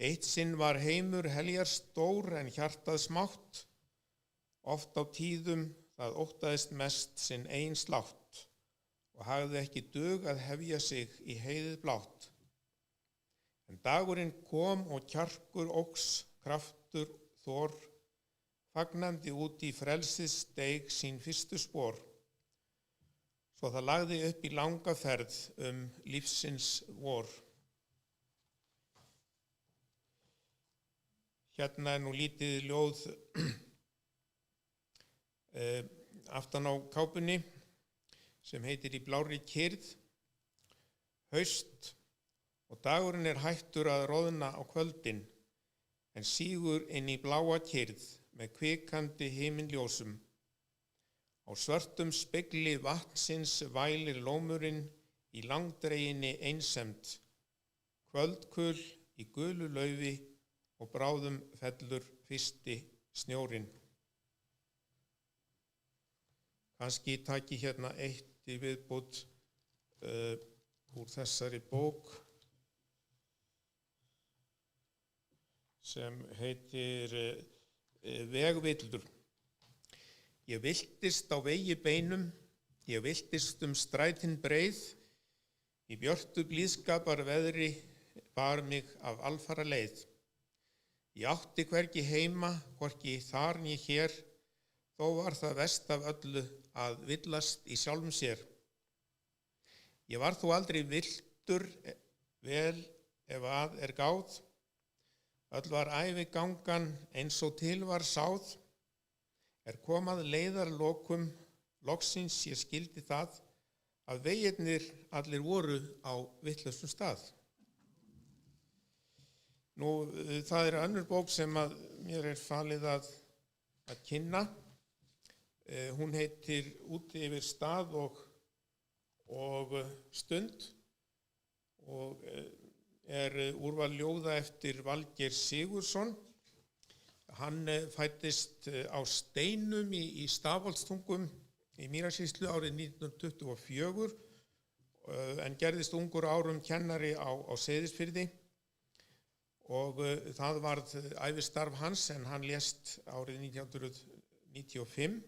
Eitt sinn var heimur heljar stór en hjartað smátt, oft á tíðum það óttaðist mest sinn eigin slátt og hafði ekki dug að hefja sig í heiðið blátt. En dagurinn kom og kjarkur óx, kraftur þor, fagnandi út í frelsið steig sín fyrstu spor. Svo það lagði upp í langa ferð lífsins vor. Hérna er nú lítið ljóð aftan á kápunni sem heitir Í blárri kyrrð. Haust og dagurinn er hættur að roðna á kvöldin, en sígur inn í bláa kyrrð með kvikandi himinljósum. Á svörtum spegli vatnsins vælir lómurinn í langdreginni einsemd, kvöldkul í gulu laufi og bráðum fellur fyrsti snjórinn. Kannski taki hérna eitt í viðbót úr þessari bók sem heitir Vegvillur. Ég viltist á vegi beinum, ég viltist strætin breið, í björtu blíðskapar veðri bar mig af alfara leið. Ég átti hvergi heima, hvorki þar né hér, þó var það verst af öllu að villast í sjálfum sér. Ég var þó aldrei villtur, vel ef að gáð, öll var ævi gangan eins og til var sáð, komað leiðarlokum, loksins ég skildi það, að vegirnir allir voru á vitlausum stað. Nú, það önnur bók sem að mér falið að kynna. Hún heitir Úti yfir stað og stund og úrval ljóða eftir Valgeir Sigurðsson. Hann fæddist á Steinum í Stafholtstungum í Mýrasýslu árið 1924 en gerðist ungur árum kennari á Seyðisfirði og það varð ævistarf hans en hann lést árið 1995.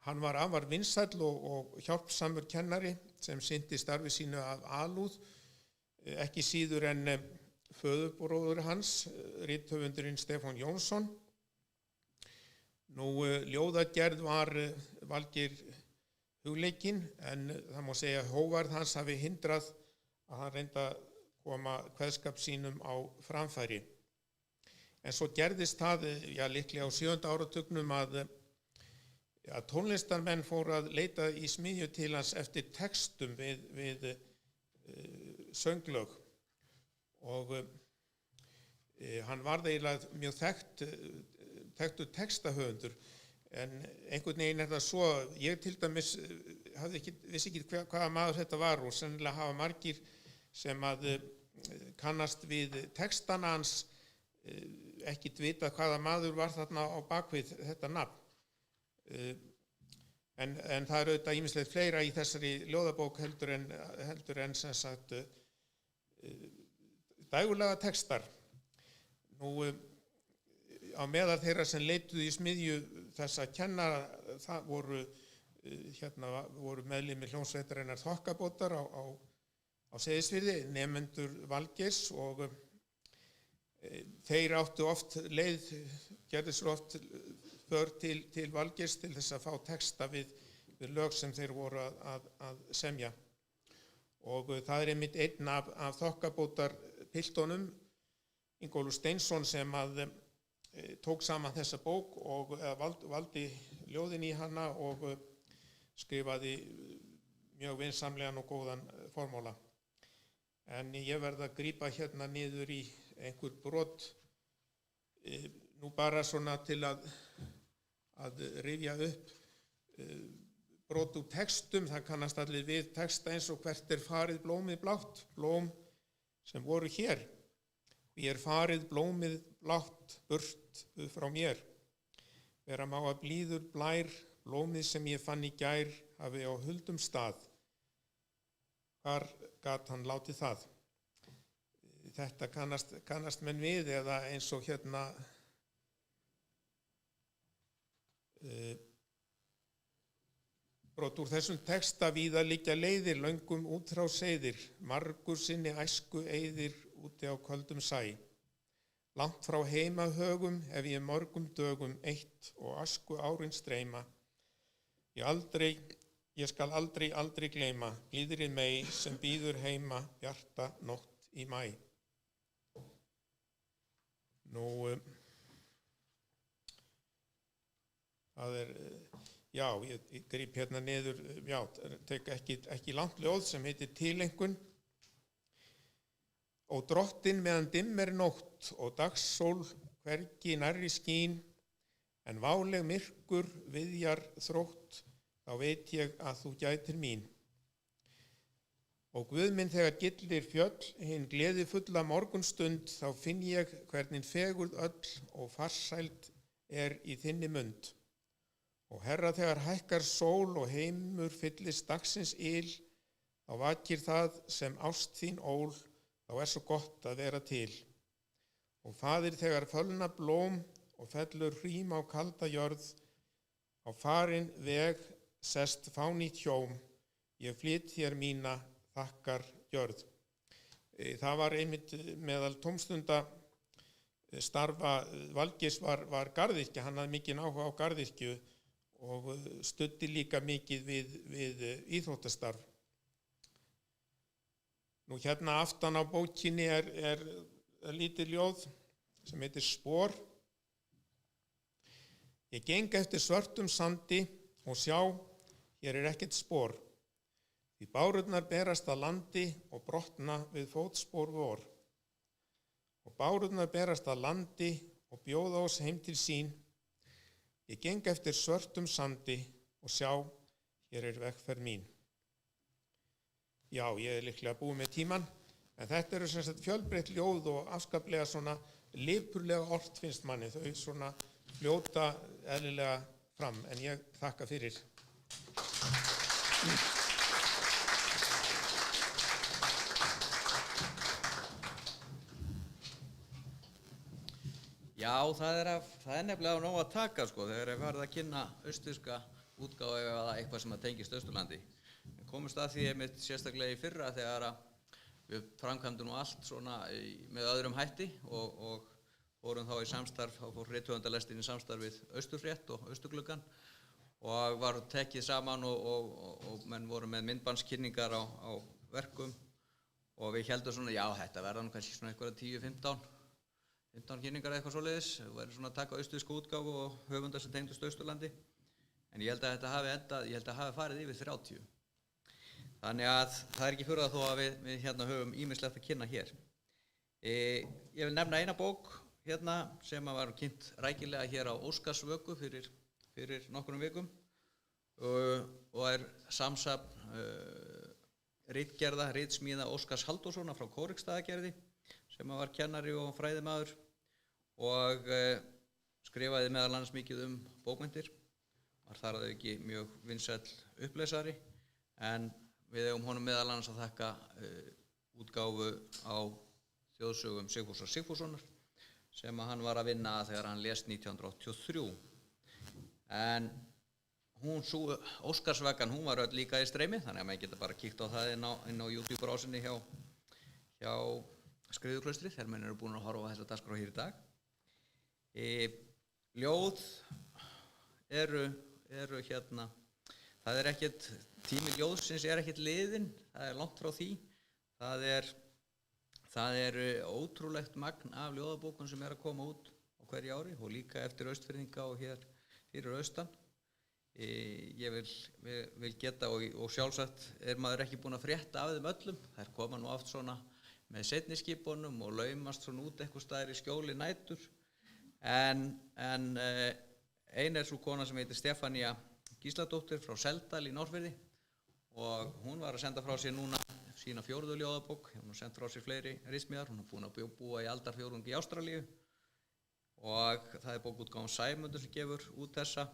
Hann var afar vinsæll og hjálpsamur kennari sem sinnti starfi sínu af alúð, ekki síður en föðurbróður hans, rithöfundurinn Stefán Jónsson. Nú, ljóðagerð var Valgeir hugleikinn en það má segja að hógværð hans hafi hindrað að hann reynda að koma kveðskap sínum á framfæri. En svo gerðist það, líklega á 7. áratugnum að tónlistarmenn fóru að leita í smiðju til hans eftir textum við sönglög og hann varð eiginlega mjög þekktur textahöfundur en einhvern veginn það svo, ég til dæmis vissi ekki hvaða maður þetta var og sennilega hafa margir sem að kannast við textana hans ekkit vita hvaða maður var þarna á bakvið þetta nafn. En það auðvitað ýmislegt fleira í þessari ljóðabók heldur en sem sagt dægurlega textar. Nú, á meðal þeirra sem leituðu í smiðju þessa kennara, það voru meðlimir hljómsveitarinnar Þokkabótar á Seyðisfirði, nemendur Valgeirs og þeir áttu oft leið, gerðu svo oft för til Valgeirs til þess að fá texta við lög sem þeir voru að semja. Og það einmitt einn af Þokkabótar piltunum, Ingólfur Steinsson, sem að tók saman þessa bók og valdi ljóðin í hana og skrifaði mjög vinsamlegan og góðan formála. En ég verð að grípa hérna niður í einhver brot, nú bara svona til að rifja upp brot úr textum, það kannast allir við texta eins og hvert farið blómið blátt, blóm sem voru hér. Ég farið blómið blátt burt frá mér. Vera má að blíður blær, blómið sem ég fann í gær hafi á huldum stað. Hvar gat hann látið það? Þetta kannast menn við eða eins og hérna brot úr þessum texta víða liggja leiðir, löngum út frá seiðir, margur sinni æsku eyðir úti á köldum sæ. Langt frá heimahögum hef ég mörgum dögum eitt og asku árin streyma. Ég skal aldrei gleyma, blíðri mei sem býður heima bjarta nótt í maí. Nú, það ég gríp hérna niður, tek ekki langt ljóð sem heitir Tilengun. Og drottin meðan dimm nótt og dagssól hvergi nærri skín, en váleg myrkur viðjar þrótt, þá veit ég að þú gætir mín. Og Guð minn þegar gillir fjöll, hinn gleðifulla morgunstund, þá finn ég hvernig fegurð öll og farsæld í þinni mund. Og Herra þegar hækkar sól og heimur fyllist dagsins yl, þá vakir það sem ást þín ól, þá svo gott að vera til. Og faðir þegar fölna blóm og fellur hrím á kalda jörð, á farin veg sest fánýtt hjóm, ég flyt þér mína þakkar gjörð. Það var einmitt meðal tómstunda starfa Valgeirs var garðyrkja, hann hafði mikinn áhuga á garðyrkju og studdi líka mikið við íþróttastarf. Nú hérna aftan á bókinni er lítið ljóð sem heitir Spor. Ég geng eftir svörtum sandi og sjá, hér ekkert spor. Því bárurnar berast að landi og brotna við fótspor vor. Og bárurnar berast að landi og bjóða oss heim til sín. Ég geng eftir svörtum sandi og sjá, hér vegferð mín. Já, ég líklega búið með tíman, en þetta eru sem sagt fjölbreytt ljóð og afskaplega svona lipurlega ort finnst manni, þau svona fljóta eðlilega fram, en ég þakka fyrir. Já, það er nefnilega nóg að taka sko, þegar ég farið að kynna austfirska útgáfu eða eitthvað sem að tengist Austurlandi. Við komumst að því einmitt sérstaklega í fyrra þegar við framkvæmdum nú allt svona með öðrum hætti og fórum þá í samstarf, þá fór rithöfundalestin í samstarf við Austurfrétt og Austurgluggann og var tekið saman og menn voru með myndbandskynningar á verkum og við heldum svona, já, þetta verða nú kannski svona eitthvað 10-15 kynningar eða eitthvað svoleiðis, við verðum svona að taka austfirska útgáfu og höfundar sem tengdust Austurlandi, en ég held að þetta hafi endað, ég held að hafi farið yfir 30. Þannig að það er ekki furða þó að við hérna höfum ýmislegt að kynna hér. Ég vil nefna eina bók hérna sem var kynnt rækilega hér á Óskarsvöku fyrir nokkrum vikum og er samsafn ritgerða, ritsmíða Óskars Halldórssonar frá Kóreksstaðagerði sem var kennari og fræðimaður og skrifaði meðal annars mikið bókmenntir, var þar að ekki mjög vinsæll upplesari, en við eigum honum meðal annars að þakka útgáfu á þjóðsögum Sigfúsar Sigfússonar sem hann var að vinna þegar hann lést 1983. En Óskarsvakan, hún var öll líka í streymi, þannig að maður geta bara kíkt á það inn á YouTube-brásinni hjá Skriðuklaustri, þegar menn eru búin að horfa á þessa dagskrá hér í dag. Ljóð eru hérna, það er ekkert, tími ljóðsins er ekkert liðinn, það er langt frá því. Það er ótrúlegt magn af ljóðabókum sem að koma út á hverju ári og líka eftir Austfirðinga og hér fyrir austan. Ég vil geta og sjálfsagt er maður ekki búin að frétta af þeim öllum, þær koma nú oft svona með seinni skipunum og laumast svona út eitthvað staðar í skjóli nætur, en ein er svo kona sem heitir Stefania Gísladóttir frá Seldal í Norðfirði og hún var að senda frá sér núna sína 4. ljóðabók, hún har sendt frá sér fleiri ritsmíðar, hún er búin að búa í aldarfjórðungi í Ástralíu og það er bókútgáfan Sæmundur sem gefur út þessa.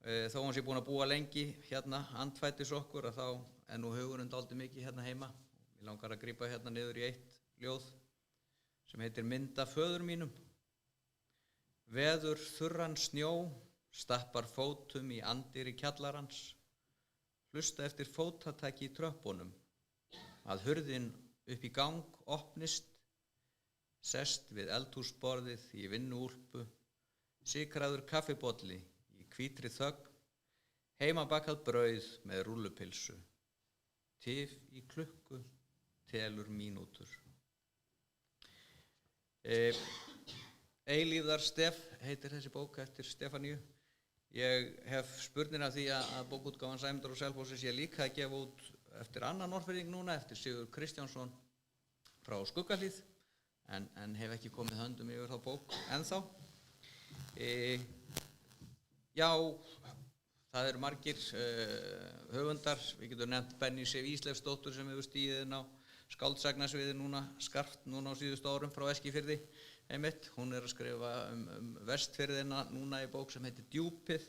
Þó hann sé búin að búa lengi hérna andfætis okkur að þá er nú hugurinn dálítið mikið hérna heima. Ég langar að grípa hérna niður í eitt ljóð sem heitir Mynd af föður mínum. Veður þurran snjó, stappar fótum í anddyri kjallarans, hlusta eftir fótataki í tröppunum, að hurðin upp í gang opnist, sest við eldhúsborðið í vinnuúlpu, sykraður kaffibolli í hvítri þögn, heimabakað brauð með rúllupilsu, tif í klukku, telur mínútur. Eilífðarstef heitir þessi bók eftir Stefaníu. Ég hef spurnir af því að bókútgáfan Sæmundur og Selfossi sé líka að gefa út eftir annan Norðfirðing núna, eftir Sigurð Kristjánsson frá Skuggahlíð, en hef ekki komið höndum yfir þá bók ennþá. Já, það eru margir höfundar, við getum nefnt Benny Sif Íslefsdóttur sem hefur stigið inn á skáldsagnarsviði núna skarpt núna á síðustu árum frá Eskifirði einmitt. Hún er að skrifa Vestfirðina núna í bók sem heitir Djúpið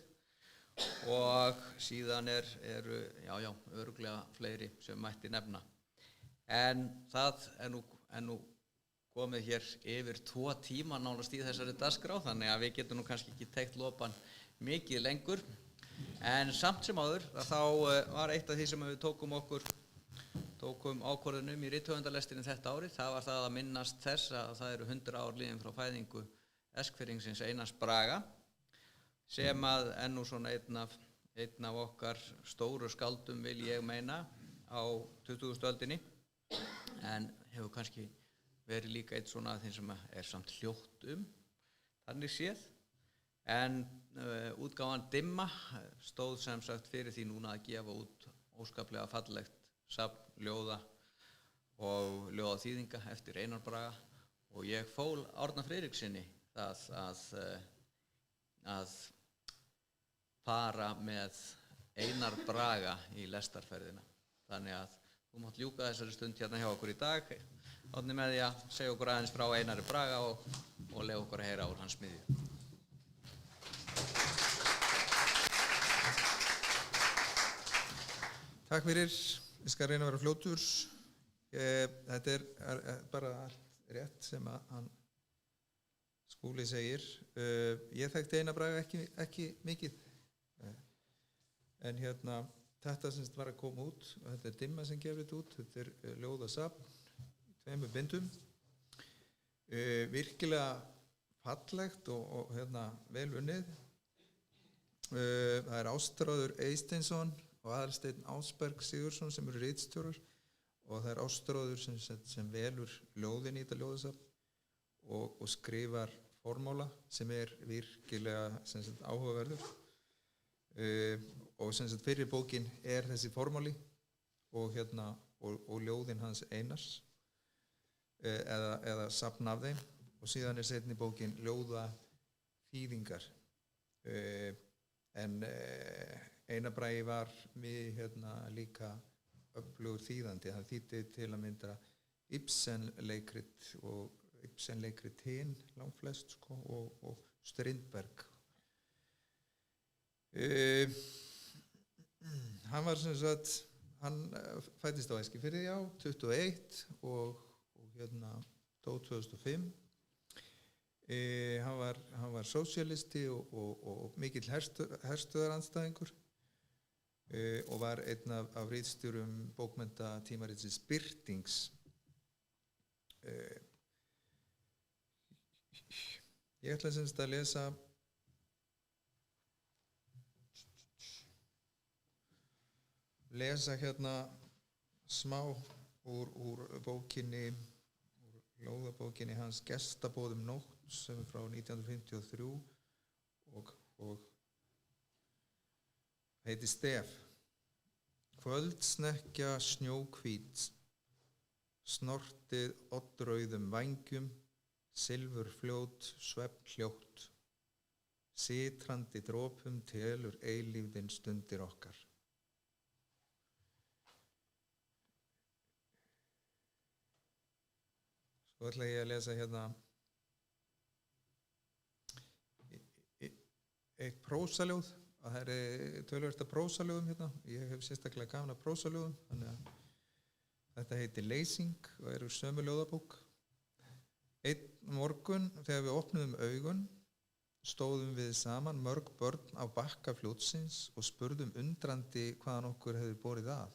og síðan eru örugglega fleiri sem mætti nefna. En það er nú komið hér yfir 2 tíma nánast í þessari dagskrá, þannig að við getum nú kannski ekki teygt lopan mikið lengur. En samt sem áður, þá var eitt af því sem við tókum ákvörðun í rithöfundarlestinni þetta árið, það var það að minnast þess að það eru 100 ár liðin frá fæðingu Eskfirðingsins Einars Braga, sem að nú svona einn af okkar stóru skáldum, vil ég meina, á 20. öldinni, en hefur kannski verið líka eitt svona þeim sem er samt hljótt þannig séð. En útgáfan Dimma stóð sem sagt fyrir því núna að gefa út óskaplega fallegt safn ljóða og ljóðaþýðinga eftir Einar Braga, og ég fól Árna Friðrikssyni það að fara með Einar Braga í lestarferðina. Þannig að þú mátt ljúka þessari stund hérna hjá okkur í dag, Árni, með því að segja okkur aðeins frá Einari Braga og leyfa okkur að heyra úr hans smiðju. Takk fyrir, ég skal reyna að vera fljótur. Þetta er bara allt rétt sem að hann Skúli segir. Ég þekkti Einar Braga ekki mikið, en þetta sem var að koma út, og þetta er Dimma sem gefur þetta út, þetta er ljóðasafn, 2 bindum, virkilega fallegt og vel unnið. Það er Ástráður Eysteinsson og Aðalsteinn Ásberg Sigurðsson sem eru ritstjórar, og það er Ástráður sem velur ljóðin í þetta ljóðasafn og skrifar formála sem er virkilega áhugaverður. Og fyrir bókin er þessi formáli og ljóðin hans Einars, eða safn af þeim, og síðan er seinni bókin ljóðaþýðingar. En Einar Bragi var líka öflugur þýðandi. Hann þýddi til að mynda Ibsen-leikrit og Ibsen-leikrit hinn langflest, og Strindberg. Hann var hann fæddist á Eskifirði 21 og dó 2005. Hann var sósíalisti og mikill herstöðarandstæðingur, og var einn af ritstjórum bókmenntatímaritsins Birtings. Ég ætla að lesa smá úr bókinni, úr ljóðabókinni hans Gestabóð nótt, sem er frá 1953 og heitir Stef. Kvöldsnekkja snjóhvít, snortið oddrauðum vængjum, silfurfljót svefnhljótt, sitrandi dropum telur eilífðin stundir okkar. Svo ætla ég að lesa eitt prósaljóð, að það er töluvert af prósaljóðum Ég hef sérstaklega gaman af prósaljóðum, þannig að þetta heitir Leysing og er úr sömu ljóðabók. Einn morgun þegar við opnuðum augun stóðum við saman mörg börn á bakka fljótsins og spurðum undrandi hvaðan okkur hefði borið að,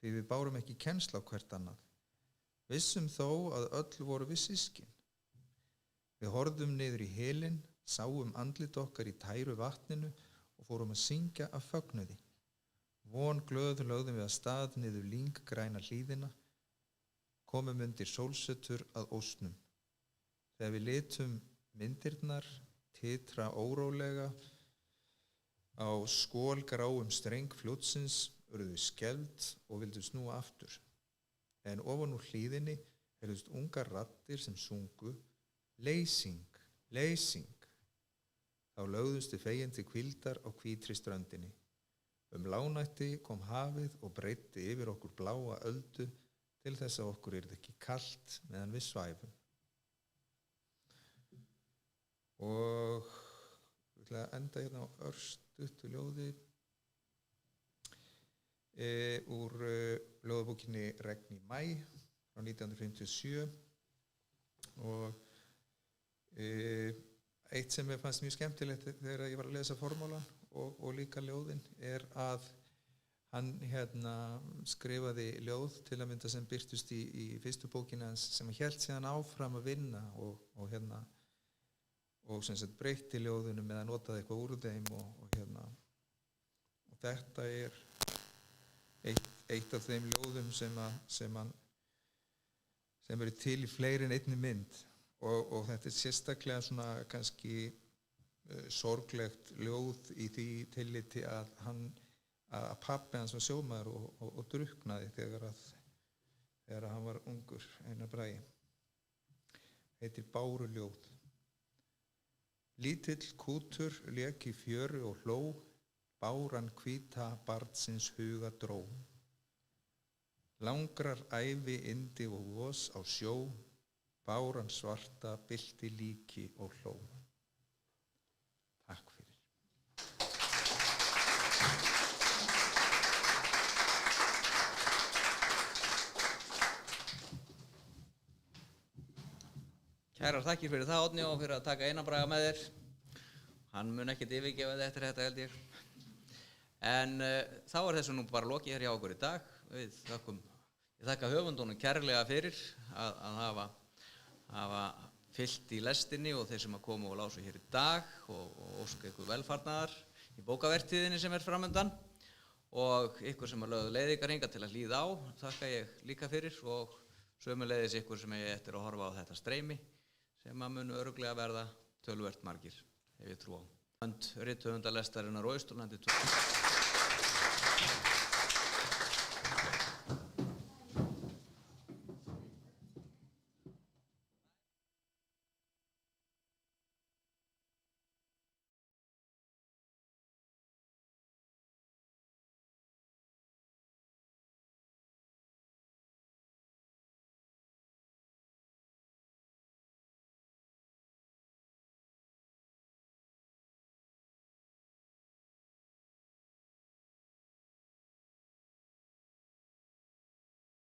því við bárum ekki kennsl á hvert annað. Vissum þó að öll voru við systkin. Við horfðum niður í helinn, sáum andlit okkar í tæru vatninu og fórum að syngja af fögnuði. Von glöð lögðum við að stað niður lynggræna hlíðina, komum undir sólsetur að ósnum. Þegar við litum myndirnar titra órólega á skólgráum streng fljótsins, urðu við skelfd og vildum snúa aftur. En ofan úr hlíðinni heyrðust ungar raddir sem sungu Leysing, leysing. Þá lögðumst við fegin til hvíldar á hvítri ströndinni. Lánætti kom hafið og breiddi yfir okkur bláa öldu til þess að okkur yrði ekki kalt meðan við svæfum. Og ég ætla enda hérna á örstuttu ljóði úr ljóðabókinni Regn í mæ frá 1957 og eitt sem mér fannst mjög skemmtilegt þegar ég var að lesa formálan og líka ljóðin að hann skrifaði ljóð til að mynda sem birtust í fyrstu bókina sem hann hélt síðan áfram að vinna og sem sagt breytti ljóðunum eða notaði eitthvað úr þeim og þetta eitt af þeim ljóðum sem eru til í fleiri en einni mynd og þetta sérstaklega svona kannski sorglegt ljóð í því tilliti að pabbi hans var sjómaður og drukknaði þegar hann var ungur, Einar Bragi. Heitir Báruljóð. Lítill kútur lék í fjöru og hló, báran hvíta barnsins huga dró. Langrar ævi yndi og vos á sjó, báran svarta bylti líki og hló. Takk fyrir. Kærar þakkir fyrir það, Árni, og fyrir að taka Einar Braga með þér. Hann mun ekkert yfirgefa þig eftir þetta, held ég. En þá þessu nú bara lokið hér hjá okkur í dag. Ég þakka höfundunum kærlega fyrir að hafa fyllt í lestinni og þeir sem að koma og lásu hér í dag og óska ykkur velfarnaðar í bókavertíðinni sem framöndan og ykkur sem að lögðu leið ykkar hingað til að hlýða á, þakka ég líka fyrir og sömuleiðis ykkur sem ég eftir að horfa á þetta streymi sem að munu örugglega verða töluvert margir, ef ég trú á. Rithöfundalestarinnar og Austurlandi